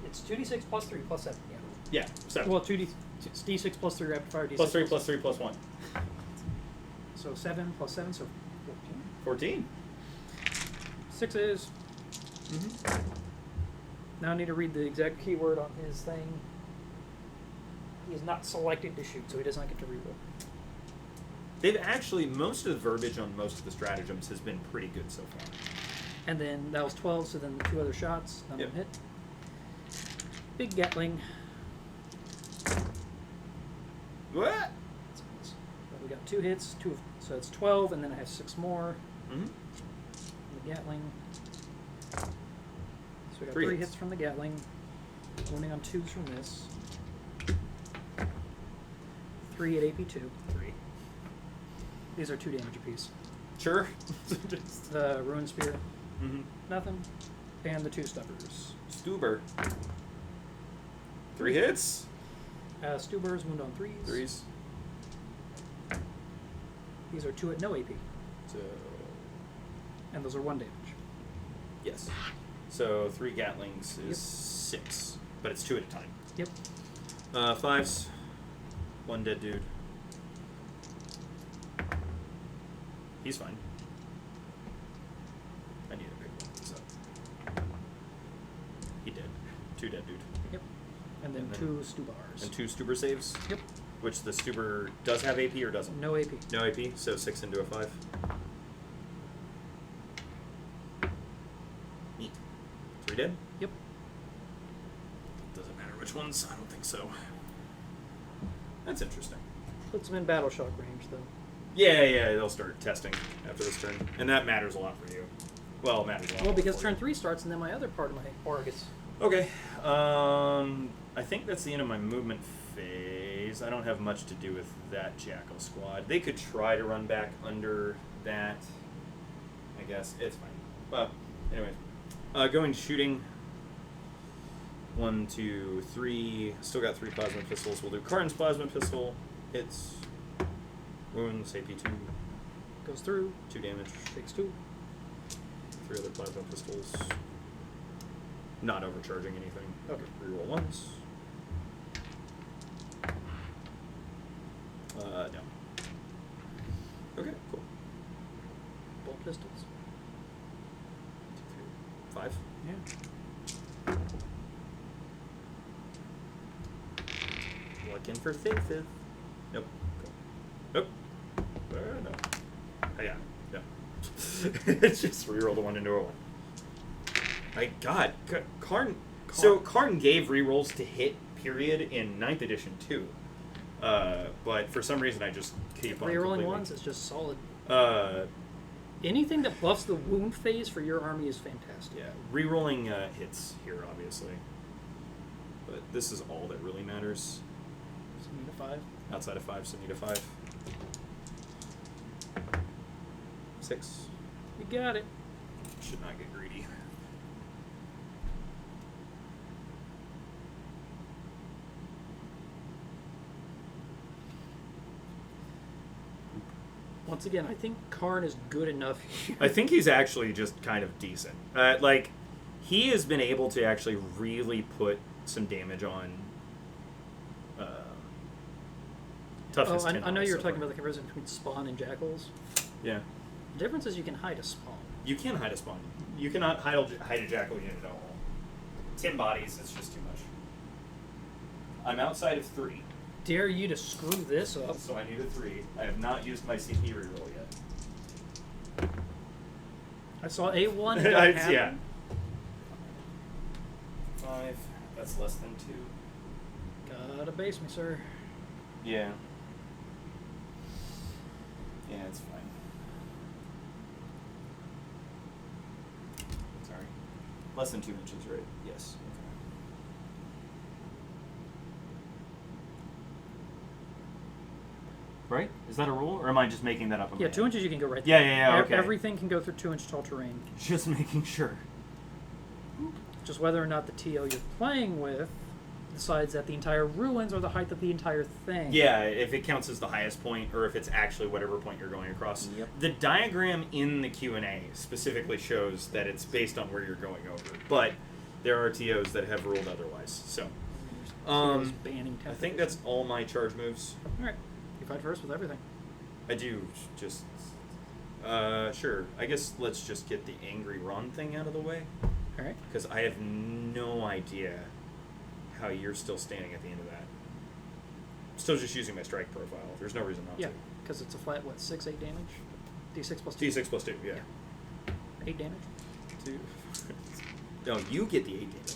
it's 2d6 plus 3 plus 7, yeah. Yeah, 7. Well, d6 plus 3 rapid fire, d6 +3 +3 +1. So 7 plus 7, so 14. 14. 6s. Mm-hmm. Now I need to read the exact keyword on his thing. He is not selected to shoot, so he does not get to reroll. They've actually, most of the verbiage on most of the stratagems has been pretty good so far. And then that was 12, so then the 2 other shots, none of them hit. Big Gatling. What? So we got 2 hits, so it's 12, and then I have 6 more. Mm-hmm. The Gatling. So we got 3 3 hits. hits from the Gatling. Wounding on 2s from this. 3 at AP2. 3. These are 2 damage apiece. Sure. The Ruin Spear, Mm-hmm. nothing. And the 2 Stubbers. Stuber. 3 hits. Stubbers wound on 3s. 3s. These are 2 at no AP. So, And those are 1 damage. yes. So 3 Gatlings is Yep. 6, but it's 2 at a time. Yep. 5s. 1 dead dude. He's fine. I need a big one. So. He dead. 2 dead dude. Yep. And then And then- 2 Stubbars. And 2 Stuber saves. Yep. Which the Stuber does have AP or doesn't? No AP. No AP, so 6 into a 5. Neat. 3 dead? Yep. Doesn't matter which ones, I don't think so. That's interesting. Puts them in battle shock range, though. Yeah, they'll start testing after this turn. And that matters a lot for you. Well, it matters a lot. Well, more because for turn you. 3 starts, and then my other part of my aura gets... Okay. I think that's the end of my movement phase. I don't have much to do with that Jackal squad. They could try to run back under that. I guess it's fine. Well, anyway. Going to shooting. 1, 2, 3. Still got 3 plasma pistols. We'll do Karn's plasma pistol. Hits. Wounds. AP2. Goes through. 2 damage. Takes 2. 3 other plasma pistols. Not overcharging anything. Okay. Reroll once. No. Okay, cool. Bolt pistols. 2, 3, 5. Yeah. Looking for fifth. Nope. Cool. Nope. No. Oh, yeah. No. It's just reroll the 1 into a 1. My God, Karn. So Karn gave rerolls to hit, period, in 9th edition too. But for some reason I just keep on Rerolling completely. ones is just solid. Uh, Anything that buffs the wound phase for your army is fantastic. yeah, rerolling hits here obviously, but this is all that really matters. So you need a 5. Outside of 5, so need a 5. 6. You got it. Should not get greedy. Once again, I think Karn is good enough here. I think he's actually just kind of decent. Like, he has been able to actually really put some damage on toughness. Oh, 10 I know you were so talking far. about the comparison between spawn and jackals. Yeah. The difference is you can hide a spawn. You can hide a spawn. You cannot hide a jackal unit at all. 10 bodies is just too much. I'm outside of 3, Dare you to screw this up? so I need a 3. I have not used my CP reroll yet. I saw A1. It didn't happen. Yeah. 5. That's less than 2. Gotta base me, sir. Yeah. Yeah, it's fine. Sorry. Less than 2 inches, right? Yes. Okay. Right? Is that a rule, or am I just making that up? In Yeah, my 2 head? inches you can go right Yeah, there. yeah, okay. Everything can go through 2-inch tall terrain. Just making sure. Just whether or not the TO you're playing with decides that the entire ruins are the height of the entire thing. Yeah, if it counts as the highest point, or if it's actually whatever point you're going across. Yep. The diagram in the Q&A specifically shows that it's based on where you're going over, but there are TOs that have ruled otherwise. So, TO's banning I think that's all my charge moves. all right. You fight first with everything. I do just, sure. I guess let's just get the angry Ron thing out of the way, All right. because I have no idea how you're still standing at the end of that. Still just using my strike profile. There's no reason not Yeah, to. because it's a flat, 6, 8 damage? D6 plus 2. D6 plus 2, yeah. 8 damage. 2. No, you get the 8 damage.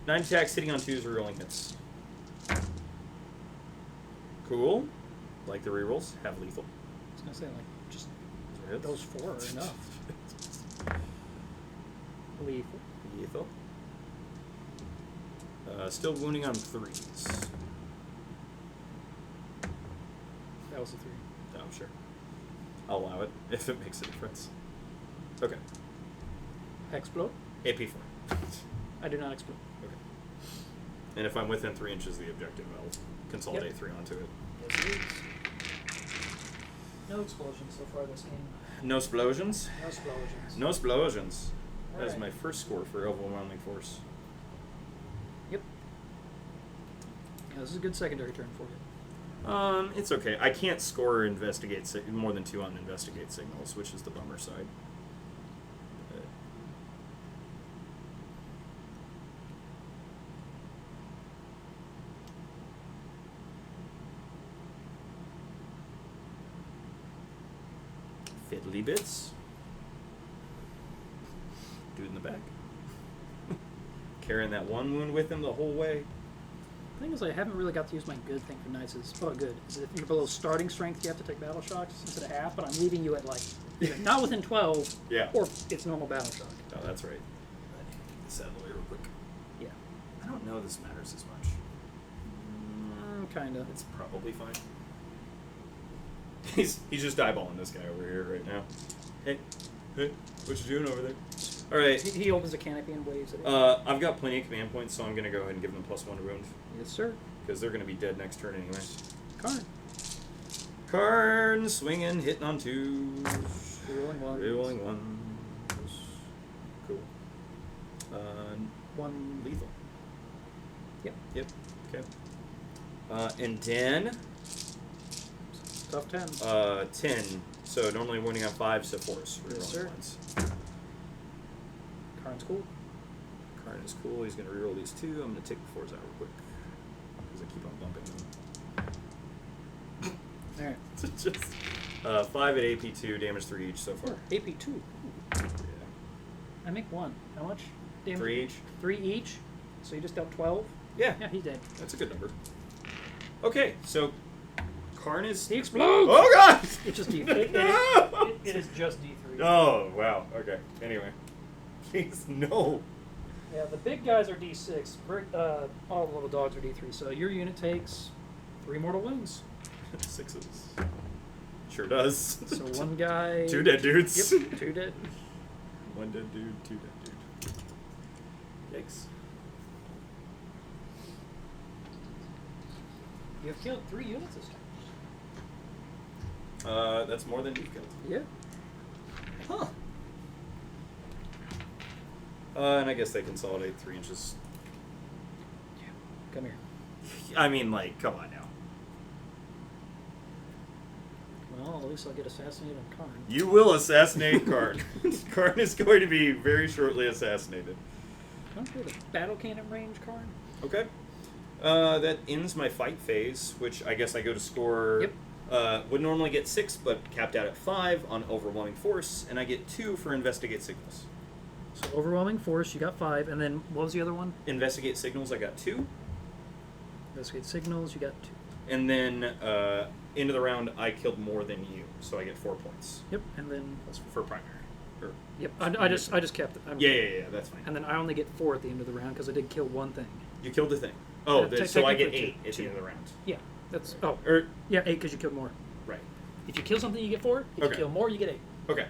9 attacks, hitting on 2s, rerolling hits. Cool. Like the rerolls, have lethal. I was going to say, like, just Hits. those 4 are enough. Lethal. Lethal. Still wounding on 3s. That was a 3. Oh, sure. I'll allow it if it makes a difference. Okay. Explode? AP4. I do not explode. Okay. And if I'm within 3 inches of the objective, I'll consolidate Yep. 3 onto it. Yes, it is. No explosions so far this game. No explosions. No explosions. No explosions. That is Alright. my first score for overwhelming force. Yep. Yeah, this is a good secondary turn for you. It's okay. I can't score investigate more than 2 on investigate signals, which is the bummer side. Fiddly bits. Dude in the back. Carrying that 1 wound with him the whole way. The thing is, I haven't really got to use my good thing for knights. Good. Is if you're below starting strength, you have to take battle shocks instead of half, but I'm leaving you at, like, either not within 12, Yeah. or it's normal battle shock. Oh, that's right. This out of the way real quick. Yeah. I don't know this matters as much. Kinda. It's probably fine. He's just eyeballing this guy over here right now. Hey, Hey, what you doing over there? All right. He opens the canopy and waves at it. I've got plenty of command points, so I'm gonna go ahead and give them +1 to wound Yes, sir. because they're gonna be dead next turn anyway. Karn. Karn swinging, hitting on 2s. Rerolling 1. Rerolling 1s. Cool. 1 Lethal. Yep. Yep. Okay. And 10. Tough 10. 10. So normally wounding on 5s, so 4s. Yes, Rerolling sir. 1s. Karn's cool. Karn is cool. He's gonna reroll these 2. I'm gonna take the 4s out real quick because I keep on bumping them. Alright. Just 5 at AP2, damage 3 each so far. AP2. Yeah. I make 1. How much? Damage? 3 each. 3 each. So you just dealt 12? Yeah. Yeah, he's dead. That's a good number. Okay, so Karn is. He explodes! Oh god! It's just D3. It is just D3. Oh wow. Okay. Anyway. Jeez, no. Yeah, the big guys are D6. All the little dogs are D3. So your unit takes 3 mortal wounds. 6s. Sure does. So one guy. 2 dead dudes. Yep, 2 dead. 1 dead dude, 2 dead dude. Yikes. You have killed 3 units this time. That's more than you've killed. Yeah. Huh. And I guess they consolidate 3 inches. Come here. I mean, like, come on now. Well, at least I'll get assassinated on Karn. You will assassinate Karn. Karn is going to be very shortly assassinated. Don't go to battle cannon range, Karn. Okay. That ends my fight phase, which I guess I go to score. Yep. Would normally get 6, but capped out at 5 on overwhelming force, and I get 2 for investigate signals. So overwhelming force, you got 5, and then what was the other one? Investigate signals, I got 2, Investigate signals, you got 2. and then end of the round, I killed more than you, so I get 4 points. Yep, and then That's for primary. Or, yep. I just kept it. yeah, that's fine. And then I only get 4 at the end of the round because I did kill 1 thing. You killed the thing. Oh, Yeah, so I get technically 8 at the end of the round. Yeah, that's Yeah, 8 because you killed more. right. If you kill something, you get 4. If Okay. you kill more, you get 8. Okay.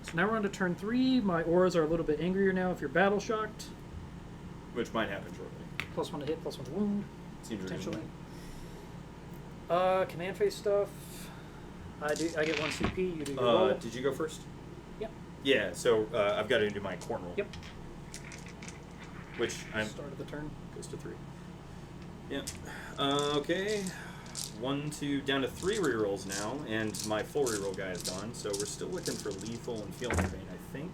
So now we're on to turn 3. My auras are a little bit angrier now if you're battle shocked. Which might happen shortly. +1 to hit, +1 to wound, Seems potentially. reasonable. Command phase stuff. I get 1 CP. You do your roll. Did you go first? Yep. Yeah, so I've got to do my corn roll. Yep. Which I'm Start of the turn. goes to 3. Yep. Okay. 1, 2, down to 3 rerolls now, and my full reroll guy is gone. So we're still looking for lethal and feel no pain, I think.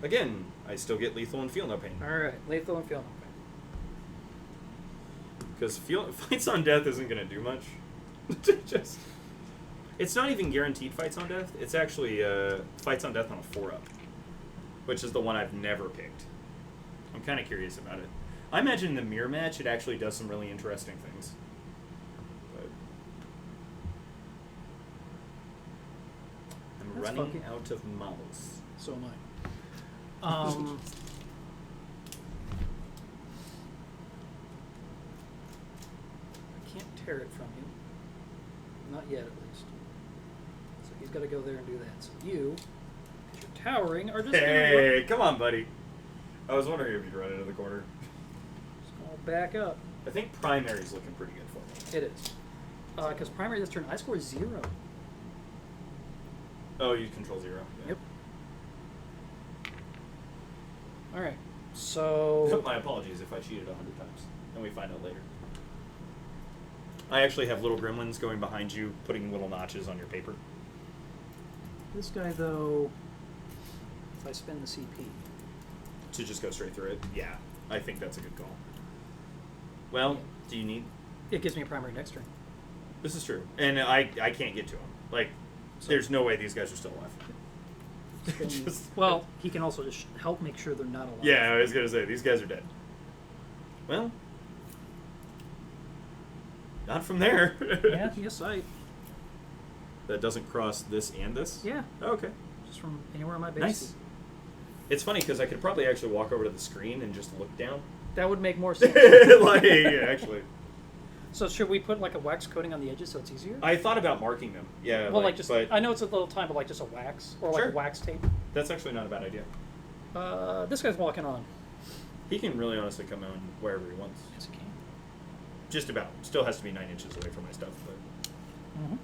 Again, I still get lethal and feel no pain All right, lethal and feel no because fights on death isn't going to do much. Just. It's not even guaranteed fights on death. It's actually fights on death on a 4-up, which is the one I've never picked. I'm kind of curious about it. I imagine in the mirror match it actually does some really interesting things. But I'm That's running funky. out of models. So am I. I can't tear it from you. Not yet, at least. So he's got to go there and do that. So you, because you're towering, are just going Hey, come on, buddy. I was wondering if you'd run into the corner. to back up. I think primary's looking pretty good for me. It is. Because primary this turn, I score 0. Oh, you control 0. Yeah. Yep. All right. So My apologies if I cheated 100 times, and we find out later. I actually have little gremlins going behind you, putting little notches on your paper. this guy, though, if I spend the CP, To just go straight through it? Yeah, I think that's a good call. Well, do you need... it gives me a primary next turn. This is true. And I can't get to them. Like, there's no way these guys are still alive. Just- Well, he can also just help make sure they're not alive. Yeah, I was going to say, these guys are dead. Well... Not from there. Yeah, yes, That doesn't cross this and this? yeah, Oh, okay. just from anywhere on my base. Nice. It's funny because I could probably actually walk over to the screen and just look down. That would make more sense. Like, yeah, actually. So should we put like a wax coating on the edges so it's easier? I thought about marking them. Yeah. Well, like just but I know it's a little time, but like just a wax or like Sure. a wax tape. that's actually not a bad idea. This guy's walking on. He can really honestly come in wherever he wants. Yes, he can. Just about. Still has to be 9 inches away from my stuff, but Mm-hmm.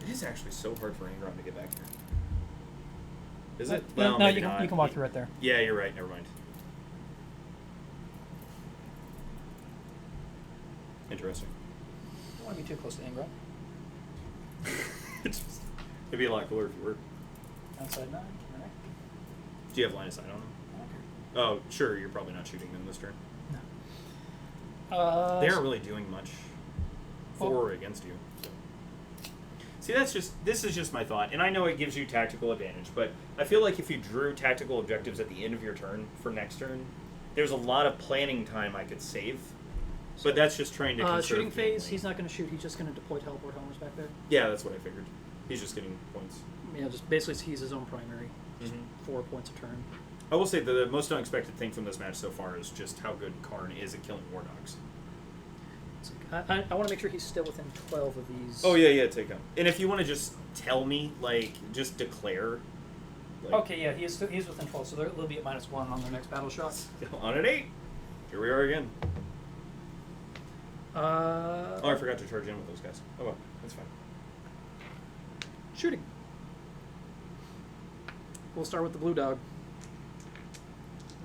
it is actually so hard for Ingron to get back here. Is it? No, Well, maybe you can not. you can walk through right there. Yeah, you're right. Never mind. Interesting. Don't want to be too close to Ingram. It'd be a lot cooler if you were. Outside 9. Right. Do you have line of sight on them? I don't care. Oh, sure. You're probably not shooting them this turn. No. They aren't really doing much for Oh. or against you. So. See, this is just my thought, and I know it gives you tactical advantage, but I feel like if you drew tactical objectives at the end of your turn for next turn, there's a lot of planning time I could save. But that's just trying to conserve Shooting phase, gameplay. he's not going to shoot. He's just going to deploy teleport homers back there. Yeah, that's what I figured. He's just getting points. Yeah, just basically he's his own primary. Just Mhm. 4 points a turn. I will say the most unexpected thing from this match so far is just how good Karn is at killing war dogs. It's like, I want to make sure he's still within 12 of these. Oh yeah, take him. And if you want to just tell me, like, just declare. Like, Okay, yeah, he's within 12, so they'll be at -1 on their next battle shot. On an 8. Here we are again. Uh, Oh, I forgot to charge in with those guys. Oh well, that's fine. Shooting. We'll start with the blue dog.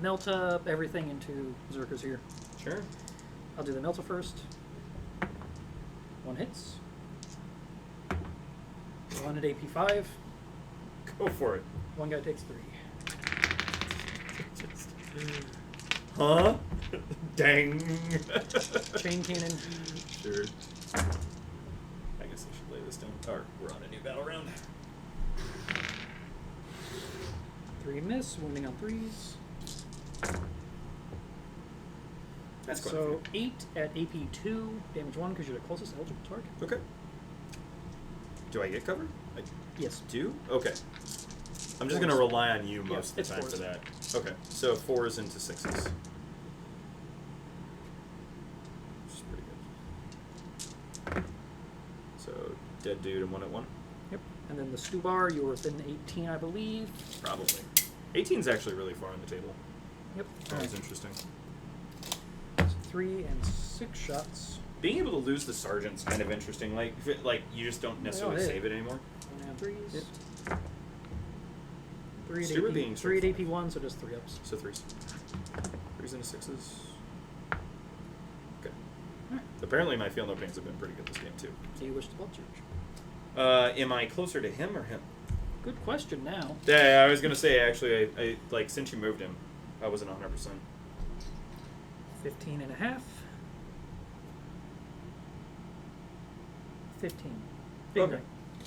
Melt up everything into Berserkers here. Sure. I'll do the Melta first. 1 hits. 1 at AP5. Go for it. 1 guy takes 3. Huh? Dang. Chain cannon. Sure. I guess I should lay this down. Or we're on a new battle round. 3 miss, wounding on 3s. That's quite a So 8 at AP2, damage 1 because you're the closest eligible target. few. Okay. Do I get covered? I Yes. do? Okay. I'm just going to Fours. rely on you Yeah, most of the it's time for fours. that. Okay. So 4s into 6s. Which is pretty good. So dead dude and 1 at 1? Yep. And then the Stubar, you were within 18, I believe. Probably. 18's actually really far on the table. Yep. That was interesting. So 3 and 6 shots. Being able to lose the sergeant's kind of interesting. Like, if it, like you just don't necessarily hit. save it anymore. Wounding on 3s. Yep. 3 at Stuber AP, being 3 at strength AP1, so just 3 ups. So 3s. 3s into 6s. Okay. Alright. Apparently my feel no pains have been pretty good this game too. Do you wish to blood charge? Am I closer to him or him? Good question now. Yeah, I was gonna say actually, I like since you moved him, I wasn't 100%. 15 and a half. 15. Big Okay.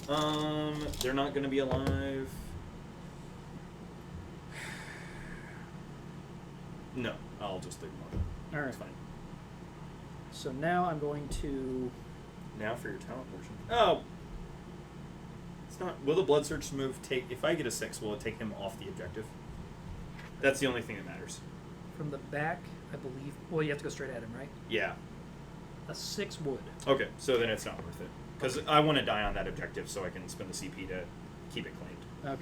ring. They're not gonna be alive. No, I'll just leave them on. All right. It's fine. So now I'm going to. Now for your talent portion. Oh. It's not. Will the blood search move take? If I get a 6, will it take him off the objective? That's the only thing that matters. From the back, I believe. Well, you have to go straight at him, right? Yeah. A 6 would. Okay, so then it's not worth it. Because I want to die on that objective so I can spend the CP to keep it claimed.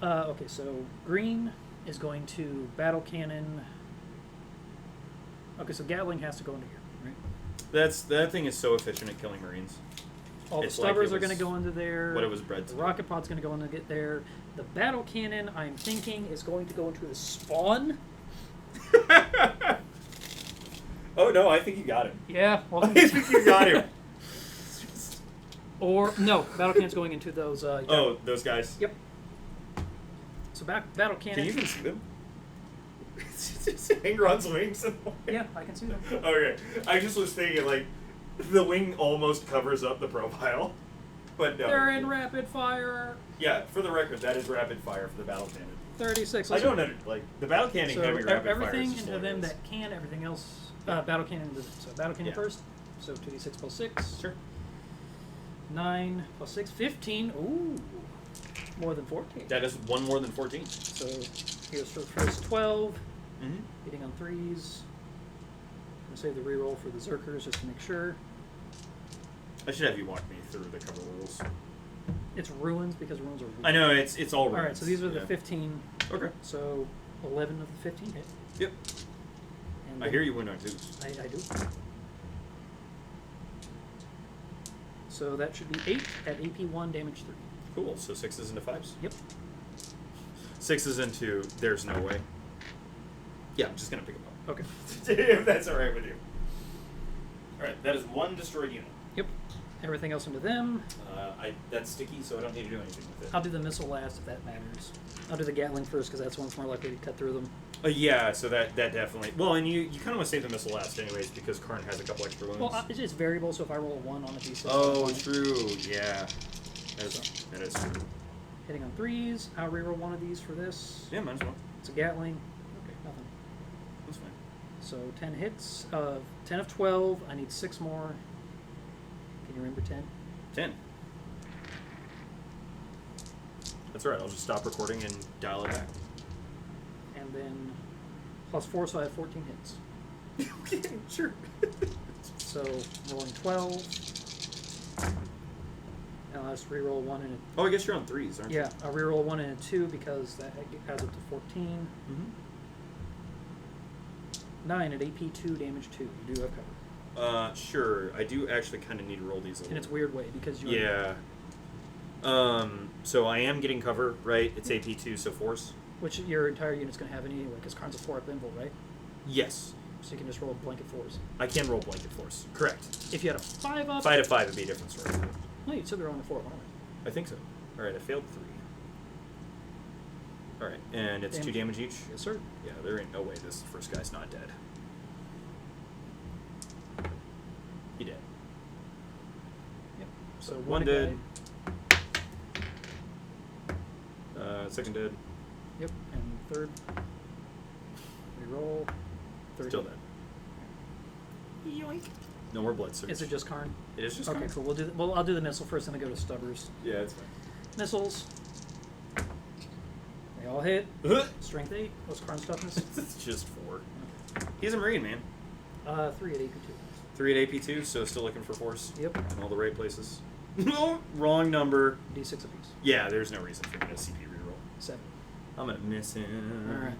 Okay. Okay, so green is going to battle cannon. Okay, so Gatling has to go into here, right? That thing is so efficient at killing Marines. All the It's like stubbers it are going to was go into there. what it was bred The to do. rocket pod's going to go in to get there. The battle cannon, I'm thinking, is going to go into the spawn. Oh no, I think you got him. Yeah. Well, I think you got him. or no, battle cannon's going into those. Oh, those guys. Yep. So battle cannon. Can you even see them? It's just Angron's wings in the way. Yeah, I can see them. Okay, I just was thinking like the wing almost covers up the profile, but no. They're in rapid fire. Yeah, for the record, that is rapid fire for the battle cannon. 36. I don't know, like the battle cannon So having rapid fire. everything Is just into what it them is. that can, everything else. Battle cannon. So battle cannon Yeah. first. So 2d6 plus 6. Sure. 9 plus 6. 15. Ooh. More than 14. That is one more than 14. So here's for the first 12. Mm-hmm. Hitting on 3s. gonna save the reroll for the Zerkers just to make sure. I should have you walk me through the cover rules. It's ruins because ruins are. I know it's all All rules. right, so these are the yeah. 15. Okay. So 11 of the 15 hit. Yep. And I hear you win on twos. I do. So that should be 8 at AP 1, damage 3. Cool. So 6s into 5s. Yep. 6s into there's no way. Yeah, I'm just gonna pick them up. Okay. If that's all right with you. All right, that is 1 destroyed unit. Yep. Everything else into them. That's sticky, so I don't need to do anything with it. I'll do the missile last if that matters. I'll do the Gatling first because that's one's more likely to cut through them. Yeah, so that definitely. Well, and you kind of want to save the missile last anyways because Karn has a couple extra wounds. Well, it's just variable, so if I roll a 1 on a d6. Oh, true. Yeah. That is true. Hitting on 3s. I'll reroll one of these for this. Yeah, might as well. It's a Gatling. Okay, nothing. That's fine. So 10 hits. 10 of 12. I need 6 more. Can you remember 10? 10. That's all right. I'll just stop recording and dial it back. And then plus 4, so I have 14 hits. Okay, sure. So rolling 12. And I'll just reroll 1 and a... Oh, I guess you're on 3s, aren't you? Yeah, I'll reroll 1 and a 2 because that adds up to 14. Mm-hmm. 9 at AP 2, damage 2. You do have cover. Sure. I do actually kind of need to roll these a little. In its weird way because you Yeah. So I am getting cover, right? It's AP2, so force. which your entire unit's going to have anyway because Karn's a 4 up invul, right? Yes. So you can just roll blanket 4s. I can roll blanket force. Correct. If you had a 5 up... If I had a 5, it'd be a different story. No, you'd still be rolling a 4, wouldn't I think so. All right, I failed 3. All right, and it's 2 damage each? Yes, sir. Yeah, there ain't no way this first guy's not dead. He dead. Yep. So One a dead. guy. Second dead. Yep, and third. Reroll. Third. Still dead. Yoink. No more blood surge. Is it just Karn? It is just Okay, Karn. cool. We'll do. Well, I'll do the missile first, then I go to Stubbers. Yeah, it's fine. Missiles. They all hit. Strength 8. What's Karn's toughness? It's just 4. He's a Marine, man. 3 at AP 2. 3 at AP2, so still looking for force. Yep. In all the right places. No, wrong number. D6 apiece. Yeah, there's no reason for me to CP reroll. 7. I'm gonna miss him. Alright.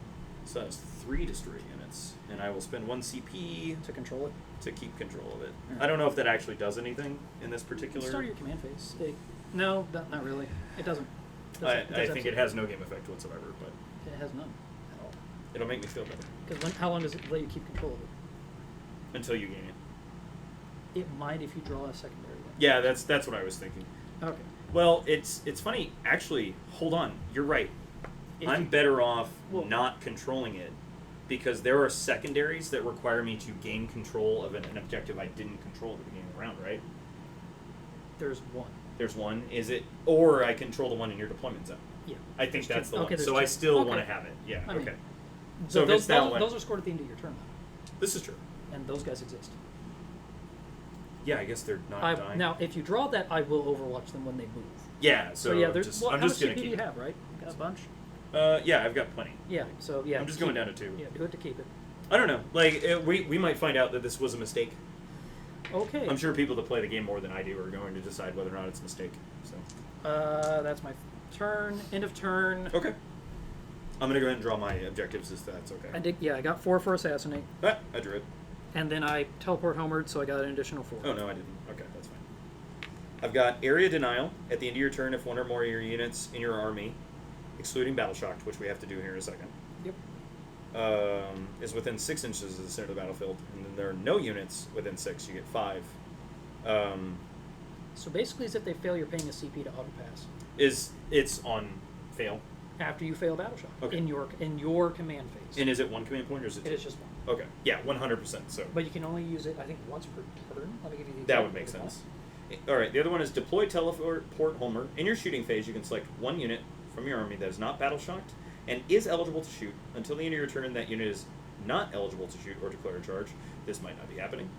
So that's 3 destroy units, and I will spend 1 CP To control it. to keep control of it. Alright. I don't know if that actually does anything in this You particular. start your command phase. No, not really. It doesn't. I think it has no game effect whatsoever, but It has none at all. it'll make me feel better Because how long does it let you keep control of it? until you gain it. It might if you draw a secondary one. Yeah, that's what I was thinking. Okay. Well, it's funny. Actually, hold on. You're right. If I'm you- better off Well- not controlling it because there are secondaries that require me to gain control of an objective I didn't control at the beginning of the round, right? There's one. There's one. Is it? Or I control the one in your deployment zone. Yeah. I think There's that's two. the Okay, one. there's So I two. still Okay. want to have it. Yeah, I mean, okay. So if those, it's that those, one. those are scored at the end of your turn, This is true. and those guys exist. Yeah, I guess they're not dying. Now, if you draw that, I will overwatch them when they move. Yeah, so, yeah, there's. just, Well, I'm how just much going to CP do keep you have, right? Got a bunch. Yeah, I've got plenty. Yeah. So yeah. I'm just going down to 2. Yeah, do it to keep it. I don't know. Like, we might find out that this was a mistake. Okay. I'm sure people that play the game more than I do are going to decide whether or not it's a mistake. So. That's my turn. End of turn. Okay. I'm gonna go ahead and draw my objectives if that's okay. I did. Yeah, I got 4 for assassinate, Ah, I drew it. and then I teleport homeward, so I got an additional 4. Oh no, I didn't. Okay, that's fine. I've got area denial at the end of your turn if one or more of your units in your army, excluding battle shocked, which we have to do here in a second, Yep. is within 6 inches of the center of the battlefield, and then there are no units within 6. You get 5. So basically, as if they fail, you're paying a CP to auto pass It's on fail, after you fail battle shock Okay. in your command phase. and is it 1 command point or is it 2? It is just one, Okay, yeah, 100%. So but you can only use it, I think, once per turn. Let me give you the that exact would make number. sense. All right, the other one is deploy teleport Homer. In your shooting phase, you can select 1 unit from your army that is not battle shocked and is eligible to shoot. Until the end of your turn, that unit is not eligible to shoot or declare a charge. This might not be happening.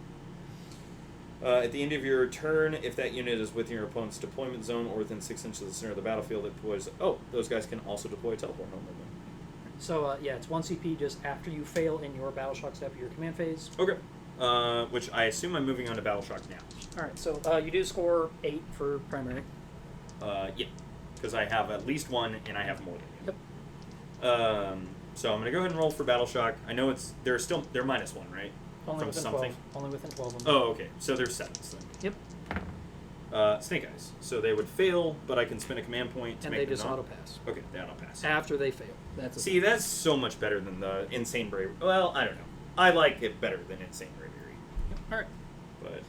At the end of your turn, if that unit is within your opponent's deployment zone or within 6 inches of the center of the battlefield, it deploys. Oh, those guys can also deploy teleport Homer. So yeah, it's 1 CP just after you fail in your battle shock step of your command phase. Okay. which I assume I'm moving on to Battle Shock now. All right, so you do score 8 for primary. Yeah, because I have at least one, and I have more than you. Yep. So I'm gonna go ahead and roll for Battle Shock. I know they're -1, right? Only From within something. 12. Only within 12 of them. Oh, okay. So there's 7s then. Yep. Snake Eyes. So they would fail, but I can spend a command point to And make they them just not. auto pass Okay, they auto pass. after they fail. That's a See, that's so much better than the Insane Bravery. Well, I don't know. I like it better than Insane Bravery, All right. but.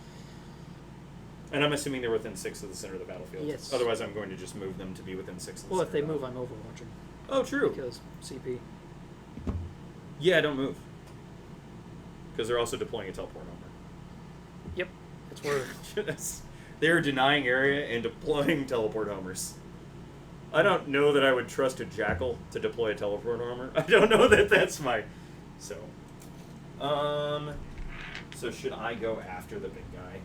And I'm assuming they're within 6 of the center of the battlefield. Yes. Otherwise, I'm going to just move them to be within 6 of the Well, center. if they of the move, I'm overwatching Oh, true. because CP. Yeah, don't move. Because they're also deploying a teleport armor. Yep. It's where They're denying area and deploying teleport homers. I don't know that I would trust a jackal to deploy a teleport armor. I don't know that that's my. So should I go after the big guy?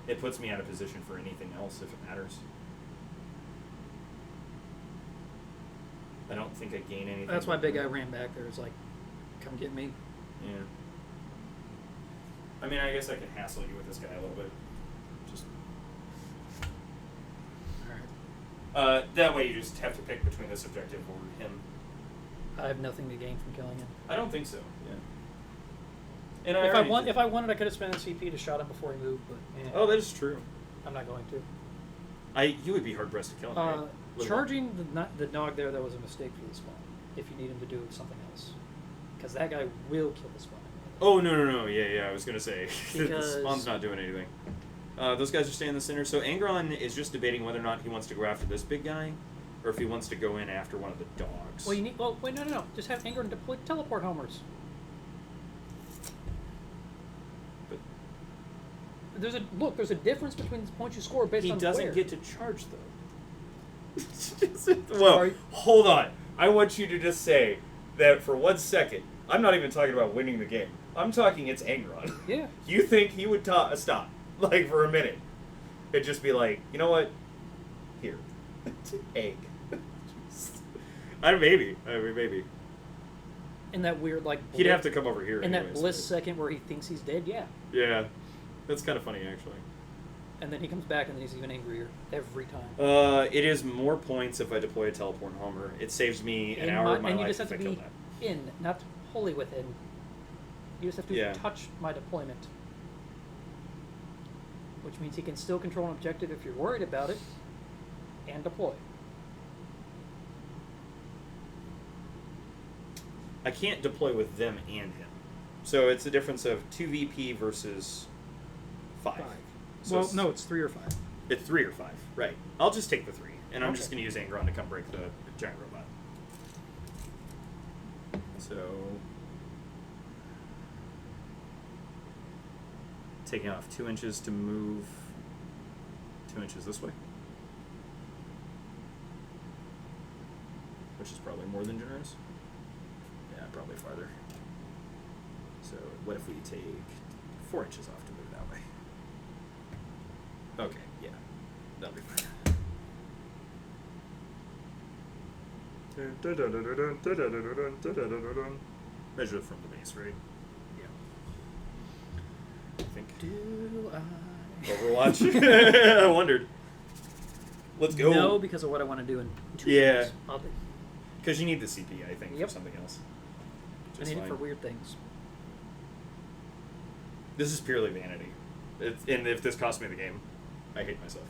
It puts me out of position for anything else if it matters. I don't think I gain anything. that's why big guy ran back there. It's like, come get me. Yeah. I mean, I guess I can hassle you with this guy a little bit. Just. All right. That way you just have to pick between this objective or him. I have nothing to gain from killing him. I don't think so. Yeah. And If I wanted, I could have spent a CP to shot him before he moved, but Oh, that is true. I'm not going to. You would be hard pressed to kill him. Right? Charging the dog there, that was a mistake for the spawn. If you need him to do something else, because that guy will kill the spawn. Oh no! Yeah. I was gonna say the Because- spawn's not doing anything. Those guys are staying in the center. So Angron is just debating whether or not he wants to go after this big guy, or if he wants to go in after one of the dogs. Well, wait, no. Just have Ingrid deploy teleport homers. But There's a difference between the points you score based he on doesn't where. get to charge though. Well, Sorry. hold on. I want you to just say that for 1 second. I'm not even talking about winning the game. I'm talking it's Angron. Yeah. You think he would stop, like, for a minute? It'd just be like, you know what? Here. Egg. Maybe. In that weird like. He'd have to come over here In that anyways, bliss but- second where he thinks he's dead, yeah. Yeah. That's kind of funny, actually. And then he comes back and then he's even angrier every time. It is more points if I deploy a teleport homer. It saves me an hour of my and you life just have if to I be kill that. in, not wholly within. You just have to Yeah. touch my deployment. Which means he can still control an objective if you're worried about it, and deploy. I can't deploy with them and him. So it's a difference of 2 VP versus 5. So it's 3 or 5. It's 3 or 5, right. I'll just take the 3, and I'm Okay. just going to use Angron to come break the giant robot. So... taking off 2 inches to move 2 inches this way. Which is probably more than generous. Yeah, probably farther. So what if we take 4 inches off to move that way? Okay, yeah. That'll be fine. Measure from the base, right? Yeah. I think. Do I? Overwatch. I wondered. Let's go. No, because of what I want to do in 2 Yeah. years. Because you need the CP, I think, Yep. for something else. I Just need it fine. for weird things. This is purely vanity. And if this cost me the game, I hate myself.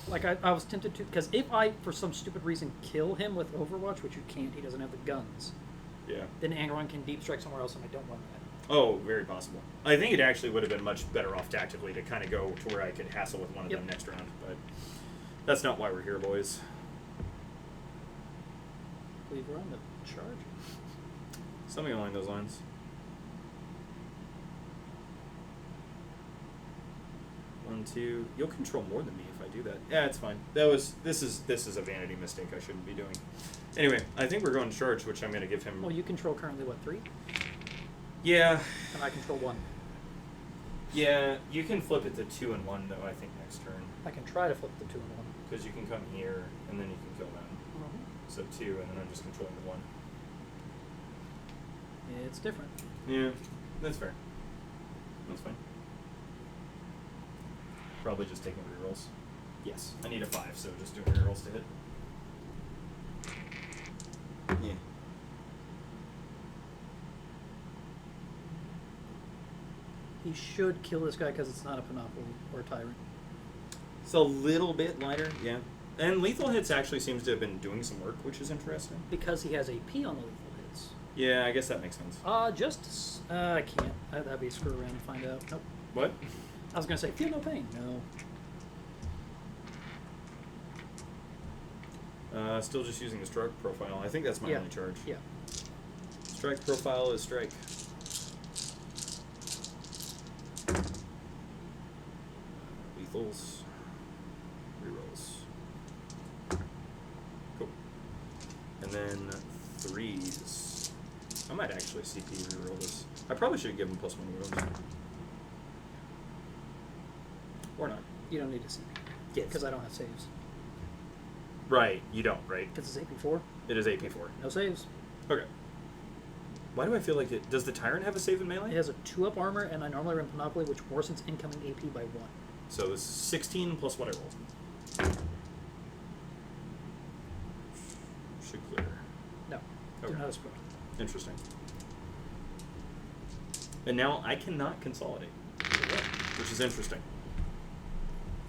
Like, I was tempted to, because if I, for some stupid reason, kill him with Overwatch, which you can't, he doesn't have the guns, Yeah. then Angron can deep strike somewhere else, and I don't want that. Oh, very possible. I think it actually would have been much better off tactically to kind of go to where I could hassle with one of Yep. them next round, but that's not why we're here, boys. I believe we're on the charge. Something along those lines. One, two. You'll control more than me if I do that. Yeah, it's fine. This is a vanity mistake I shouldn't be doing. Anyway, I think we're going to charge, which I'm going to give him. Well, you control currently, what, 3? Yeah. And I control 1. Yeah, you can flip it to 2 and 1 though. I think next turn, I can try to flip the 2 and 1. because you can come here and then you can kill them. So 2, and then I'm just controlling the 1. It's different. Yeah, that's fair. That's fine. Probably just taking rerolls. Yes, I need a 5, so just doing rerolls to hit. Yeah. He should kill this guy because it's not a Panoply or a Tyrant. It's a little bit lighter, yeah. And lethal hits actually seems to have been doing some work, which is interesting. Because he has AP on the lethal hits. Yeah, I guess that makes sense. I can't. That'd be screw around and find out. Nope. What? I was going to say, feel no pain. No. Still just using the strike profile. I think that's my only charge. Yeah. Strike profile is strike. Lethals. Rerolls. Cool. And then 3s. I might actually CP reroll this. I probably should give him +1 wounds. Or not. You don't need a CP. Yes. Because I don't have saves. Right, you don't, right? Because it's AP4. It is AP4. No saves. Okay. Why do I feel like it... Does the Tyrant have a save in melee? It has a 2-up armor, and I normally run Panoply, which worsens incoming AP by 1. So this is 16 plus what I rolled. Should clear. No. Okay. Do not explode. Interesting. And now I cannot consolidate, which is interesting.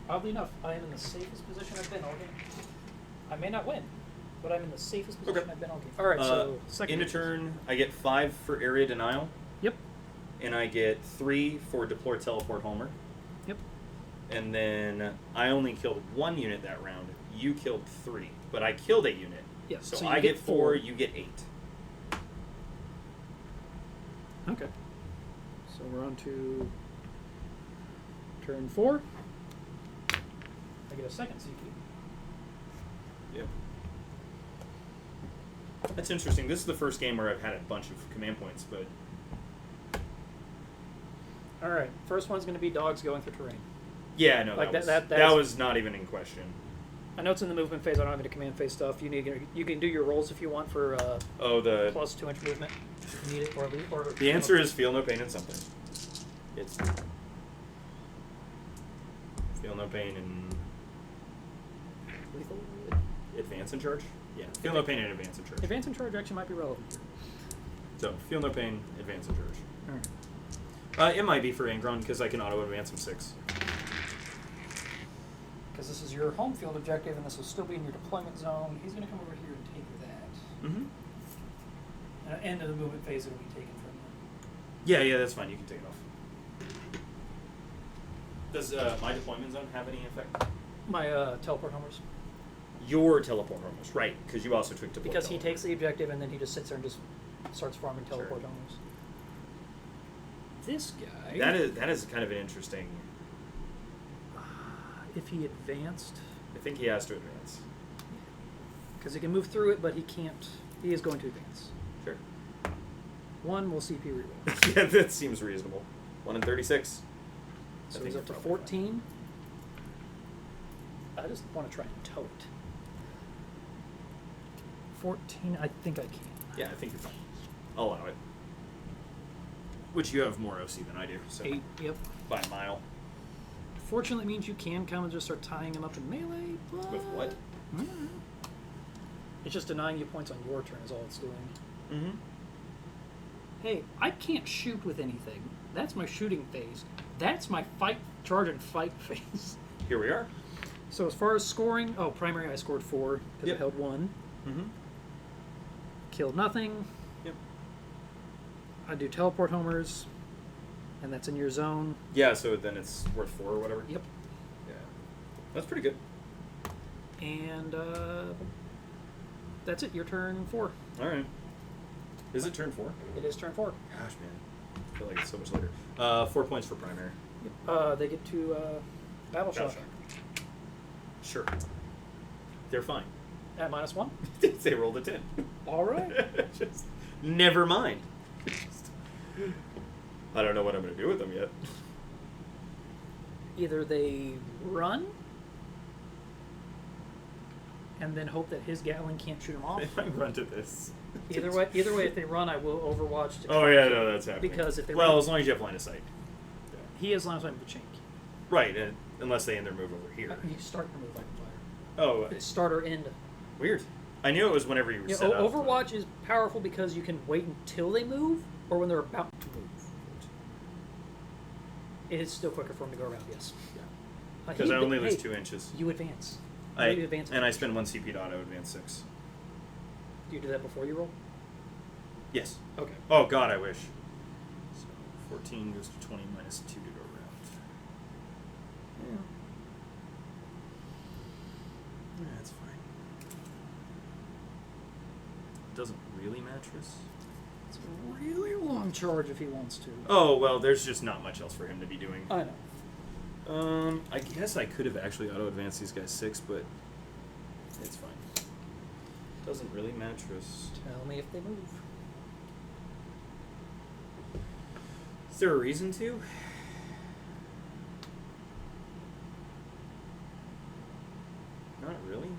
Oddly enough, I am in the safest position I've been all game. I may not win, but I'm in the safest position I've been all game. All right, so second. End of turn, I get 5 for area denial. Yep. And I get 3 for deploy teleport homer. Yep. And then I only killed 1 unit that round. You killed 3, but I killed a unit. Yeah. So, you I get 4, you get 8. Okay. So we're on to turn 4. I get a second CP. Yep. That's interesting. This is the first game where I've had a bunch of command points, but... All right. First one's going to be dogs going through terrain. Yeah, no, Like that that's- was not even in question. I know it's in the movement phase. I don't have any command phase stuff. You can do your rolls if you want for Oh, the... plus 2-inch movement. If you need it, or The answer is feel no pain in something. It's... Feel no pain in... lethal. Advance and charge? Yeah. Feel no pain in advance and charge. Advance and charge actually might be relevant here. So, feel no pain, advance and charge. All right. It might be for Angron, because I can auto-advance him 6. Because this is your home field objective, and this will still be in your deployment zone. He's going to come over here and take that. Mm-hmm. And at the end of the movement phase, it'll be taken from him. Yeah, that's fine. You can take it off. Does my deployment zone have any effect? My teleport homers. Your teleport homers, right? Because you also took deploy. Because he takes the objective, and then he just sits there and just starts farming teleport Sure. homers. This guy... That is kind of an interesting... If he advanced... I think he has to advance. Because he can move through it, but he can't... He is going to advance. Sure. 1 will CP reroll. Yeah, that seems reasonable. 1 in 36. So I he's think up to you're probably 14. I just want to try and tow it. 14, I think I can. Yeah, I think you're fine. I'll allow it. Which you have more OC than I do. So 8, yep. by a mile. Fortunately, it means you can come and just start tying him up in melee, but... With what? It's just denying you points on your turn is all it's doing. Mm-hmm. Hey, I can't shoot with anything. That's my shooting phase. That's my fight, charge, and fight phase. Here we are. So as far as scoring, primary I scored 4 because Yep. I held 1. Mm-hmm. Killed nothing. Yep. I do teleport homers, and that's in your zone. Yeah, so then it's worth 4 or whatever. Yep. Yeah. That's pretty good. And that's it. Your turn 4. All right. Is it turn 4? It is turn 4. Gosh, man. I feel like it's so much later. 4 points for primary. They get to battle shock Sure. They're fine. at -1. They rolled a 10. All right. Just never mind. I don't know what I'm going to do with them yet. Either they run and then hope that his Gatling can't shoot him off. They might run to this. Either way, if they run, I will Overwatch. To Oh yeah, no, that's happening. Because if they well, run, as long as you have line of sight. He has line of sight and Pachinki. Right, and unless they end their move over here. You start your move like fire. Oh, It's start or end. weird. I knew it was whenever you were Yeah, set up. Overwatch is powerful because you can wait until they move or when they're about to move. It is still quicker for them to go around, yes. Because I only lose 2 inches. You advance. I You advance. and I spend 1 CP to auto advance 6. Do you do that before you roll? Yes. Okay. Oh God, I wish. So 14 goes to 20 minus 2 to go around. Yeah. Yeah, that's fine. Doesn't really match us. It's a really long charge if he wants to. Oh well, there's just not much else for him to be doing. I know. I guess I could have actually auto advanced these guys 6, but it's fine. Doesn't really match us. Tell me if they move. Is there a reason to? Not really.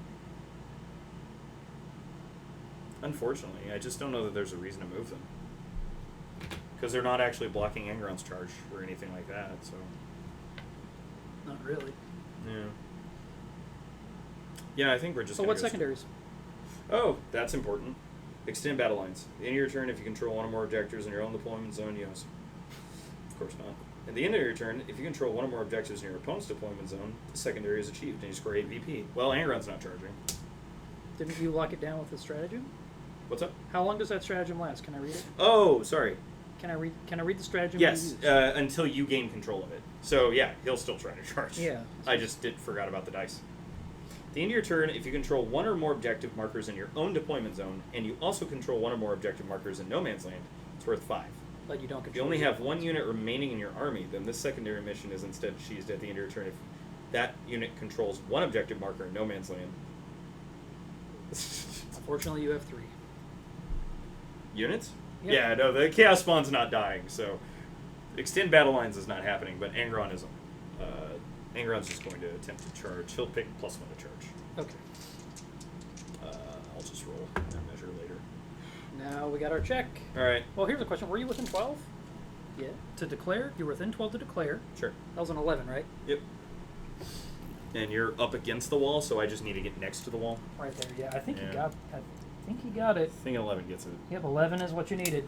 Unfortunately, I just don't know that there's a reason to move them. Because they're not actually blocking Angron's charge or anything like that, so... Not really. Yeah. Yeah, I think we're just So gonna what go secondaries? Oh, that's important. Extend battle lines. At the end of your turn, if you control one or more objectives in your own deployment zone, yes. Of course not. At the end of your turn, if you control one or more objectives in your opponent's deployment zone, the secondary is achieved, and you score 8 VP. Well, Angron's not charging. Didn't you lock it down with the stratagem? What's up? How long does that stratagem last? Can I read it? Oh, sorry. Can I read the stratagem? Yes, you used? until you gain control of it. So, yeah, he'll still try to charge. Yeah. I just forgot about the dice. At the end of your turn, if you control one or more objective markers in your own deployment zone, and you also control one or more objective markers in no man's land, it's worth 5. But you don't control. If you only have one unit remaining in your army, then this secondary mission is instead achieved at the end of your turn if that unit controls one objective marker in no man's land. Unfortunately, you have 3. Units? Yep. Yeah, no, the Chaos Spawn's not dying, so extend battle lines is not happening, but Angron isn't. Angron's just going to attempt to charge. He'll pick +1 to charge. Okay. I'll just roll that measure later. Now we got our check. All right, Well, here's a question. Were you within 12? Yeah. To declare? You were within 12 to declare. sure. That was an 11, right? Yep. And you're up against the wall, so I just need to get next to the wall. Right there. Yeah, I think Yeah. you got. I think you got it. I think 11 gets it. Yep, 11 is what you needed.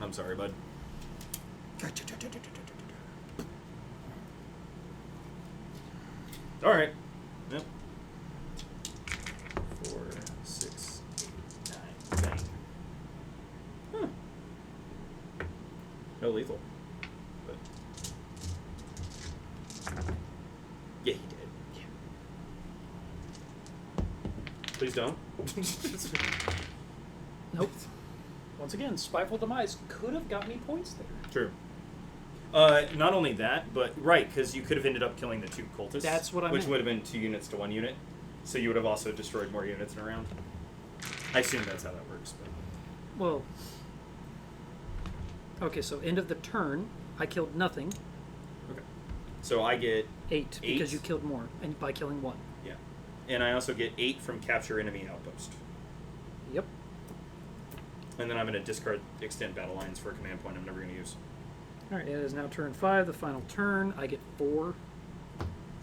I'm sorry, bud. All right. Yep. 4, 6, 8, 9. Bang. Huh. No lethal. But yeah, he did. Yeah. Please don't. Nope. Once again, Spiteful Demise could have got me points there. True. Not only that, but right, because you could have ended up killing the 2 cultists. That's what I Which meant. would have been 2 units to 1 unit, so you would have also destroyed more units in a round. I assume that's how that works. But. Well. Okay, so end of the turn, I killed nothing. Okay. So I get 8 8? because you killed more, and by killing 1. yeah, and I also get 8 from capture enemy outpost, Yep. and then I'm going to discard extend battle lines for a command point I'm never going to use. All right, it is now turn 5, the final turn. I get 4.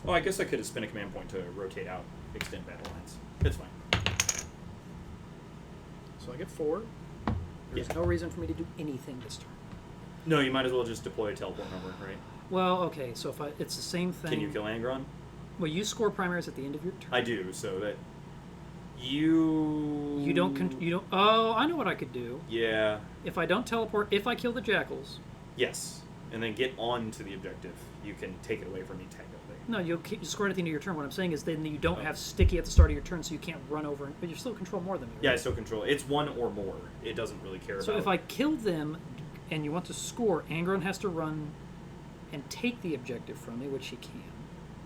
Oh, I guess I could have spent a command point to rotate out extend battle lines. It's fine. So I get 4. There's Yeah. no reason for me to do anything this turn. No, you might as well just deploy a teleport number, right? Well, okay, so if it's the same thing. Can you kill Angron? Well, you score primaries at the end of your turn. I do, so that you... You don't. Oh, I know what I could do. Yeah. If I don't teleport, if I kill the jackals. Yes. And then get on to the objective. You can take it away from me technically. No, you score it at the end of your turn. What I'm saying is then you don't Oh. have sticky at the start of your turn, so you can't run over. But you still control more than me. Yeah, I Right? still control it. It's 1 or more. It doesn't really care So about... if I kill them, and you want to score, Angron has to run and take the objective from me, which he can.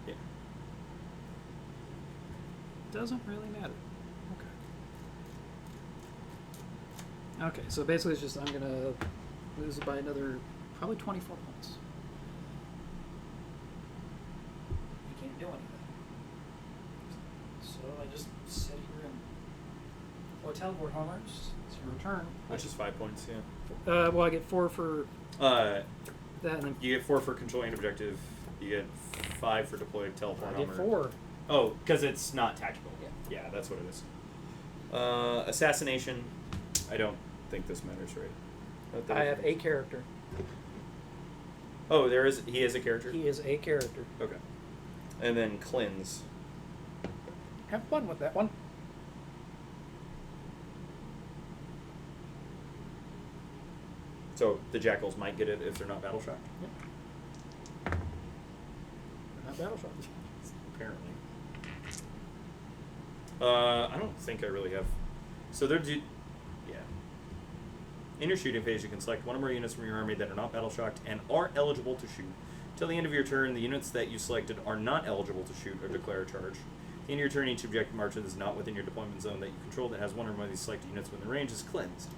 Yeah. Doesn't really matter. Okay. Okay, so basically it's just I'm gonna lose it by another probably 24 points. You can't do anything. So I just sit here and teleport homers. It's your turn. Which is 5 points, yeah. Well, I get 4 for. That and then You get 4 for controlling an objective. You get 5 for deployed teleport I get armor. 4. Oh, because it's not tactical. Yeah. Yeah, that's what it is. Assassination. I don't think this matters, right? I have a character. Oh, he is a character? He is a character. Okay. And then cleanse. Have fun with that one. So the jackals might get it if they're not battle shocked. Not battle shots. Apparently. I don't think I really have. So they're yeah. In your shooting phase, you can select one or more units from your army that are not battle shocked and are eligible to shoot. Till the end of your turn, the units that you selected are not eligible to shoot or declare a charge. At the end of your turn, each objective march that is not within your deployment zone that you control that has one or more of these selected units within range is cleansed.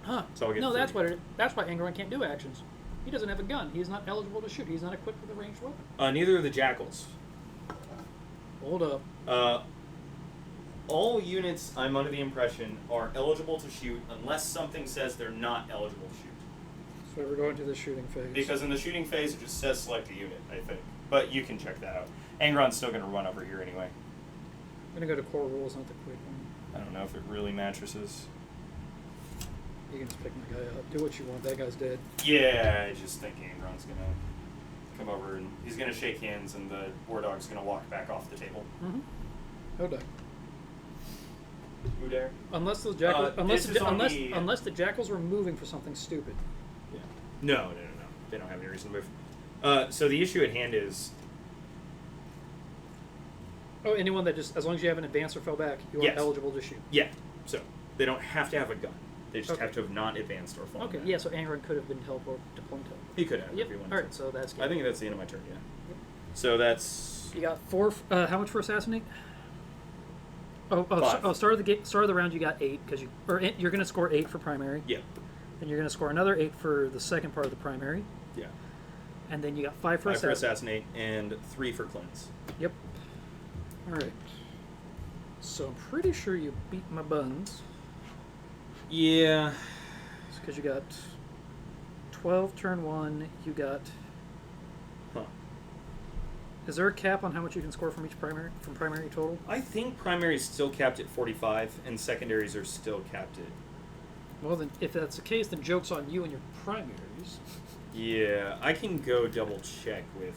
Huh. So I'll get No, that's 30. that's why Angron can't do actions. He doesn't have a gun. He's not eligible to shoot. He's not equipped with a ranged weapon. Neither are the jackals. Hold up. All units, I'm under the impression, are eligible to shoot unless something says they're not eligible to shoot. So we're going to the shooting phase. Because in the shooting phase, it just says select a unit, I think. But you can check that out. Angron's still going to run over here anyway. I'm going to go to core rules, not the quick one. I don't know if it really mattresses. You can just pick my guy up. Do what you want. That guy's dead. Yeah, I just think Angron's going to come over and he's going to shake hands and the war dog's going to walk back off the table. Mm-hmm. No die. Who dare? Unless the jackals, the- unless the jackals were moving for something stupid. Yeah. No. They don't have any reason to move. So the issue at hand is... Oh, anyone that just, as long as you have an advance or fell back, you are Yes. eligible to shoot. Yeah. So they don't have to have a gun. They just Okay. have to have not advanced or fallen Okay, back. yeah, so Angron could have been teleport to point to. He could have Yep. if he wanted. Alright, so that's good. I think that's the end of my turn, yeah. Yep. So that's... You got 4. How much for assassinate? Five. Start of the round. You got 8 because you're going to score 8 for primary. Yeah. Then you're going to score another 8 for the second part of the primary, Yeah. and then you got 5 for 5 for assassinate. assassinate and 3 for cleanse. Yep. All right. So I'm pretty sure you beat my buns Yeah. because you got 12 turn 1. You got. Huh. Is there a cap on how much you can score from primary total? I think primary is still capped at 45 and secondaries are still capped at... Well, then, if that's the case, then joke's on you and your primaries. Yeah, I can go double check with...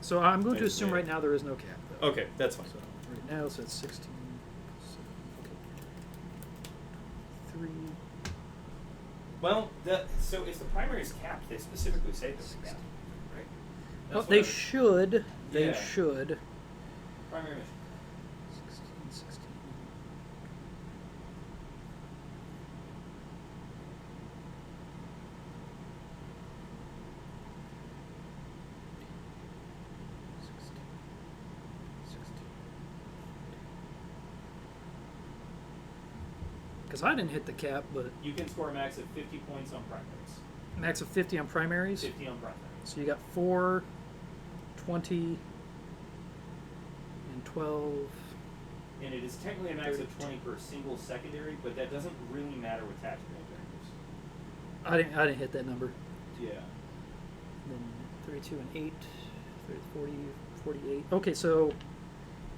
So I'm going to That's assume fair. right now there is no cap, though. Okay, that's fine. So right now, so it's 16. Okay. 3. Well, so if the primary is capped, they specifically say this is capped, right? Well, That's they what I- should. They Yeah. should. Primary mission. 16. Because I didn't hit the cap, but You can score a max of 50 points on primaries. max of 50 on primaries. 50 on primaries. So you got 4, 20, and 12. And it is technically a max of 20 per single secondary, but that doesn't really matter with tactical objectives. I didn't hit that number. Yeah. Then 32 and 8, 30, 40, 48. Okay, so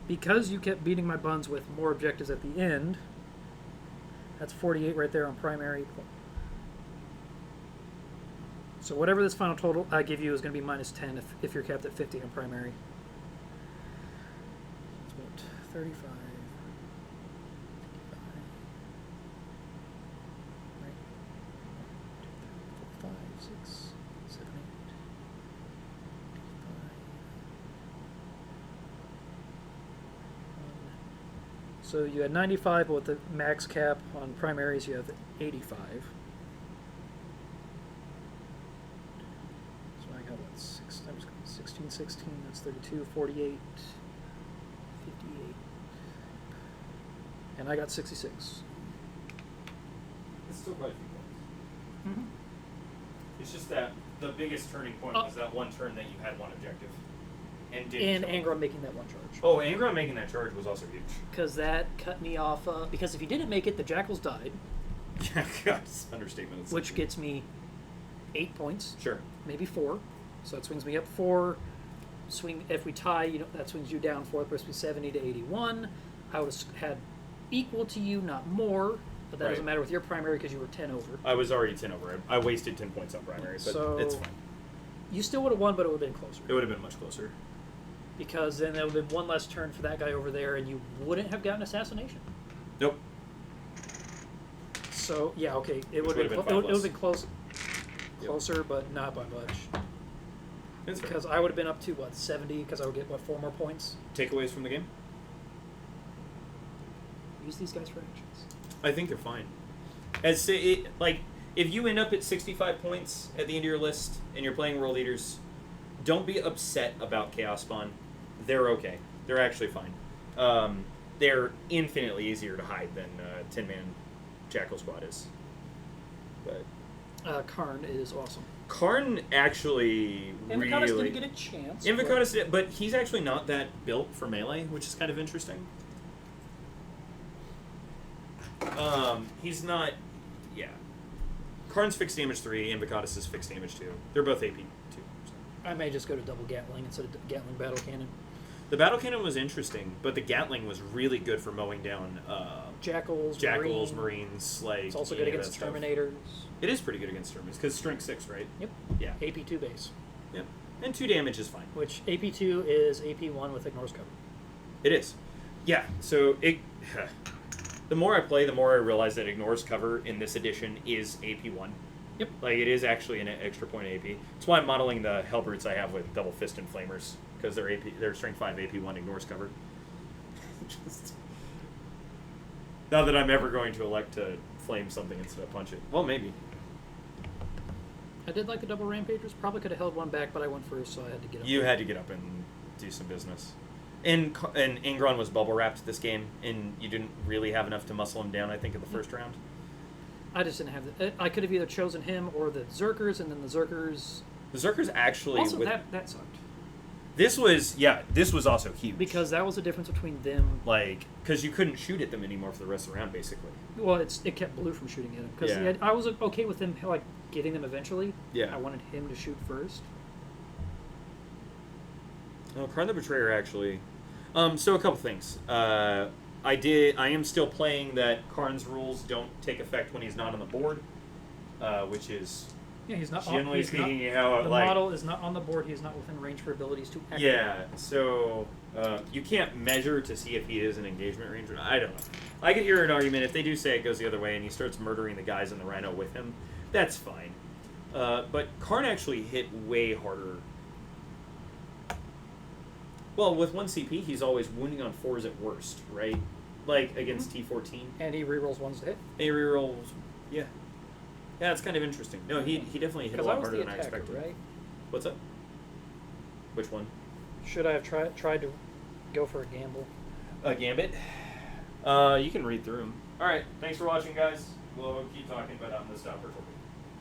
because you kept beating my buns with more objectives at the end, that's 48 right there on primary. So whatever this final total I give you is going to be minus 10 if you're capped at 50 on primary. That's what, 35. Right. 5, 6, 7, 8. So you had 95, but with the max cap on primaries, you have 85. So I got what, 16, 16, that's 32, 48, 58. And I got 66. It's still quite a few points. Mm-hmm. It's just that the biggest turning point was that one turn that you had one objective. And didn't And show. Angron making that one charge. Oh, Angron making that charge was also huge. Because that cut me off, because if he didn't make it, the Jackals died, Yeah, God, it's understatement. It's which gets me 8 points, Sure. maybe 4. So it swings me up 4. If we tie, that swings you down 4. It's supposed to be 70 to 81. I would have had equal to you, not more. But that doesn't Right. matter with your primary because you were 10 over. I was already 10 over. I wasted 10 points on primary, but So- it's fine. You still would have won, but it would have been closer. It would have been much closer. Because then there would have been one less turn for that guy over there, and you wouldn't have gotten assassination. Nope. So yeah, okay, it Which would have would've been, been it would five have been closer, but not by much. That's Because I would have been up to 70? Because I would get 4 more points. Takeaways from the game? Use these guys for actions. I think they're fine. If you end up at 65 points at the end of your list and you're playing World Eaters, don't be upset about Chaos Spawn. They're okay. They're actually fine. They're infinitely easier to hide than 10-man Jackal Squad is. But Karn is awesome. Karn actually Invocatus really... didn't get a chance. Invocatus did, but he's actually not that built for melee, which is kind of interesting. He's not... Yeah. Karn's fixed damage 3, Invocatus is fixed damage 2. They're both AP 2. So. I may just go to double Gatling instead of Gatling Battle Cannon. The Battle Cannon was interesting, but the Gatling was really good for mowing down Jackals, Marines, It's also good against Terminators. It is pretty good against Terminators, because strength 6, right? Yep. Yeah. AP2 base. Yep. And 2 damage is fine. Which AP2 is AP1 with ignores cover. It is. Yeah, so the more I play, the more I realize that ignores cover in this edition is AP1. Yep. Like, it is actually an extra point of AP. That's why I'm modeling the Hellbrutes I have with Double Fist and Flamers, because their Strength 5 AP1 ignores cover. Just... Not that I'm ever going to elect to flame something instead of punch it. Well, maybe. I did like the double Rampagers. Probably could have held one back, but I went first, so I had to get up. You had to get up and do some business. And Ingron was bubble wrapped this game, and you didn't really have enough to muscle him down, I think, in the first round. I just didn't have I could have either chosen him or the Zerkers, and then the Zerkers... The Zerkers actually... Also, that sucked. This was also huge. Because that was the difference between them... Because you couldn't shoot at them anymore for the rest of the round, basically. Well, it kept Blue from shooting at him. Because I was okay with them, getting them eventually. Yeah. I wanted him to shoot first. Oh, Karn the Betrayer, actually. So a couple things. I am still playing that Karn's rules don't take effect when he's not on the board, which is... Yeah, he's not generally he's speaking, not, the model is not on the board. He's not within range for abilities to activate. Yeah, so you can't measure to see if he is in engagement range or not. I don't know. I could hear an argument if they do say it goes the other way and he starts murdering the guys in the Rhino with him. That's fine. But Karn actually hit way harder. Well, with 1 CP, he's always wounding on 4s at worst, right? Like against T14. And he rerolls 1s to hit. And he rerolls, yeah. Yeah, it's kind of interesting. No, he definitely hit a lot harder than I expected. Right? What's up? Which one? Should I have tried to go for a gamble? A Gambit? You can read through them. Alright, thanks for watching, guys. We'll keep talking, but I'm going to stop recording.